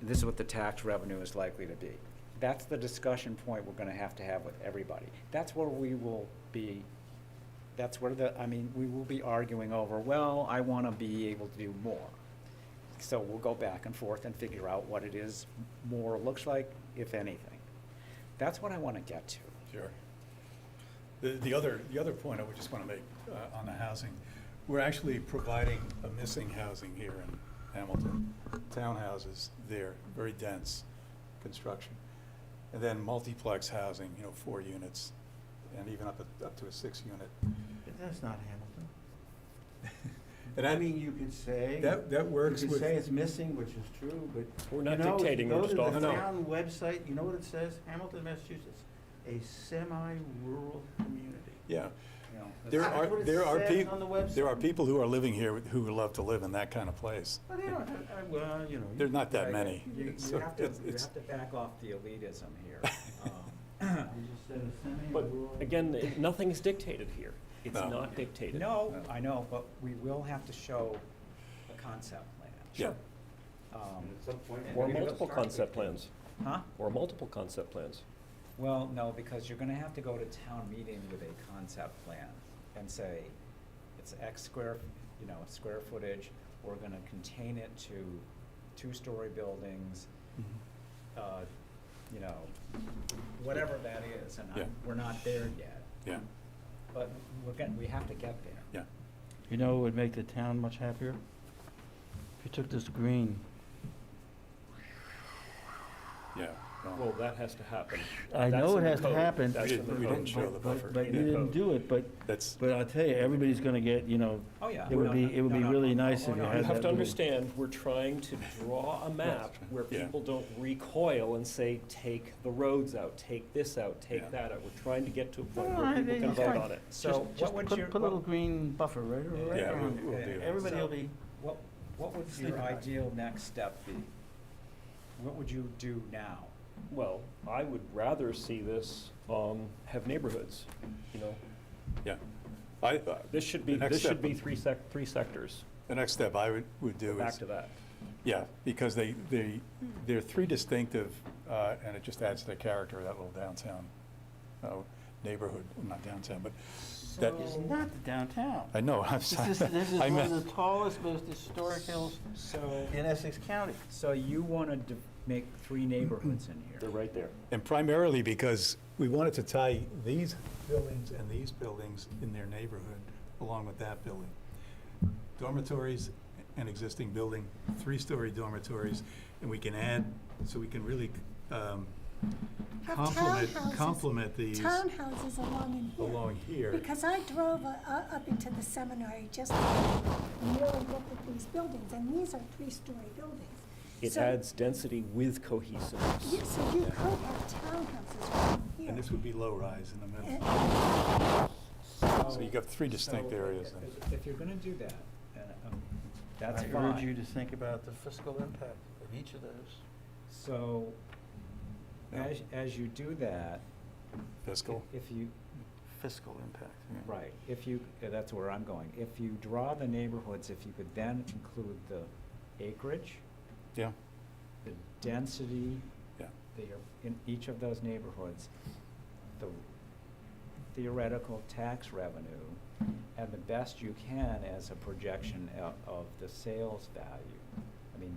This is what the tax revenue is likely to be. that's the discussion point we're gonna have to have with everybody. That's where we will be, that's where we will be arguing over, well, I wanna be able to do more. So we'll go back and forth and figure out what it is more looks like, if anything. That's what I wanna get to. Sure. The other point I would just want to make on the housing, we're actually providing a missing housing here in Hamilton. Townhouses there, very dense construction. And then multiplex housing, 4 units, and even up to a 6-unit. That's not Hamilton. And I mean, you could say. That works You with. could say it's missing, which is true, but. We're not you know, dictating, we're just Go to offering. the town website, you know what it says? Hamilton, Massachusetts, a semi-rural community. Yeah. You know, There That's are, what it there are says people, on the website. there are people who are living here who would love to live in that kind of place. Well, they don't have, well, you know. There's not that Right. many. You It's- have to it's- back off the elitism here. You just said a But semi-rural. again, nothing is dictated here. It's No. not dictated. No, I know, but we will have to show a concept plan. Yeah. Or multiple concept plans, Huh? or multiple concept plans. Well, no, because you're gonna have to go to town meeting with a concept plan and say, it's X square footage, we're gonna contain it to 2-story buildings, whatever that is, and Yeah. we're not there yet, Yeah, but we have to get there. yeah. You know what would make the town much happier? If you took this green. Yeah. Well, that has to happen. I That's know in it the has to code. happen. That's in the We code. didn't show the buffer. But In you the didn't code. do it, but That's, I'll tell you, everybody's gonna get, Oh, yeah. it would be, No, no, really no, nice oh, if you no. had You that have to little- understand, we're trying to draw a map where Yeah. people don't recoil and say, take the roads out, take this out, Yeah. take that out. We're trying to get to a point No, where I people think can it's vote fine. on it. So Just what would put, your, put a little green buffer right Yeah, around. we'll do that. Everybody will So- be. what would Sleeping your bags. ideal next step be? What would you do now? Well, I would rather see this have neighborhoods, yeah. This should The be, next this should step- be three sectors. The next step I would do Back is, to that. yeah, because they're 3 distinctive, and it just adds to the character of that little downtown neighborhood, not downtown, but that, It's not the downtown. I know, I'm This sorry. is I one meant- of the tallest, most historic hills So, in Essex County. so you wanted to make 3 neighborhoods in here? They're right there. And primarily because we wanted to tie these buildings and these buildings in their neighborhood along with that building. Dormitories, an existing building, 3-story dormitories, and we can add, so we can really Have complement these Townhouses along in here. along here. Because I drove up into the seminary just to really look at these buildings, and these are 3-story buildings. It So- adds density with cohesiveness. Yeah, so you could have townhouses right here. And this would be low-rise in the middle. And- So you got 3 distinct So, areas then. If you're gonna do that, that's I fine. urge you to think about the fiscal impact of each of those. So, Yeah. as you do that, Fiscal. if you, Fiscal impact. right, that's where I'm going. If you draw the neighborhoods, if you could then include the acreage, Yeah, the density yeah. in each of those neighborhoods, the theoretical tax revenue, and the best you can as a projection of the sales value. I mean,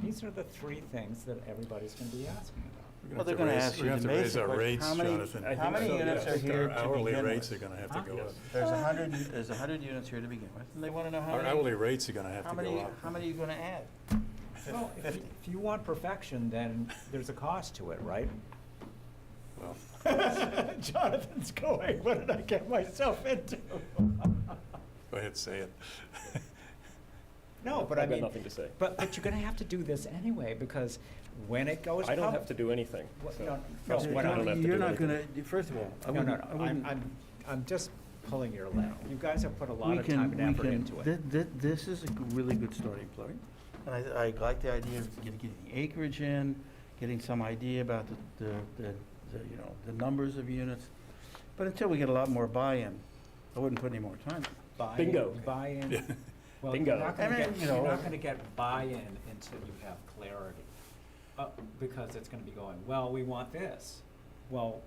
these are the 3 things that everybody's gonna be asking about. Well, they're gonna ask you the We're gonna have to raise basic our question, rates, how many- Jonathan. how many units are here to Our hourly begin rates are with? gonna have Huh? to go up. There's 100 units here to begin with, and they wanna know how Our many. hourly rates are gonna have How to go many, up. how many are you gonna add? Well, if you want perfection, then there's a cost to it, right? Well, Jonathan's going, what did I get myself into? go ahead, say it. No, but I've got nothing to say. But you're gonna have to do this anyway, because when it goes I don't public. have to do anything. so No, trust me, what I don't have to You're do not anything. gonna, first of all, I No, wouldn't, I wouldn't. I'm just pulling your leg. You guys have put a lot We of can- time and we effort can- into it. This is a really good starting point. And I like the idea of getting acreage in, getting some idea about the numbers of units. But until we get a lot more buy-in, I wouldn't put any more time. Buy-in- Bingo. Buy-in. Yeah. Well, Bingo. you're not I gonna mean, get, you you're know- not gonna get buy-in until you have clarity. because it's gonna be going, well, we want this. Well,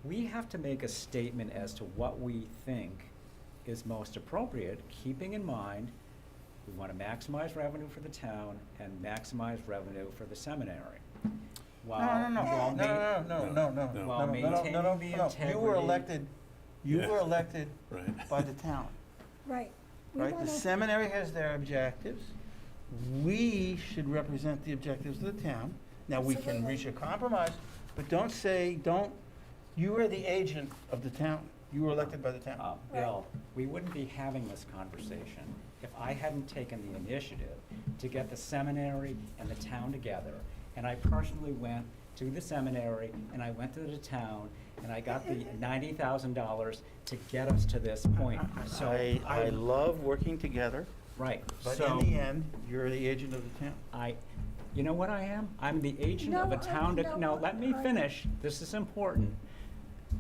we have to make a statement as to what we think is most appropriate, keeping in mind, we wanna maximize revenue for the town and maximize revenue for the seminary. While No. While maintaining the integrity. You were elected, Right. by the town, Right. We right? The wanna- seminary has their objectives. We should represent the objectives of the town. Now, we can Absolutely. reach a compromise, but you are the agent of the town. You were elected by the town. Bill, we wouldn't be having this conversation if I hadn't taken the initiative to get the seminary and the town together. And I personally went to the seminary and I went to the town and I got the $90,000 to get us to this point. So I love working together, right. but So in the end, you're the agent of the town. you know what I am? I'm the agent of a No, town, no, no, let me I- finish, this is important.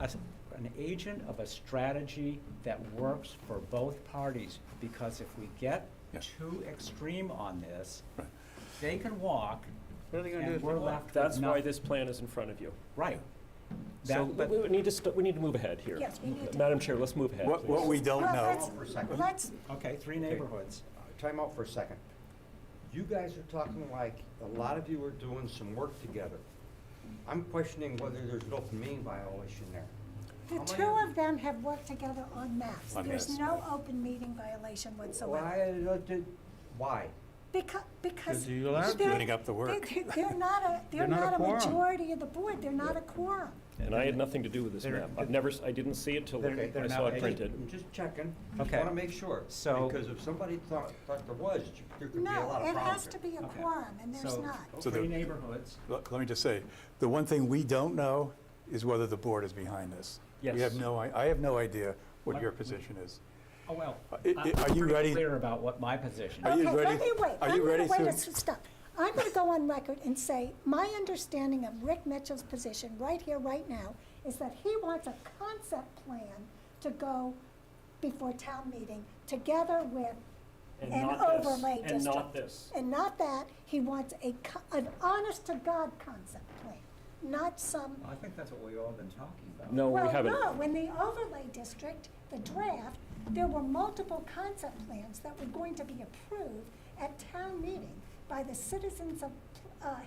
An agent of a strategy that works for both parties, because if we get Yeah. too extreme on this, Right. they can walk, What are they gonna do? and we're left with That's why nothing. this plan is in front of you. Right. So That, but, we need to move ahead here. Yes, we need to. Madam Chair, let's move ahead, What please. we don't Well, know, let's, okay, three neighborhoods. Time out for a second. You guys are talking like a lot of you are doing some work together. I'm questioning whether there's an open meeting violation there. the How two many- of them have worked together on maps. On There's maps. no open meeting violation whatsoever. Why? Because you're allowed to. they're- Splitting up the work. They're not a quorum. majority of the board, they're not a quorum. And I had nothing to do with this They're- map. I didn't see it till They're- I they're saw not- it printed. I'm just checking. Okay. Just want to make sure. So- Because if somebody thought there was, there could be a No, lot of it problems has to here. be a Okay. quorum, and there's So, not. So three the- neighborhoods. let me just say, the one thing we don't know is whether the board is behind this. Yes. We have I have no idea what What- your position is. Oh, well, Are I'm you pretty ready? clear about what my position Are is. you Okay, ready- let me wait. are you ready I'm gonna to- stop. I'm gonna go on record and say, my understanding of Rick Mitchell's position right here, right now, is that he wants a concept plan to go before town meeting, together with an overlay district. And not this. And not that, he wants an honest-to-God concept plan, not some. I think that's what we've all been talking about. No, we Well, haven't. no, in the overlay district, the draft, there were multiple concept plans that were going to be approved at town meeting by the citizens of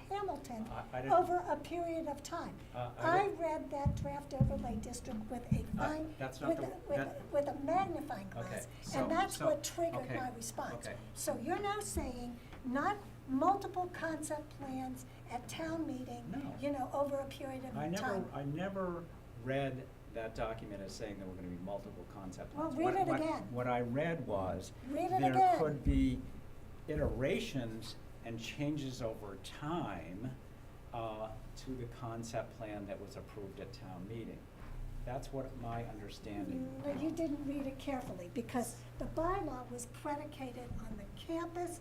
Hamilton I didn't- over a period of time. I I read that draft overlay district with a fine, that's not with the- a, that- with a magnifying Okay, glass, so- and that's so- what triggered okay, my response. okay. So you're now saying not multiple concept plans at town meeting, No. you know, over a period of I time. never read that document as saying there were gonna be multiple concept Well, plans. read it again. What I read was, Read it there again. could be iterations and changes over time to the concept plan that was approved at town meeting. That's what my understanding. No, you didn't read it carefully, because the bylaw was predicated on the campus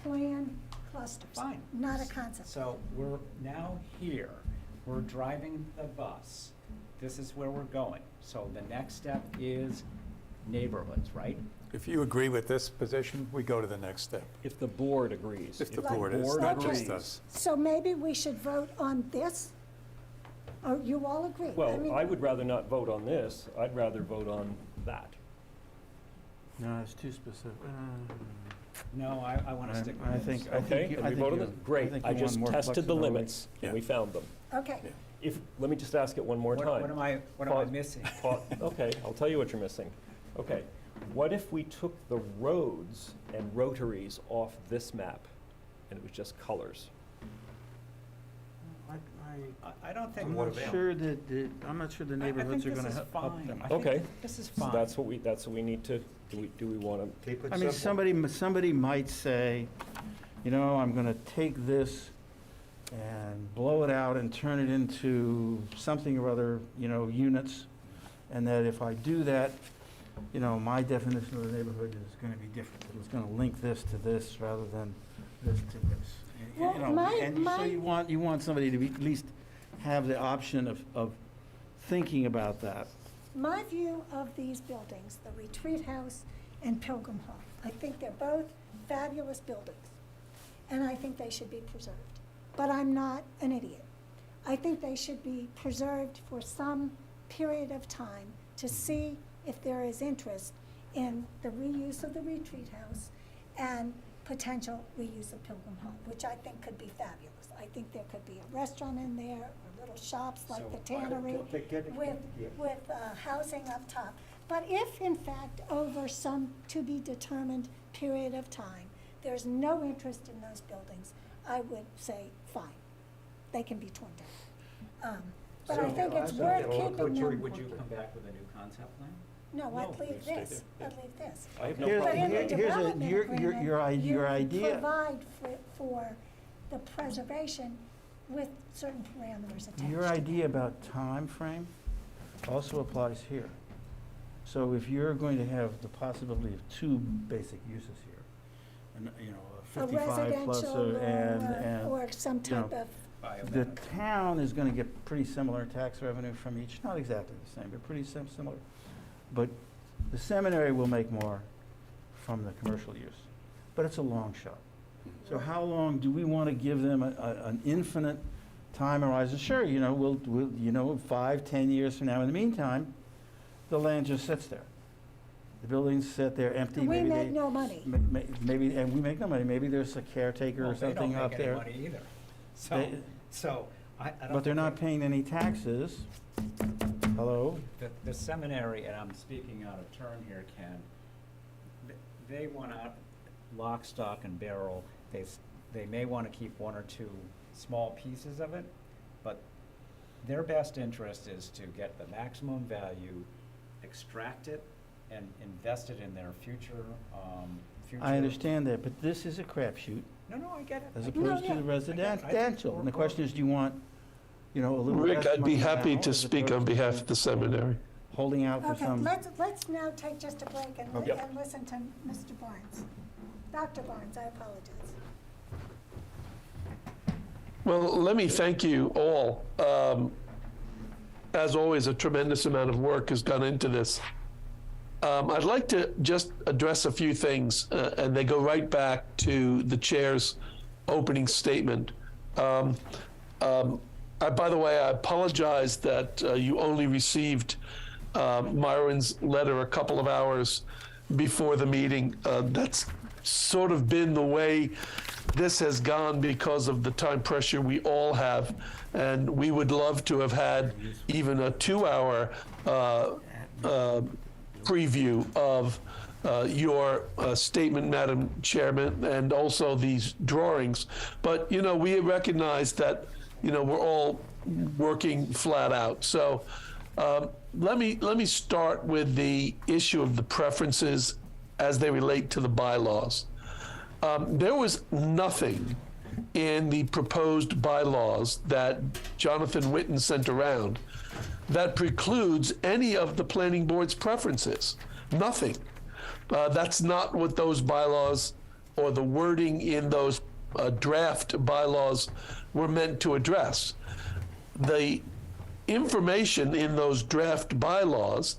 plan clusters. Fine. Not a concept. So we're now here, we're driving the bus, this is where we're going. So the next step is neighborhoods, right? If you agree with this position, we go to the next step. If the board agrees. If the Like- board is, board not just agrees. us. So maybe we should vote on this? Or you all agree? Well, mean, I would rather not vote on this. I'd rather vote on that. No, it's too specific. No, I want to stick with I this. think, I Okay, think, you- and I we think vote on you- it? Great. think I you want just more tested the flexibility. limits, and Yeah. we found them. Okay, Let me just ask it one more time. What am I Pause. missing? Okay, I'll tell you what you're missing. Okay, what if we took the roads and rotaries off this map, and it was just colors? I don't think. I'm not sure that, I'm not sure the neighborhoods are gonna help them. Okay. This is So fine. that's what we need to, do we want to? Keep it I mean, simple. somebody might say, you know, I'm gonna take this and blow it out and turn it into something or other, you know, units. And that if I do that, you know, my definition of the neighborhood is gonna be different. It's gonna link this to this rather than this to this. Well, You know, my- and so my- you want somebody to be, at least have the option of thinking about that. my view of these buildings, the Retreat House and Pilgrim Hall, I think they're both fabulous buildings, and I think they should be preserved. but I'm not an idiot. I think they should be preserved for some period of time to see if there is interest in the reuse of the retreat house and potential reuse of Pilgrim Hall, which I think could be fabulous. I think there could be a restaurant in there, or little shops like the Tannery with housing up top. But if in fact over some to be determined period of time, there's no interest in those buildings, I would say, fine, they can be torn down. But I think it's worth keeping them. Would you come back with a new concept plan? No, I'd leave this, I'd leave this. I have no Here's- But in the here's a- development your agreement, your you idea. provide for the preservation with certain parameters attached. Your to it. idea about time frame also applies here. So if you're going to have the possibility of two basic uses here, and, you know, a A 55 plus residential and, or some you know, type of, the town is gonna get pretty similar tax revenue from each, not exactly the same, but pretty similar. But the seminary will make more from the commercial use, but it's a long shot. So how long do we want to give them an infinite time horizon? Sure, you know, we'll, you know, 5, 10 years from now. In the meantime, the land just sits there. The buildings sit there empty. we Maybe make they- no money. Maybe, and we make no money. Maybe there's a caretaker or something up there. They don't make any money They- either. So, I don't. But they're think not paying any taxes. Hello? The seminary, and I'm speaking out of turn here, Ken, they want out lock, stock, and barrel. They may want to keep one or two small pieces of it, but their best interest is to get the maximum value, extract it, and invest it in their future. I understand that, but this is a crapshoot No, I get it. as I get it. opposed to the I think residential. And the question is, do you want, you know, a little Rick, less I'd be money happy now to as speak on opposed behalf to of the seminary. holding out for Okay, some? let's now take just a break and Okay. and listen to Mr. Barnes. Dr. Barnes, I apologize. Well, let me thank you all. As always, a tremendous amount of work has gone into this. I'd like to just address a few things, and they go right back to the chair's opening statement. By the way, I apologize that you only received Myron's letter a couple of hours before the meeting. That's sort of been the way this has gone because of the time pressure we all have. And we would love to have had even a 2-hour preview of your statement, Madam Chairman, and also these drawings. But, you know, we recognize that, you know, we're all working flat out. So let me start with the issue of the preferences as they relate to the bylaws. There was nothing in the proposed bylaws that Jonathan Witten sent around that precludes any of the planning board's preferences. Nothing. That's not what those bylaws or the wording in those draft bylaws were meant to address. The information in those draft bylaws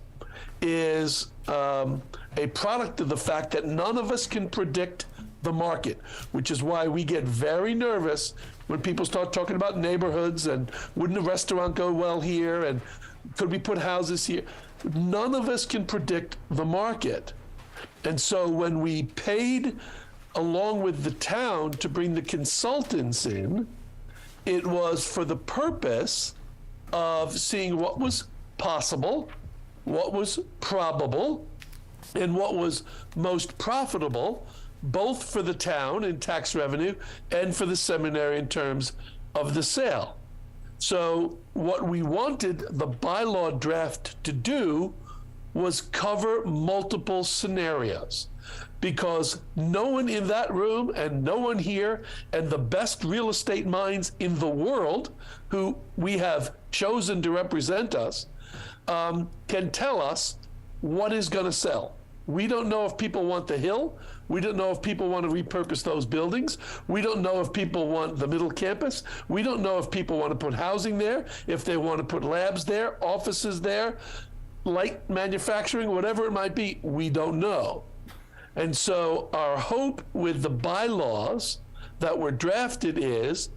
is a product of the fact that none of us can predict the market, which is why we get very nervous when people start talking about neighborhoods and wouldn't a restaurant go well here and could we put houses here? None of us can predict the market. And so when we paid along with the town to bring the consultants in, it was for the purpose of seeing what was possible, what was probable, and what was most profitable, both for the town in tax revenue and for the seminary in terms of the sale. So what we wanted the bylaw draft to do was cover multiple scenarios, because no one in that room and no one here and the best real estate minds in the world who we have chosen to represent us can tell us what is going to sell. We don't know if people want the hill. We don't know if people want to repurpose those buildings. We don't know if people want the middle campus. We don't know if people want to put housing there, if they want to put labs there, offices there, light manufacturing, whatever it might be. We don't know. And so our hope with the bylaws that were drafted is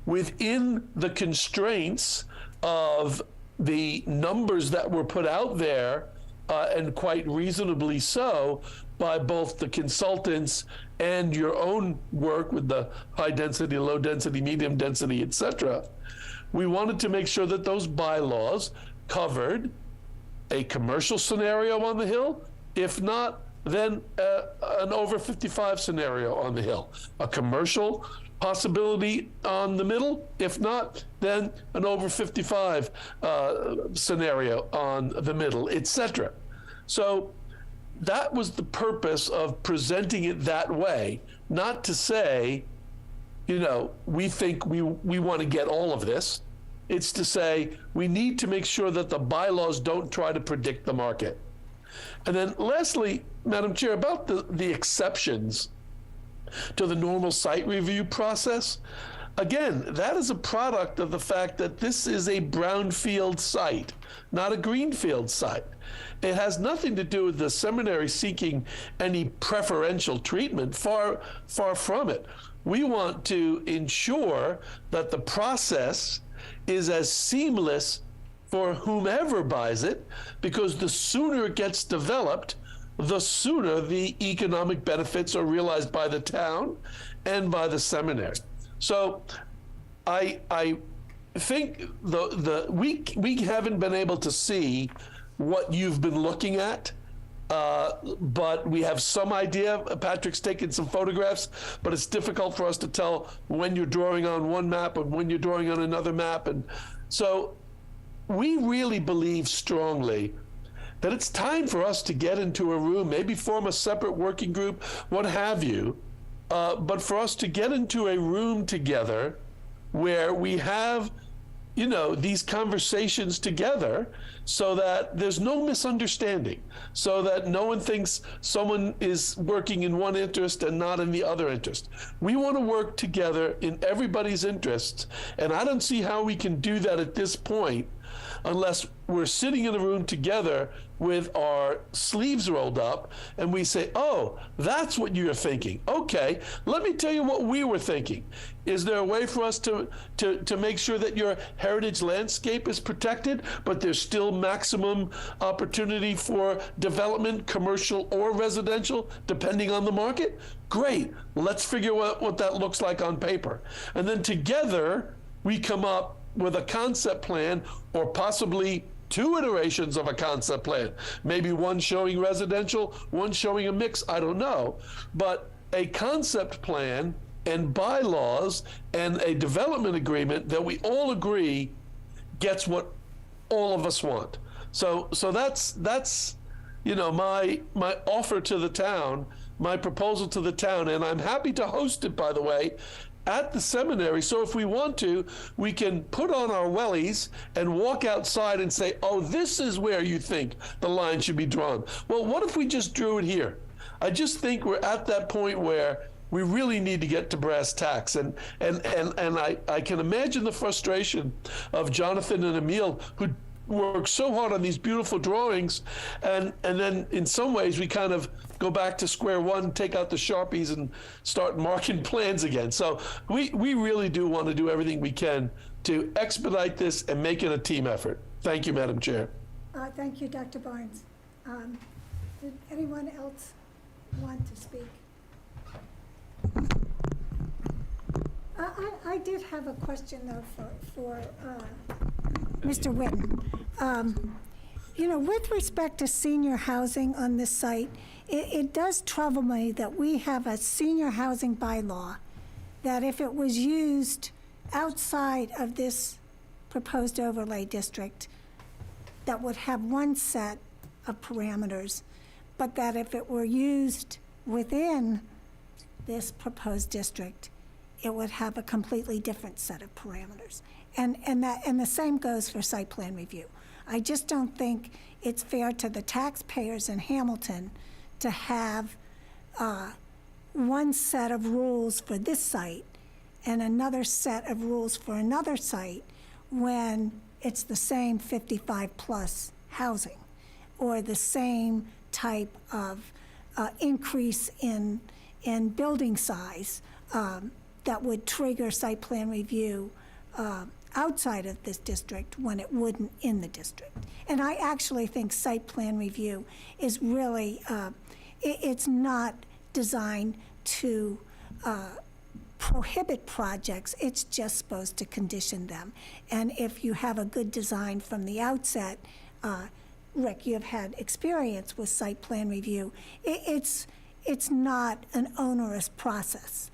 within the constraints of the numbers that were put out there, and quite reasonably so, by both the consultants and your own work with the high density, low density, medium density, et cetera. We wanted to make sure that those bylaws covered a commercial scenario on the hill, if not, then an over 55 scenario on the hill. A commercial possibility on the middle, if not, then an over 55 scenario on the middle, etc. So that was the purpose of presenting it that way, not to say, you know, we think we want to get all of this. It's to say we need to make sure that the bylaws don't try to predict the market. And then lastly, Madam Chair, about the exceptions to the normal site review process. Again, that is a product of the fact that this is a brownfield site, not a greenfield site. It has nothing to do with the seminary seeking any preferential treatment, far from it. We want to ensure that the process is as seamless for whomever buys it, because the sooner it gets developed, the sooner the economic benefits are realized by the town and by the seminary. So I think we haven't been able to see what you've been looking at, but we have some idea. Patrick's taken some photographs, but it's difficult for us to tell when you're drawing on one map and when you're drawing on another map. And so we really believe strongly that it's time for us to get into a room, maybe form a separate working group, what have you, but for us to get into a room together where we have, you know, these conversations together, so that there's no misunderstanding, so that no one thinks someone is working in one interest and not in the other interest. We want to work together in everybody's interests, and I don't see how we can do that at this point unless we're sitting in a room together with our sleeves rolled up and we say, oh, that's what you're thinking. Okay, let me tell you what we were thinking. Is there a way for us to make sure that your heritage landscape is protected, but there's still maximum opportunity for development, commercial or residential, depending on the market? Great, let's figure out what that looks like on paper. And then together, we come up with a concept plan, or possibly 2 iterations of a concept plan. Maybe one showing residential, one showing a mix, I don't know. But a concept plan and bylaws and a development agreement that we all agree gets what all of us want. So that's you know, my offer to the town, my proposal to the town, and I'm happy to host it, by the way, at the seminary. So if we want to, we can put on our wellies and walk outside and say, oh, this is where you think the line should be drawn. Well, what if we just drew it here? I just think we're at that point where we really need to get to brass tacks. And I can imagine the frustration of Jonathan and Emil, who work so hard on these beautiful drawings, and then in some ways we kind of go back to square one, take out the Sharpies and start marking plans again. So we really do want to do everything we can to expedite this and make it a team effort. Thank you, Madam Chair. Thank you, Dr. Barnes. Did anyone else want to speak? I did have a question, though, for Mr. Witten. You know, with respect to senior housing on this site, it does trouble me that we have a senior housing bylaw that if it was used outside of this proposed overlay district, that would have one set of parameters, but that if it were used within this proposed district, it would have a completely different set of parameters. And the same goes for site plan review. I just don't think it's fair to the taxpayers in Hamilton to have one set of rules for this site and another set of rules for another site when it's the same 55-plus housing or the same type of increase in building size. that would trigger site plan review outside of this district when it wouldn't in the district. And I actually think site plan review is really, it's not designed to prohibit projects, it's just supposed to condition them. And if you have a good design from the outset, Rick, you have had experience with site plan review, it's not an onerous process.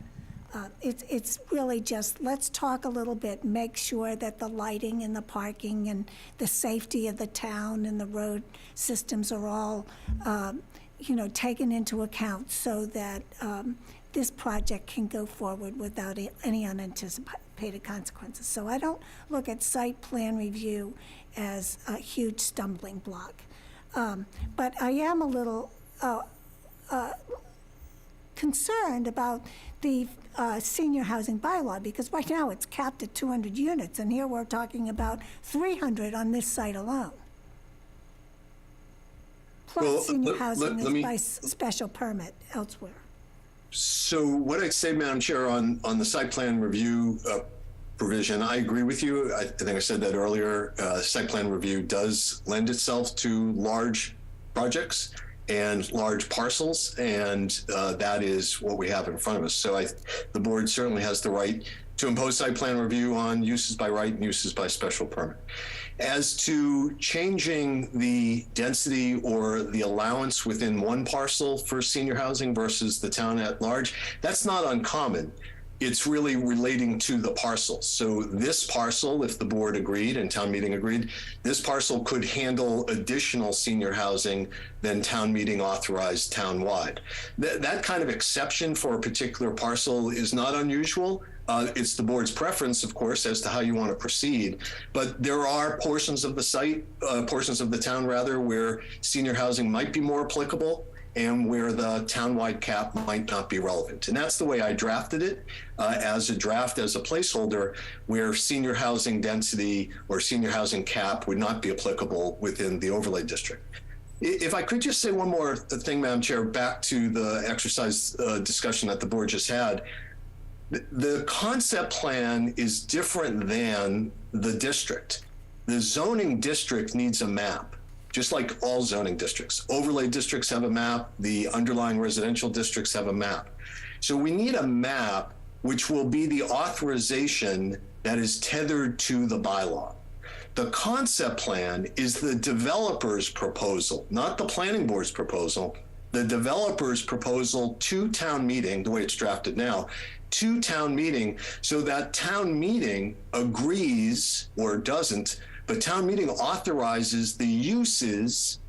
It's really just, let's talk a little bit, make sure that the lighting and the parking and the safety of the town and the road systems are all, taken into account so that this project can go forward without any unanticipated consequences. So I don't look at site plan review as a huge stumbling block. But I am a little concerned about the senior housing bylaw, because right now it's capped at 200 units, and here we're talking about 300 on this site alone. Plus senior housing is by special permit elsewhere. So what I'd say, Madam Chair, on the site plan review provision, I agree with you. I think I said that earlier. Site plan review does lend itself to large projects and large parcels, and that is what we have in front of us. So the board certainly has the right to impose site plan review on uses by right and uses by special permit. As to changing the density or the allowance within one parcel for senior housing versus the town at large, that's not uncommon. It's really relating to the parcel. So this parcel, if the board agreed and town meeting agreed, this parcel could handle additional senior housing than town meeting authorized townwide. That kind of exception for a particular parcel is not unusual. It's the board's preference, of course, as to how you want to proceed. But there are portions of the site, portions of the town rather, where senior housing might be more applicable and where the townwide cap might not be relevant. And that's the way I drafted it as a draft, as a placeholder, where senior housing density or senior housing cap would not be applicable within the overlay district. If I could just say one more thing, Madam Chair, back to the exercise discussion that the board just had. The concept plan is different than the district. The zoning district needs a map, just like all zoning districts. Overlay districts have a map. The underlying residential districts have a map. So we need a map which will be the authorization that is tethered to the bylaw. The concept plan is the developer's proposal, not the planning board's proposal. The developer's proposal to town meeting, the way it's drafted now, to town meeting, so that town meeting agrees or doesn't, but town meeting authorizes the uses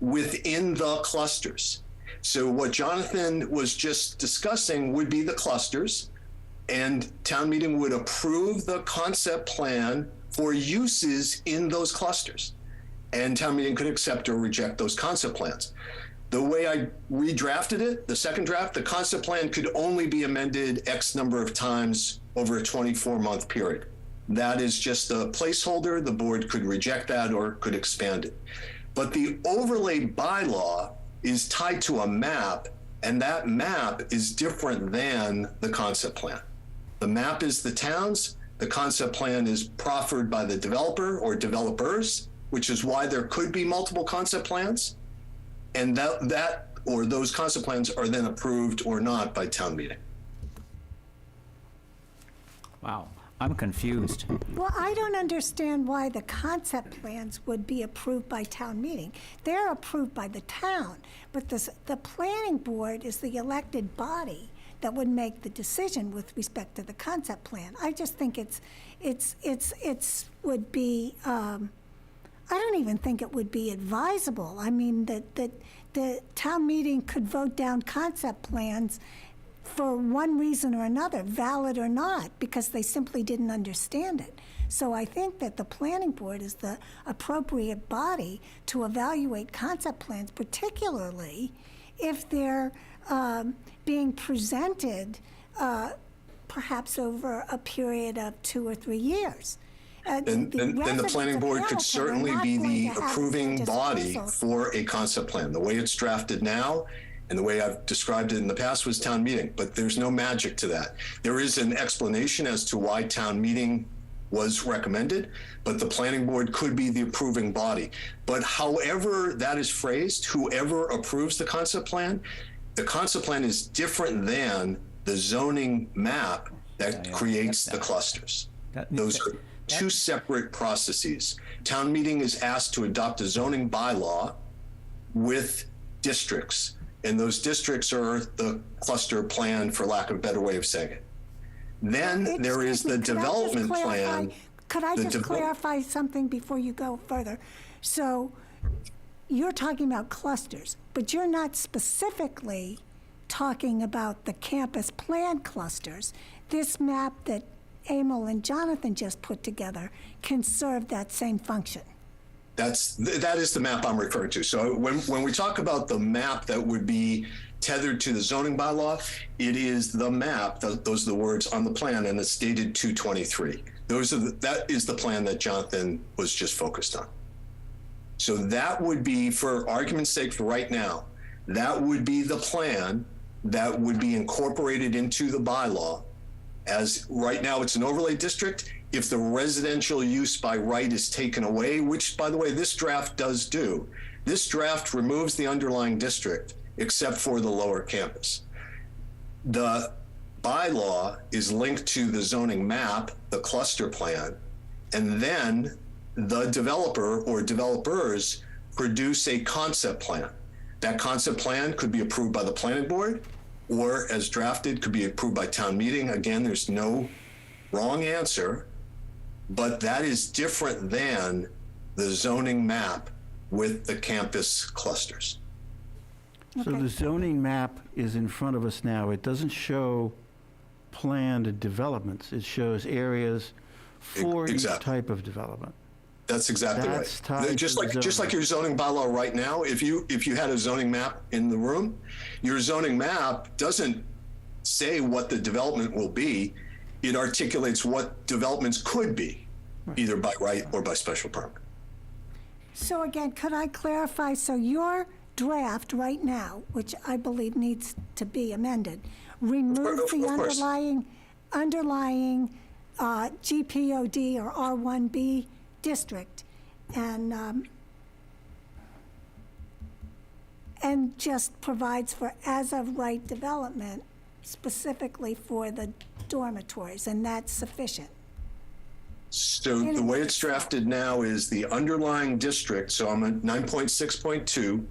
within the clusters. So what Jonathan was just discussing would be the clusters, and town meeting would approve the concept plan for uses in those clusters. And town meeting could accept or reject those concept plans. The way I redrafted it, the second draft, the concept plan could only be amended X number of times over a 24-month period. That is just a placeholder. The board could reject that or could expand it. But the overlay bylaw is tied to a map, and that map is different than the concept plan. The map is the town's. The concept plan is proffered by the developer or developers, which is why there could be multiple concept plans. And that or those concept plans are then approved or not by town meeting. Wow, I'm confused. Well, I don't understand why the concept plans would be approved by town meeting. They're approved by the town, but the planning board is the elected body that would make the decision with respect to the concept plan. I just think it's would be, I don't even think it would be advisable. I mean, that the town meeting could vote down concept plans for one reason or another, valid or not, because they simply didn't understand it. So I think that the planning board is the appropriate body to evaluate concept plans, particularly if they're being presented perhaps over a period of 2 or 3 years. And the planning board could certainly be the approving body for a concept plan. The way it's drafted now, And the way I've described it in the past was town meeting, but there's no magic to that. There is an explanation as to why town meeting was recommended, but the planning board could be the approving body. But however that is phrased, whoever approves the concept plan is different than the zoning map that creates the clusters. Those are two separate processes. Town meeting is asked to adopt a zoning bylaw with districts, and those districts are the cluster plan, for lack of a better way of saying it. Then there is the development plan. Could I just clarify something before you go further? So you're talking about clusters, but you're not specifically talking about the campus plan clusters. This map that Emil and Jonathan just put together can serve that same function. That is the map I'm referring to. So when we talk about the map that would be tethered to the zoning bylaw, it is the map, those are the words on the plan, and it's dated 2/23. That is the plan that Jonathan was just focused on. So that would be, for argument's sake for right now, that would be the plan that would be incorporated into the bylaw. As right now it's an overlay district. If the residential use by right is taken away, which, by the way, this draft does do, this draft removes the underlying district except for the lower campus. The bylaw is linked to the zoning map, the cluster plan, and then the developer or developers produce a concept plan. That concept plan could be approved by the planning board, or as drafted, could be approved by town meeting. Again, there's no wrong answer, but that is different than the zoning map with the campus clusters. So the zoning map is in front of us now. It doesn't show planned developments. It shows areas for each type of development. That's exactly That's right. tied Just to the like your zoning bylaw right now, if you had a zoning map in the room, your zoning map doesn't say what the development will be. It articulates what developments could be, either by right or by special permit. So again, could I clarify? So your draft right now, which I believe needs to be amended, removes the underlying GPOD or R1B district and just provides for as-of-right development specifically for the dormitories, and that's sufficient. So the way it's drafted now is the underlying district, so I'm at 9.6.2,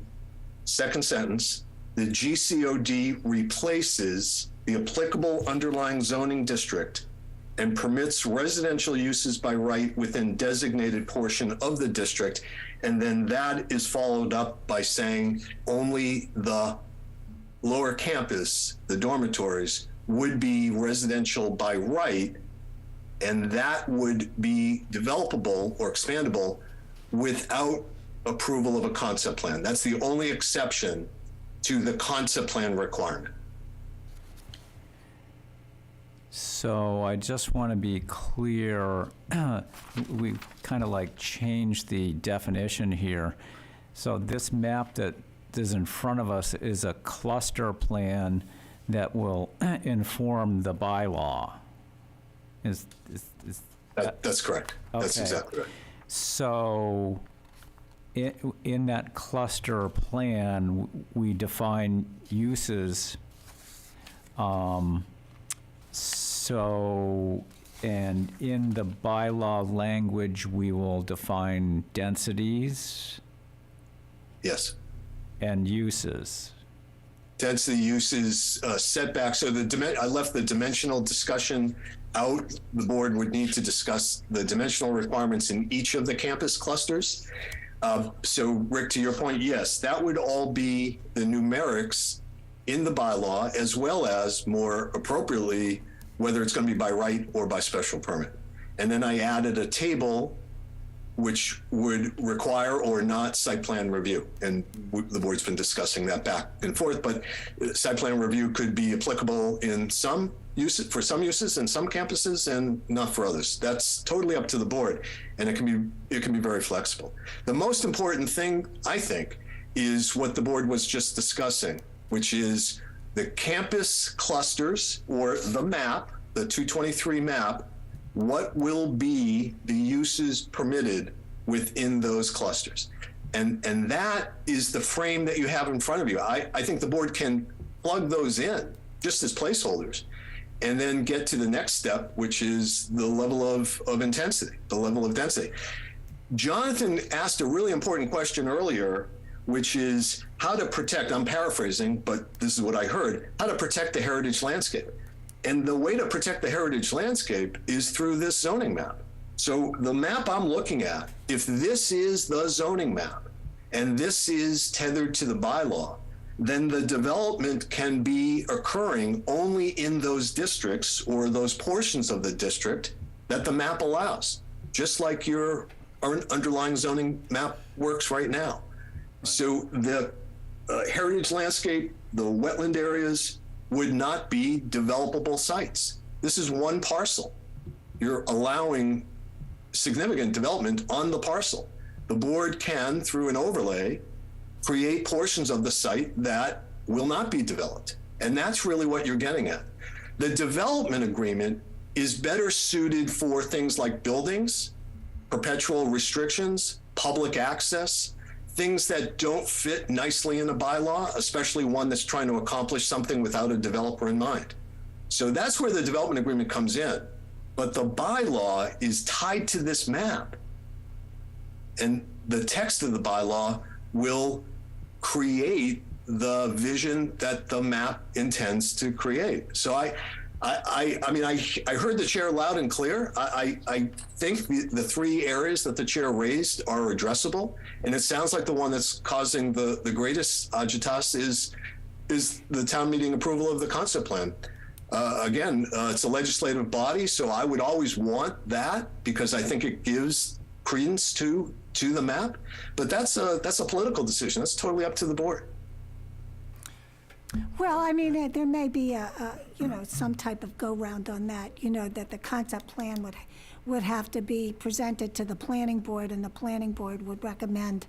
second sentence, the GCOD replaces the applicable underlying zoning district and permits residential uses by right within designated portion of the district. And then that is followed up by saying only the lower campus, the dormitories, would be residential by right, and that would be developable or expandable without approval of a concept plan. That's the only exception to the concept plan requirement. So I just want to be clear, we kind of like changed the definition here. So this map that is in front of us is a cluster plan that will inform the bylaw. That's correct. That's okay. exactly right. So in that cluster plan, we define uses. And in the bylaw language, we will define densities. Yes. And uses. Density, uses, setbacks. So I left the dimensional discussion out. The board would need to discuss the dimensional requirements in each of the campus clusters. So Rick, to your point, yes, that would all be the numerics in the bylaw, as well as more appropriately, whether it's going to be by right or by special permit. And then I added a table which would require or not site plan review. And the board's been discussing that back and forth, but site plan review could be applicable in some uses, for some uses in some campuses and not for others. That's totally up to the board, and it can be very flexible. The most important thing, I think, is what the board was just discussing, which is the campus clusters, or the map, the 223 map, what will be the uses permitted within those clusters. And that is the frame that you have in front of you. I think the board can plug those in just as placeholders and then get to the next step, which is the level of intensity, the level of density. Jonathan asked a really important question earlier, which is how to protect, I'm paraphrasing, but this is what I heard, how to protect the heritage landscape. And the way to protect the heritage landscape is through this zoning map. So the map I'm looking at, if this is the zoning map and this is tethered to the bylaw, then the development can be occurring only in those districts or those portions of the district that the map allows, just like your underlying zoning map works right now. So the heritage landscape, the wetland areas would not be developable sites. This is one parcel. You're allowing significant development on the parcel. The board can, through an overlay, create portions of the site that will not be developed. And that's really what you're getting at. The development agreement is better suited for things like buildings, perpetual restrictions, public access, things that don't fit nicely in a bylaw, especially one that's trying to accomplish something without a developer in mind. So that's where the development agreement comes in. But the bylaw is tied to this map. And the text of the bylaw will create the vision that the map intends to create. So I heard the chair loud and clear. I think the three areas that the chair raised are addressable, and it sounds like the one that's causing the greatest agitas is the town meeting approval of the concept plan. Again, it's a legislative body, so I would always want that because I think it gives credence to the map. But that's a political decision. That's totally up to the board. Well, I mean, there may be some type of go-round on that, that the concept plan would have to be presented to the planning board, and the planning board would recommend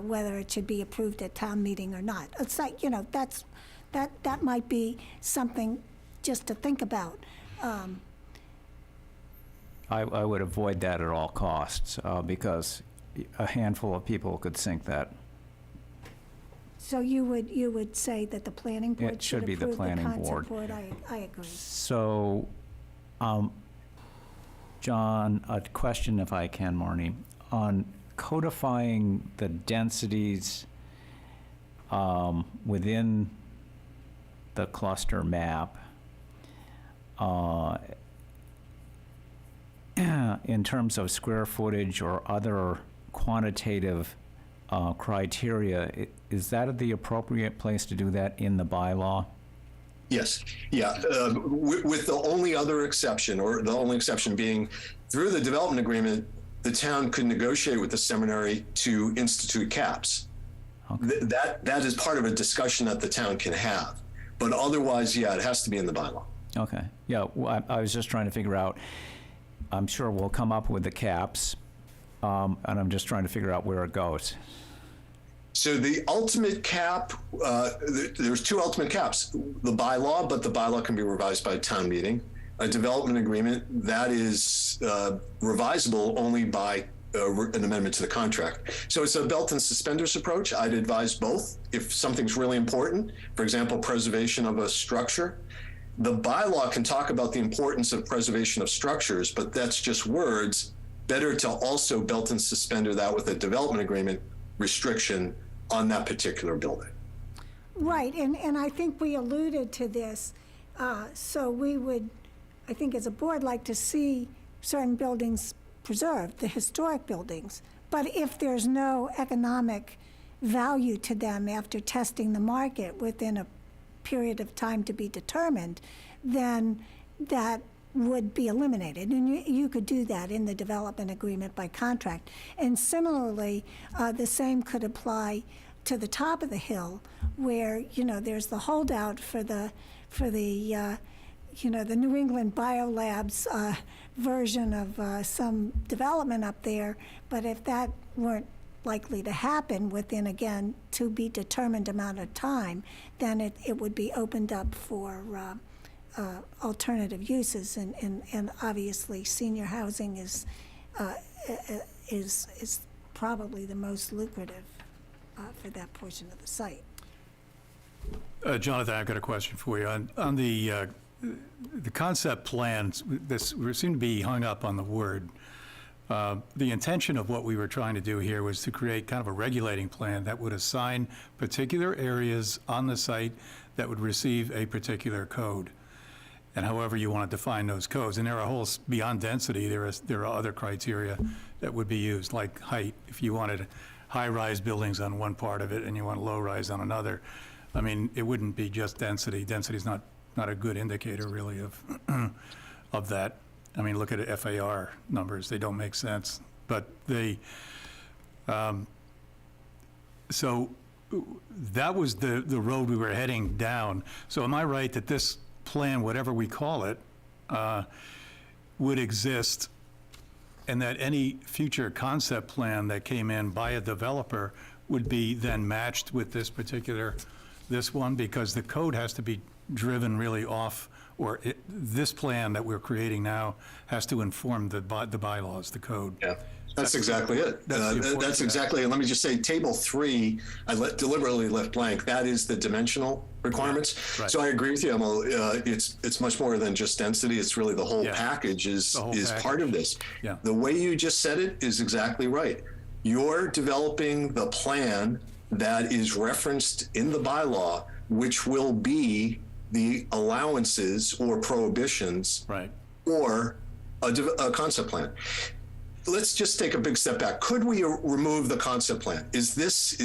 whether it should be approved at town meeting or not. It's like, that might be something just to think about. I would avoid that at all costs because a handful of people could sink that. So you would say that the planning board It should be the approve planning concept board. I agree. So, John, a question if I can, Marnie, on codifying the densities within the cluster map in terms of square footage or other quantitative criteria, is that the appropriate place to do that in the bylaw? Yes, yeah, with the only other exception, or the only exception being through the development agreement, the town could negotiate with the seminary to institute caps. Okay. That is part of a discussion that the town can have. But otherwise, yeah, it has to be in the bylaw. Okay, yeah, well, I was just trying to figure out, I'm sure we'll come up with the caps, and I'm just trying to figure out where it goes. So the ultimate cap, there's two ultimate caps, the bylaw, but the bylaw can be revised by a town meeting. A development agreement, that is revisable only by an amendment to the contract. So it's a belt and suspenders approach. I'd advise both. If something's really important, for example, preservation of a structure, the bylaw can talk about the importance of preservation of structures, but that's just words. Better to also belt and suspender that with a development agreement restriction on that particular building. Right, and I think we alluded to this. So we would, I think as a board, like to see certain buildings preserved, the historic buildings. But if there's no economic value to them after testing the market within a period of time to be determined, then that would be eliminated. And you could do that in the development agreement by contract. And similarly, the same could apply to the top of the hill where, there's the holdout for the New England Biolabs version of some development up there. But if that weren't likely to happen within, again, to be determined amount of time, then it would be opened up for alternative uses, and obviously senior housing is probably the most lucrative for that portion of the site. Jonathan, I've got a question for you. On the concept plans, we seem to be hung up on the word. The intention of what we were trying to do here was to create kind of a regulating plan that would assign particular areas on the site that would receive a particular code. And however you want to define those codes. And there are whole, beyond density, there are other criteria that would be used, like height. If you wanted high-rise buildings on one part of it and you want low-rise on another, I mean, it wouldn't be just density. Density is not a good indicator, really, of that. I mean, look at FAR numbers. They don't make sense. But so that was the road we were heading down. So am I right that this plan, whatever we call it, would exist, and that any future concept plan that came in by a developer would be then matched with this one, because the code has to be driven really off, or this plan that we're creating now has to inform the bylaws, the code. Yeah. That's exactly it. That's exactly, and let me just say, table 3, I deliberately left blank. That is the dimensional requirements. Right. So I agree with you, Emil. It's much more than just density. It's really the whole package is part of this. Yeah. The way you just said it is exactly right. You're developing the plan that is referenced in the bylaw, which will be the allowances or prohibitions, Right. or a concept plan. Let's just take a big step back. Could we remove the concept plan? Is this,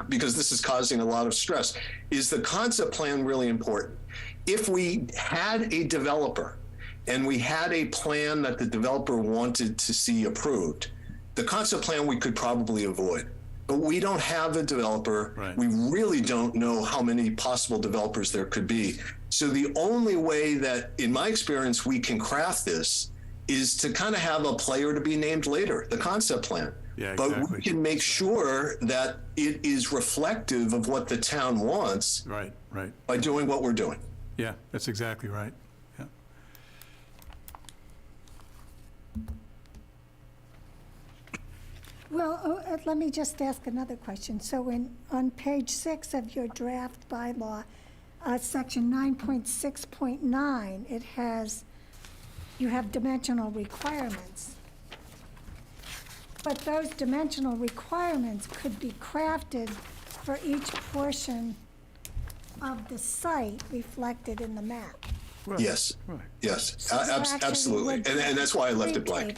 because this is causing a lot of stress, is the concept plan really important? If we had a developer and we had a plan that the developer wanted to see approved, the concept plan we could probably avoid. But we don't have a developer. Right. We really don't know how many possible developers there could be. So the only way that, in my experience, we can craft this is to kind of have a player to be named later, the concept plan. Yeah, but exactly. we can make sure that it is reflective of what the town wants Right. by doing what we're doing. Yeah, that's exactly right. Yeah. Well, let me just ask another question. So on page 6 of your draft bylaw, section 9.6.9, it has, you have dimensional requirements. But those dimensional requirements could be crafted for each portion of the site reflected in the map. Yes. Right. Yes, So there actually absolutely. would And that's why I left it blank,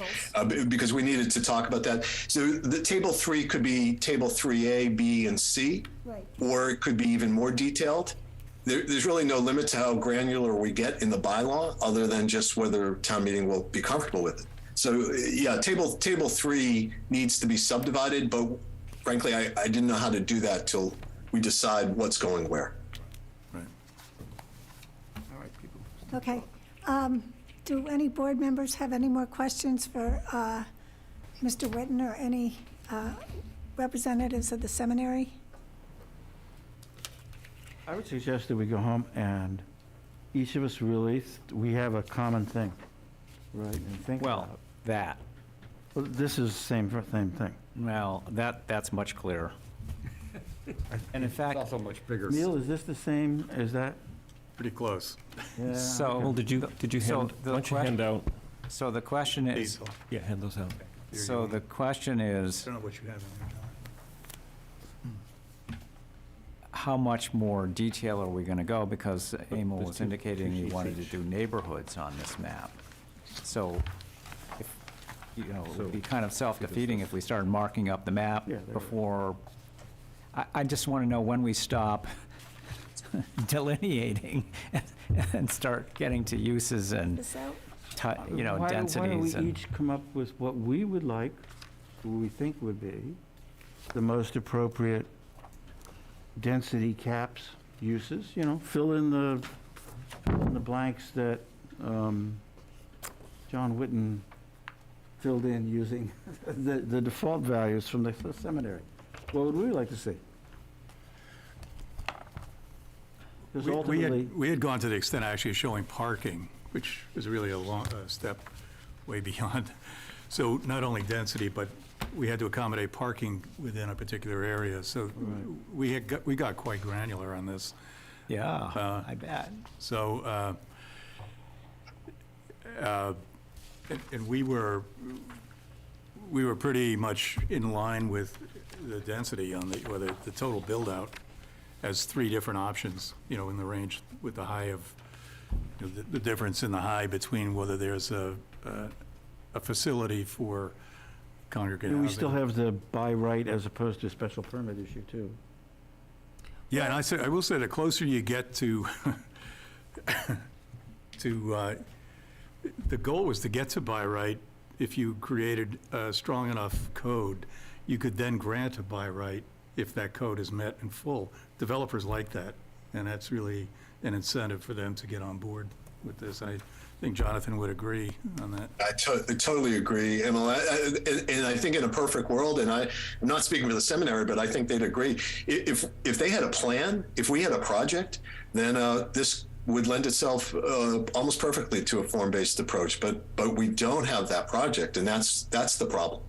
because we needed to talk about that. So the table 3 could be table 3A, B, and C, Right. or it could be even more detailed. There's really no limit to how granular we get in the bylaw, other than just whether town meeting will be comfortable with it. So yeah, table 3 needs to be subdivided, but frankly, I didn't know how to do that till we decide what's going where. Okay. Do any board members have any more questions for Mr. Whitten or any representatives of the seminary? I would suggest that we go home and each of us really, we have a common thing, right? And think about that. Well, this is the same thing. Well, that's much clearer. And in fact, Also much bigger. Neil, is this the same as that? Pretty close. Yeah. so. Well, did you So hand, the why don't you hand out, So the question is, yeah, hand those out. so the question is, I don't know what you have in there, John. how much more detail are we going to go? Because Emil was indicating he wanted to do neighborhoods on this map. So, if, it would be kind of self-defeating if we started marking up the map Yeah, there before. I just want to know when we stop delineating and start getting to uses and, This out? densities. Why don't we and each come up with what we would like, what we think would be the most appropriate density caps, uses, fill in the blanks that John Whitten filled in using the default values from the seminary. What would we like to see? Because ultimately, We had gone to the extent actually of showing parking, which is really a long step way beyond. So not only density, but we had to accommodate parking within a particular area. So we got quite granular on this. Yeah, I bet. So, and we were pretty much in line with the density on the total build-out has 3 different options, you know, in the range with the high of, you know, the difference in the high between whether there's a facility for congregate housing. we still have the by right as opposed to special permit issue, too. Yeah, and I will say, the closer you get to, the goal was to get to by right. If you created a strong enough code, you could then grant a by right if that code is met in full. Developers like that, and that's really an incentive for them to get on board with this. I think Jonathan would agree on that. I totally agree, and I think in a perfect world, and I'm not speaking for the seminary, but I think they'd agree. If they had a plan, if we had a project, then this would lend itself almost perfectly to a form-based approach. But we don't have that project, and that's the problem.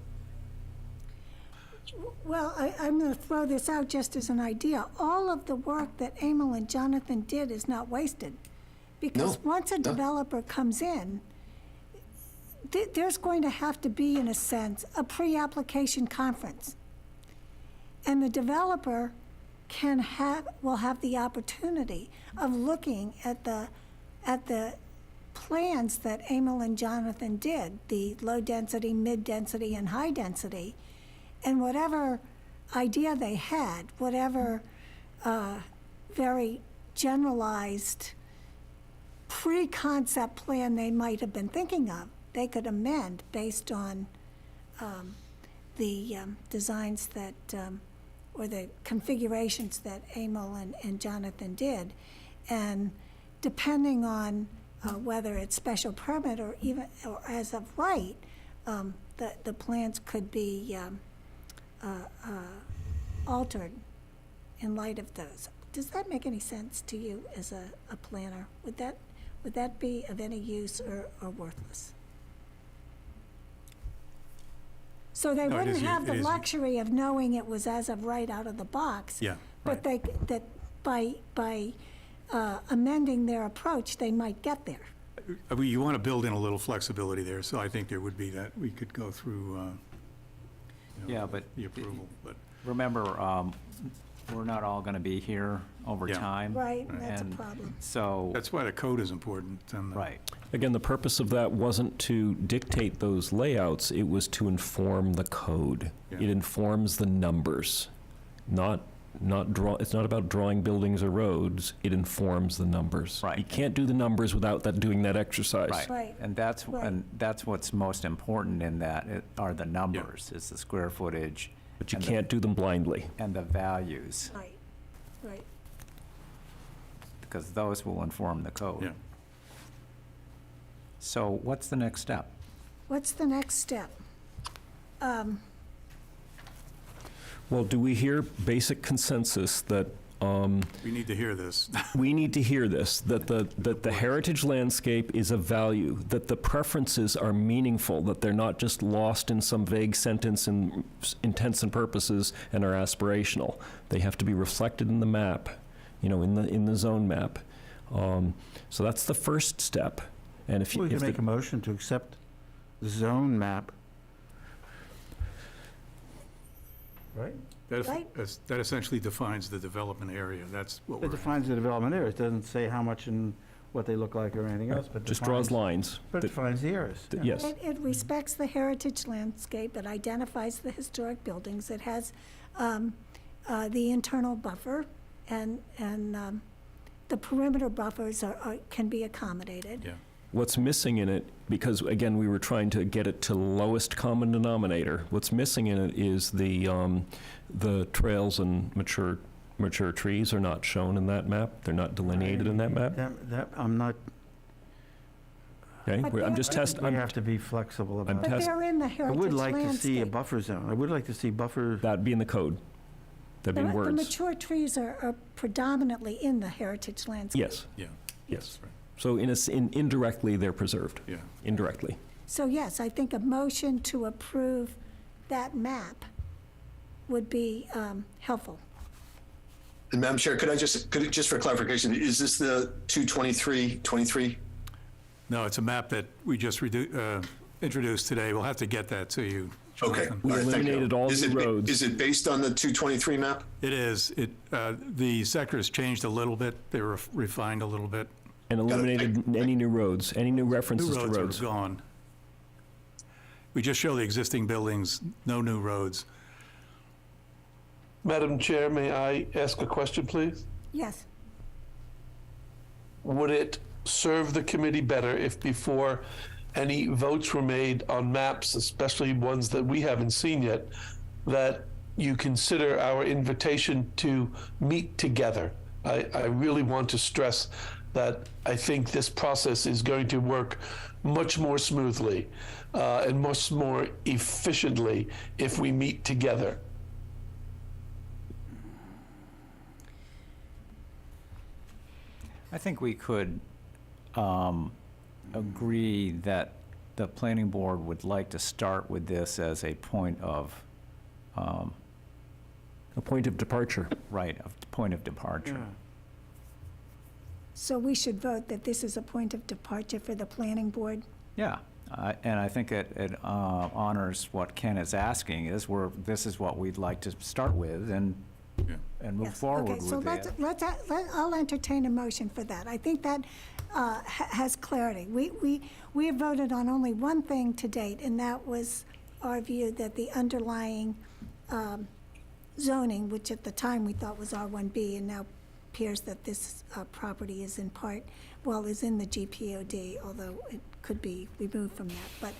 Well, I'm going to throw this out just as an idea. All of the work that Emil and Jonathan did is not wasted. Because once a developer comes in, there's going to have to be, in a sense, a pre-application conference. And the developer will have the opportunity of looking at the plans that Emil and Jonathan did, the low density, mid density, and high density, and whatever idea they had, whatever very generalized pre-concept plan they might have been thinking of, they could amend based on the designs that, or the configurations that Emil and Jonathan did. And depending on whether it's special permit or as of right, the plans could be altered in light of those. Does that make any sense to you as a planner? Would that be of any use or worthless? So they wouldn't have the luxury of knowing it was as of right out of the box. Yeah, But that by amending their approach, they might get there. You want to build in a little flexibility there, so I think there would be that. We could go through But the approval. But remember, we're not all going to be here over time. Right, and that's a problem. So, that's why the code is important. And right. Again, the purpose of that wasn't to dictate those layouts, it was to inform the code. Yeah. It informs the numbers, it's not about drawing buildings or roads, it informs the numbers. Right. You can't do the numbers without doing that exercise. Right. And that's what's most important in that are the numbers, is the square footage. But you can't do them blindly. And the values, Right. because those will inform the code. Yeah. So what's the next step? What's the next step? Well, do we hear basic consensus that we need to hear this. we need to hear this, that the heritage landscape is of value, that the preferences are meaningful, that they're not just lost in some vague sentence and intents and purposes and are aspirational. They have to be reflected in the map, in the zone map. So that's the first step. And if We can make a motion to accept the zone map. Right? That essentially defines the development area. That's what It defines the development area. It doesn't say how much and what they look like or anything else, but just draws lines. But it defines the areas. Yes. It respects the heritage landscape, it identifies the historic buildings, it has the internal buffer, and the perimeter buffers can be accommodated. Yeah. What's missing in it, because again, we were trying to get it to lowest common denominator, what's missing in it is the trails and mature trees are not shown in that map. They're not delineated in that map. That I'm not. Okay, But I'm just testing. We have to be flexible about it. But they're in the I heritage would like to see a landscape. buffer zone. I would like to see buffer. That'd be in the code. That'd be The words. mature trees are predominantly in the heritage landscape. Yes, Yeah. yes. So indirectly, they're preserved. Yeah. Indirectly. So yes, I think a motion to approve that map would be helpful. And Madam Chair, could just for clarification, is this the 223? No, it's a map that we just introduced today. We'll have to get that to you. Okay. Jonathan. We All right, thank you. eliminated all Is the it- roads. Is it based on the 223 map? It is. The sector has changed a little bit. They were refined a little bit. And eliminated any new roads, any new references New to roads roads. are gone. We just show the existing buildings, no new roads. Madam Chair, may I ask a question, please? Yes. Would it serve the committee better if before any votes were made on maps, especially ones that we haven't seen yet, that you consider our invitation to meet together? I really want to stress that I think this process is going to work much more smoothly and much more efficiently if we meet together. I think we could agree that the planning board would like to start with this as a point of, A point of departure. right, a point of departure. So we should vote that this is a point of departure for the planning board? Yeah, and I think it honors what Ken is asking, this is what we'd like to start with and move Yes. forward Okay, so with it. I'll entertain a motion for that. I think that has clarity. We have voted on only one thing to date, and that was our view that the underlying zoning, which at the time we thought was R1B, and now appears that this property is in part, is in the GPOD, although it could be removed from that. But,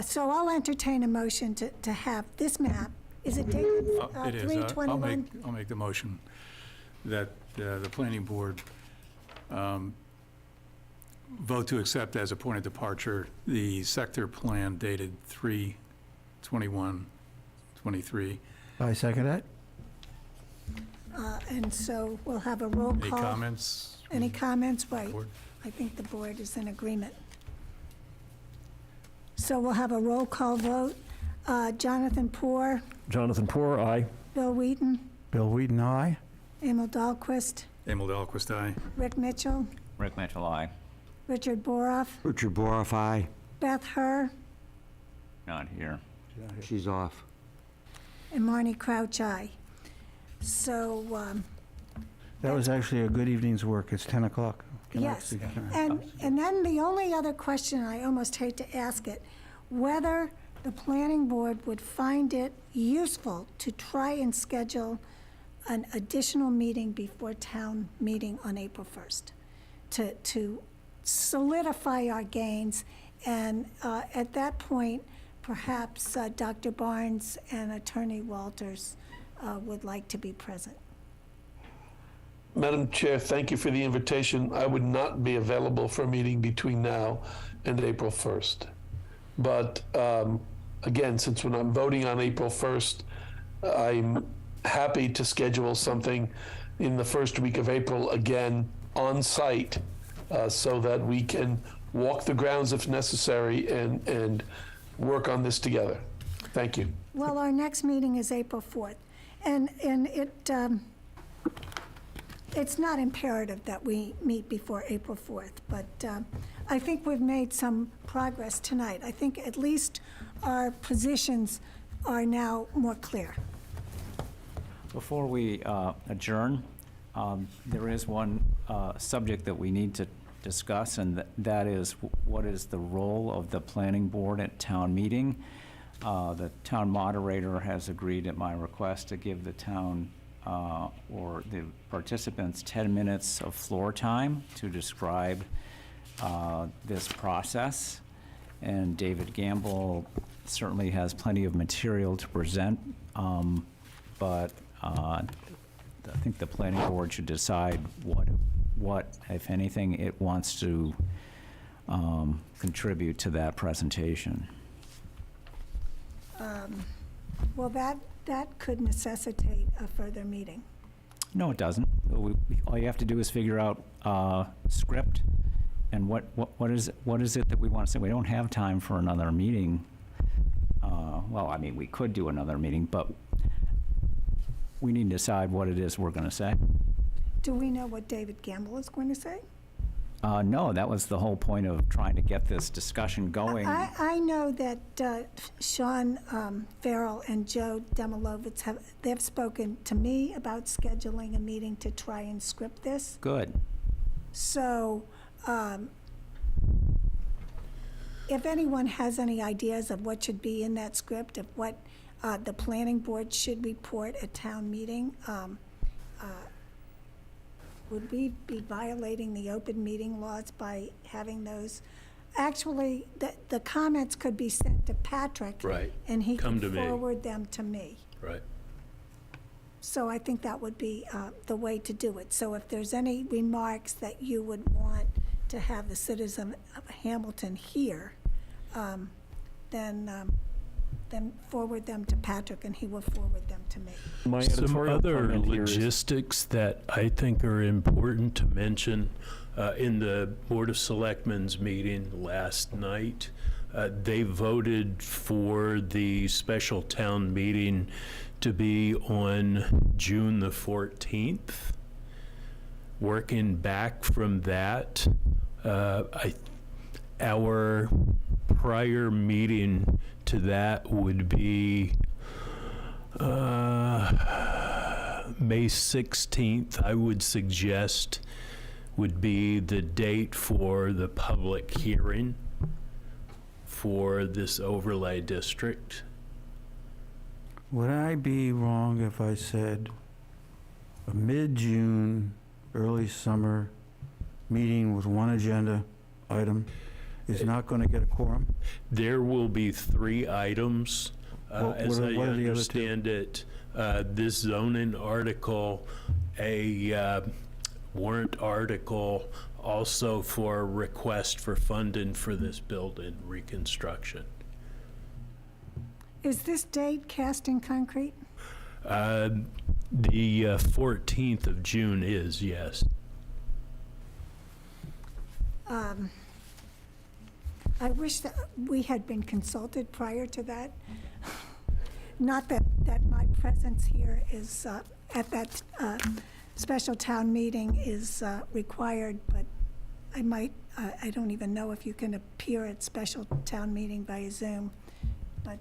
so I'll entertain a motion to have this map. Is it dated It is. 3/21? I'll make the motion that the planning board vote to accept as a point of departure the sector plan dated 3/21/23. I second that. And so we'll have a roll Any call. comments? Any comments? Right. Board? I think the board is in agreement. So we'll have a roll call vote. Jonathan Poor, Jonathan Poor, aye. Bill Wheaton, Bill Wheaton, aye. Emil Dahlquist, Emil Dahlquist, aye. Rick Mitchell, Rick Mitchell, aye. Richard Boroff, Richard Boroff, aye. Beth Herr, Not here. She's off. and Marnie Crouch, aye. So, That was actually a good evening's work. It's 10 o'clock. Can I yes. actually- And then the only other question, I almost hate to ask it, whether the planning board would find it useful to try and schedule an additional meeting before town meeting on April 1st, to solidify our gains, and at that point, perhaps Dr. Barnes and Attorney Walters would like to be present. Madam Chair, thank you for the invitation. I would not be available for a meeting between now and April 1st. But again, since we're not voting on April 1st, I'm happy to schedule something in the first week of April, again, on site, so that we can walk the grounds if necessary and work on this together. Thank you. Well, our next meeting is April 4th, and it's not imperative that we meet before April 4th, but I think we've made some progress tonight. I think at least our positions are now more clear. Before we adjourn, there is one subject that we need to discuss, and that is what is the role of the planning board at town meeting. The town moderator has agreed at my request to give the town or the participants 10 minutes of floor time to describe this process. And David Gamble certainly has plenty of material to present, but I think the planning board should decide what, if anything, it wants to contribute to that presentation. Well, that could necessitate a further meeting. No, it doesn't. All you have to do is figure out script and what is it that we want to say. We don't have time for another meeting. Well, I mean, we could do another meeting, but we need to decide what it is we're going to say. Do we know what David Gamble is going to say? No, that was the whole point of trying to get this discussion going. I know that Sean Farrell and Joe Demilovitz they've spoken to me about scheduling a meeting to try and script this. Good. So, if anyone has any ideas of what should be in that script, of what the planning board should report at town meeting, would we be violating the open meeting laws by having those? Actually, the comments could be sent to Patrick. Right. And he Come can to me. forward them to me. Right. So I think that would be the way to do it. So if there's any remarks that you would want to have the citizen of Hamilton hear, then forward them to Patrick, and he will forward them to me. My Some editorial other comment here is- logistics that I think are important to mention in the Board of Selectmen's meeting last night, they voted for the special town meeting to be on June the 14th. Working back from that, our prior meeting to that would be May 16th, I would suggest, would be the date for the public hearing for this overlay district. Would I be wrong if I said a mid-June, early summer meeting with one agenda item is not going to get a quorum? There will be 3 items, as I what are the other two? understand it. This zoning article, a warrant article, also for a request for funding for this building reconstruction. Is this date cast in concrete? The 14th of June is, yes. I wish that we had been consulted prior to that. Not that my presence here is, at that special town meeting is required, but I might, I don't even know if you can appear at special town meeting via Zoom, but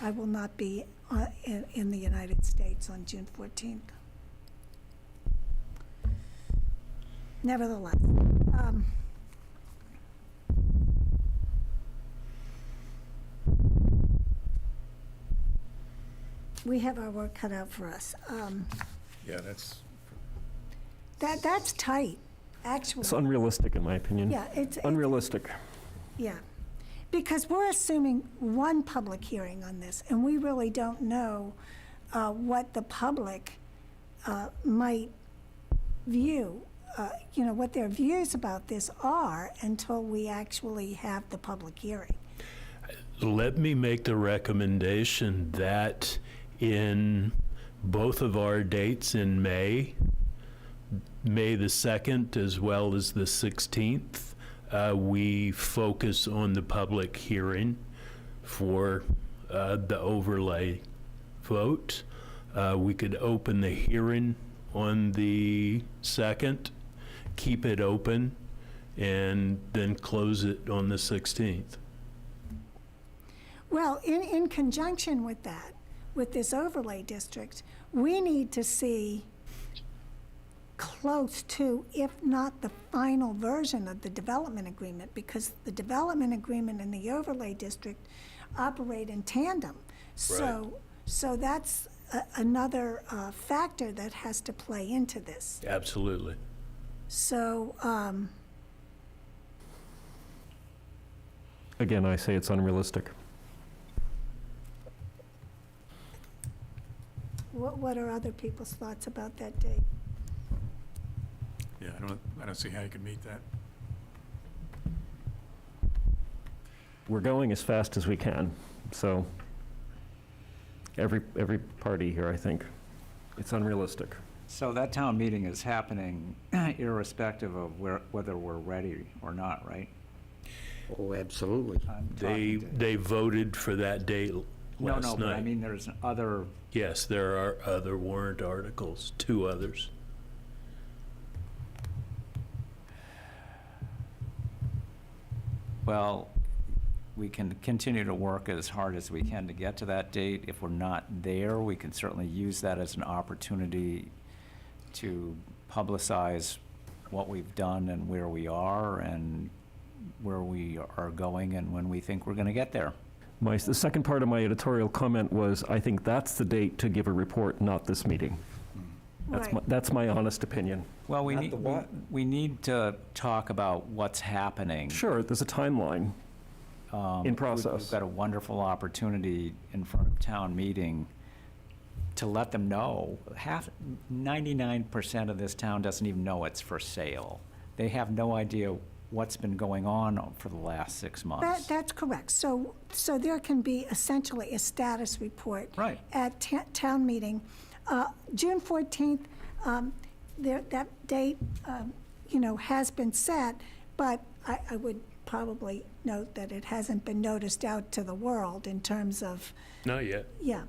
I will not be in the United States on June 14th. Nevertheless, we have our work cut out for us. Yeah, that's. That's tight, actually. It's unrealistic, in my opinion. Yeah, it's Unrealistic. yeah, because we're assuming one public hearing on this, and we really don't know what the public might view, what their views about this are until we actually have the public hearing. Let me make the recommendation that in both of our dates in May the 2nd as well as the 16th, we focus on the public hearing for the overlay vote. We could open the hearing on the 2nd, keep it open, and then close it on the 16th. Well, in conjunction with that, with this overlay district, we need to see close to, if not the final version of the development agreement, because the development agreement and the overlay district operate in tandem. So that's another factor that has to play into this. Absolutely. So, Again, I say it's unrealistic. what are other people's thoughts about that date? Yeah, I don't see how you could meet that. We're going as fast as we can, so every party here, I think. It's unrealistic. So that town meeting is happening irrespective of whether we're ready or not, right? Oh, absolutely. They voted for that date last No, night. but I mean, there's other, Yes, there are other warrant articles, 2 others. well, we can continue to work as hard as we can to get to that date. If we're not there, we can certainly use that as an opportunity to publicize what we've done and where we are and where we are going and when we think we're going to get there. The second part of my editorial comment was, I think that's the date to give a report, not this meeting. Right. That's my honest opinion. Well, Not the what? we need to talk about what's happening. Sure, there's a timeline in process. We've got a wonderful opportunity in front of town meeting to let them know. 99% of this town doesn't even know it's for sale. They have no idea what's been going on for the last 6 months. That's correct. So there can be essentially a status report. Right. At town meeting. June 14th, that date, has been set, but I would probably note that it hasn't been noticed out to the world in terms of, Not yet. yeah.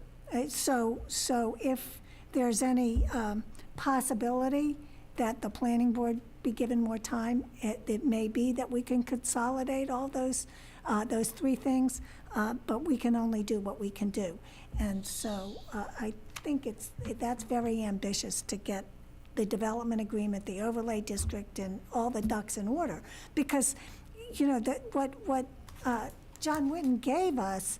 So if there's any possibility that the planning board be given more time, it may be that we can consolidate all those 3 things, but we can only do what we can do. And so I think that's very ambitious to get the development agreement, the overlay district, and all the ducks in order. Because, what John Whitten gave us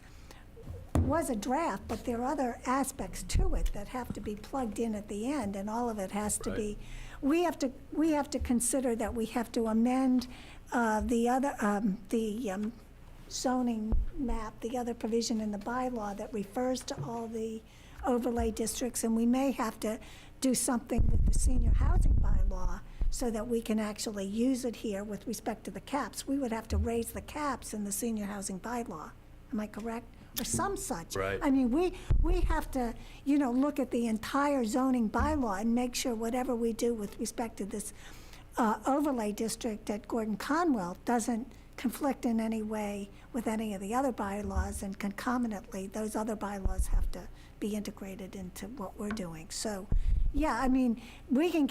was a draft, but there are other aspects to it that have to be plugged in at the end, and all of it has to be, we have to consider that we have to amend the zoning map, the other provision in the bylaw that refers to all the overlay districts, and we may have to do something with the senior housing bylaw so that we can actually use it here with respect to the caps. We would have to raise the caps in the senior housing bylaw. Am I correct? Or some such. Right. I mean, we have to, look at the entire zoning bylaw and make sure whatever we do with respect to this overlay district at Gordon Conwell doesn't conflict in any way with any of the other bylaws, and concomitantly, those other bylaws have to be integrated into what we're doing. So, yeah, I mean, we can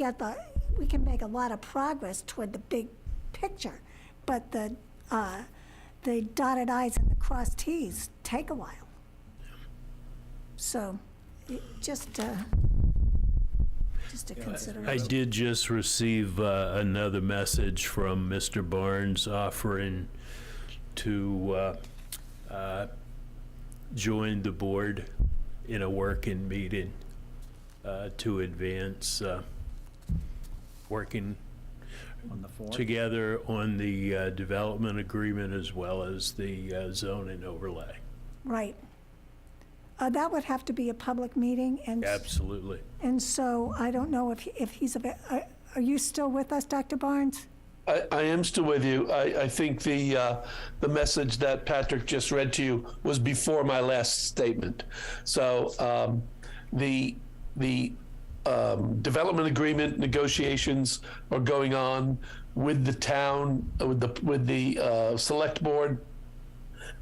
make a lot of progress toward the big picture, but the dotted i's and the crossed t's take a while. So, just a consideration. I did just receive another message from Mr. Barnes offering to join the board in a working meeting to advance working On the 4th? together on the development agreement as well as the zoning overlay. Right. That would have to be a public meeting, and Absolutely. and so I don't know if he's are you still with us, Dr. Barnes? I am still with you. I think the message that Patrick just read to you was before my last statement. So the development agreement negotiations are going on with the town, with the select board.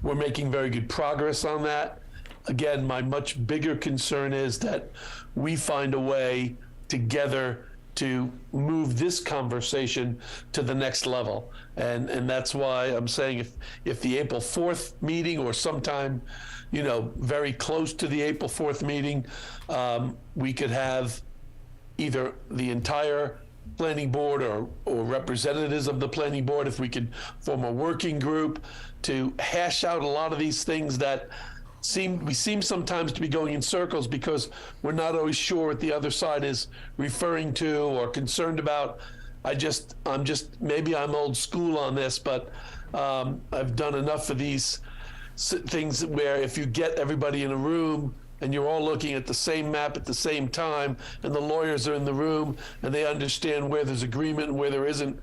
We're making very good progress on that. Again, my much bigger concern is that we find a way together to move this conversation to the next level. And that's why I'm saying if the April 4th meeting or sometime, very close to the April 4th meeting, we could have either the entire planning board or representatives of the planning board, if we could form a working group to hash out a lot of these things that we seem sometimes to be going in circles because we're not always sure what the other side is referring to or concerned about. Maybe I'm old school on this, but I've done enough of these things where if you get everybody in a room and you're all looking at the same map at the same time, and the lawyers are in the room and they understand where there's agreement and where there isn't,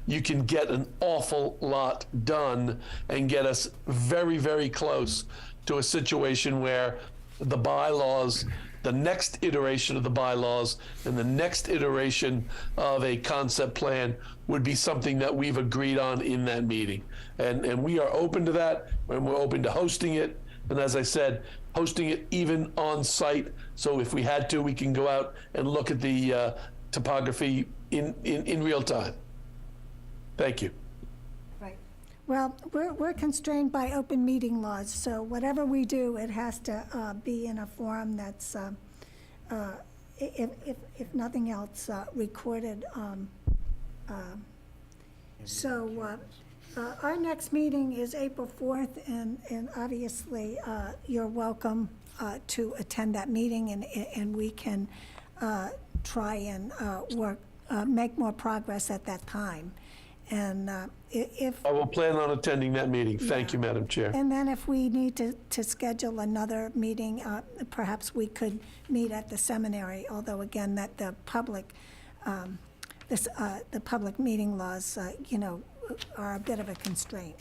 you can get an awful lot done and get us very, very close to a situation where the bylaws, the next iteration of the bylaws, and the next iteration of a concept plan would be something that we've agreed on in that meeting. And we are open to that, and we're open to hosting it. And as I said, hosting it even on site. So if we had to, we can go out and look at the topography in real time. Thank you. Right. Well, we're constrained by open meeting laws, so whatever we do, it has to be in a forum that's, if nothing else, recorded. So our next meeting is April 4th, and obviously, you're welcome to attend that meeting, and we can try and make more progress at that time. And if... I will plan on attending that meeting. Thank you, Madam Chair. And then if we need to schedule another meeting, perhaps we could meet at the seminary, although again, that the public meeting laws, are a bit of a constraint.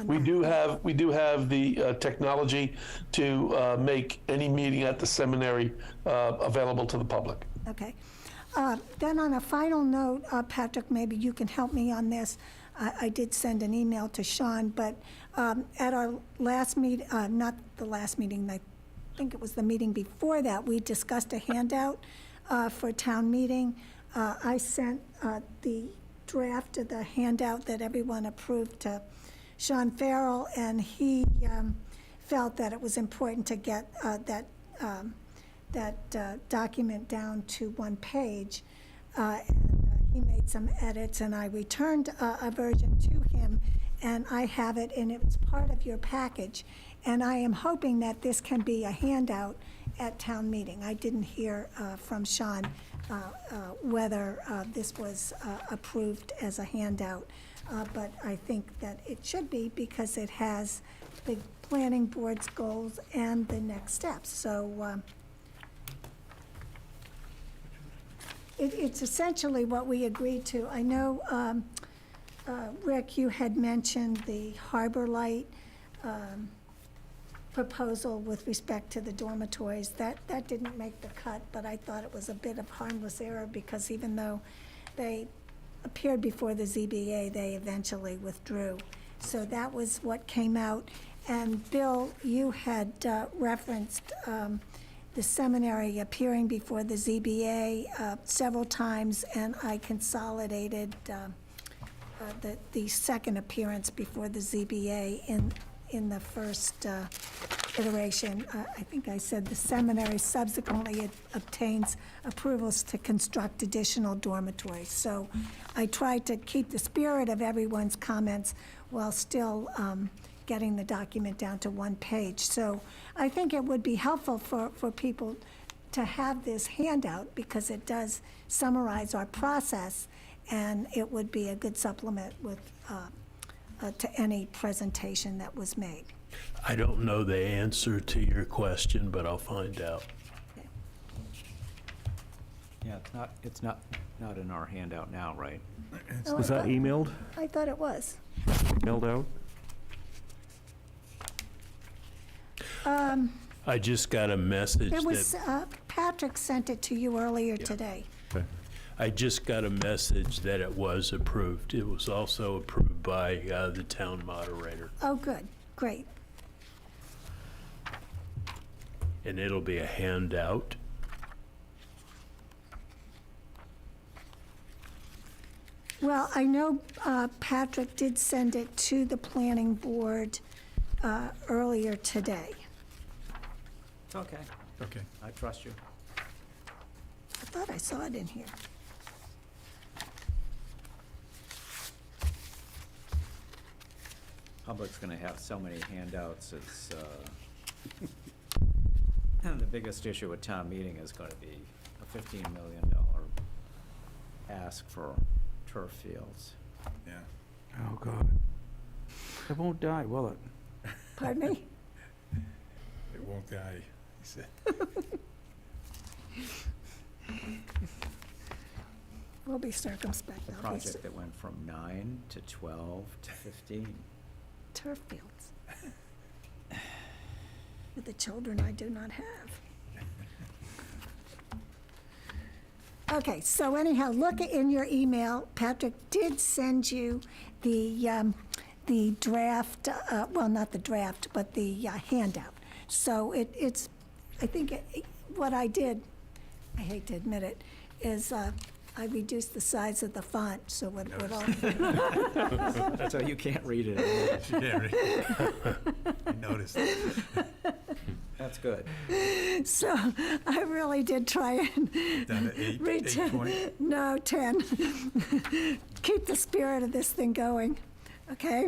We do have the technology to make any meeting at the seminary available to the public. Okay. Then on a final note, Patrick, maybe you can help me on this. I did send an email to Sean, but at our last meeting, not the last meeting, I think it was the meeting before that, we discussed a handout for town meeting. I sent the draft of the handout that everyone approved to Sean Farrell, and he felt that it was important to get that document down to one page. And he made some edits, and I returned a version to him, and I have it, and it's part of your package. And I am hoping that this can be a handout at town meeting. I didn't hear from Sean whether this was approved as a handout, but I think that it should be, because it has the planning board's goals and the next steps. So it's essentially what we agreed to. I know, Rick, you had mentioned the Harbor Light proposal with respect to the dormitories. That didn't make the cut, but I thought it was a bit of harmless error, because even though they appeared before the ZBA, they eventually withdrew. So that was what came out. And Bill, you had referenced the seminary appearing before the ZBA several times, and I consolidated the second appearance before the ZBA in the first iteration. I think I said the seminary subsequently obtains approvals to construct additional dormitories. So I tried to keep the spirit of everyone's comments while still getting the document down to one page. So I think it would be helpful for people to have this handout, because it does summarize our process, and it would be a good supplement with to any presentation that was made. I don't know the answer to your question, but I'll find out. Okay. Yeah, it's not in our handout now, right? Oh, Was that emailed? I thought it was. Mailed out? I just got a message It was, that, Patrick sent it to you earlier today. Okay. I just got a message that it was approved. It was also approved by the town moderator, Oh, good, great. and it'll be a handout. Well, I know Patrick did send it to the planning board earlier today. It's okay. Okay. I trust you. I thought I saw it in here. Public's gonna have so many handouts, it's, the biggest issue at town meeting is gonna be a $15 million ask for turf fields. Yeah. Oh, God. It won't die, will it? Pardon me? It won't die, he said. We'll be circumspect. The I'll be project that went from 9 to 12 to 15. turf fields. with the children I do not have. Okay, so anyhow, look in your email. Patrick did send you the draft, well, not the draft, but the handout. So it's, I think what I did, I hate to admit it, is I reduced the size of the font so it would all. So you can't read it. Yeah, right. I noticed. That's good. So I really did try and Down to 8, read 820. No, 10. Keep the spirit of this thing going, okay?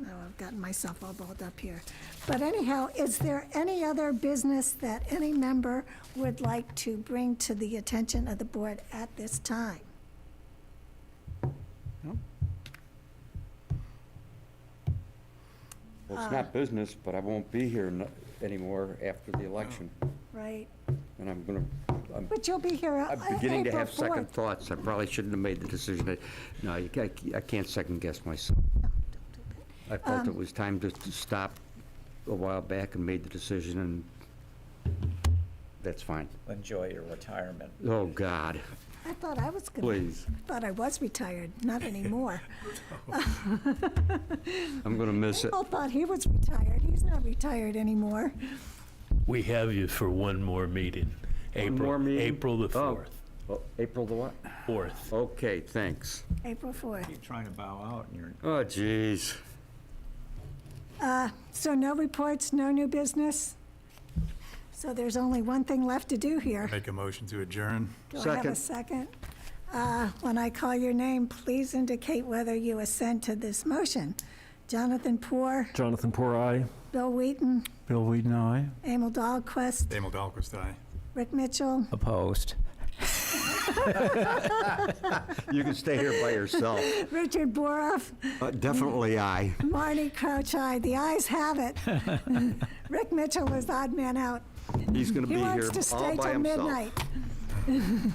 Now I've gotten myself all balled up here. But anyhow, is there any other business that any member would like to bring to the attention of the board at this time? Well, it's not business, but I won't be here anymore after the election. Right, And I'm but you'll be here I'm beginning to April have second 4th. thoughts. I probably shouldn't have made the decision. No, I can't second guess myself. I felt it was time to stop a while back and made the decision, and that's fine. Enjoy your retirement. Oh, God, I thought I was gonna. please. I thought I was retired, not anymore. I'm going to miss it. People thought he was retired. He's not retired anymore. We have you for one more meeting. more meeting? April the Oh. 4th. Oh, April the what? 4th. Okay, thanks. April 4th. Keep trying to bow out and you're. Oh, jeez. So no reports, no new business? So there's only one thing left to do here. Make a motion to adjourn. Do I have a second? When I call your name, please indicate whether you assent to this motion. Jonathan Poor, Jonathan Poor, aye. Bill Wheaton, Bill Wheaton, aye. Emil Dahlquist, Emil Dahlquist, aye. Rick Mitchell, Opposed. You can stay here by yourself. Richard Boroff, Definitely I. Marty Crouch, aye. The ayes have it. Rick Mitchell is odd man out. He's going to He be wants here to stay all by till himself. midnight.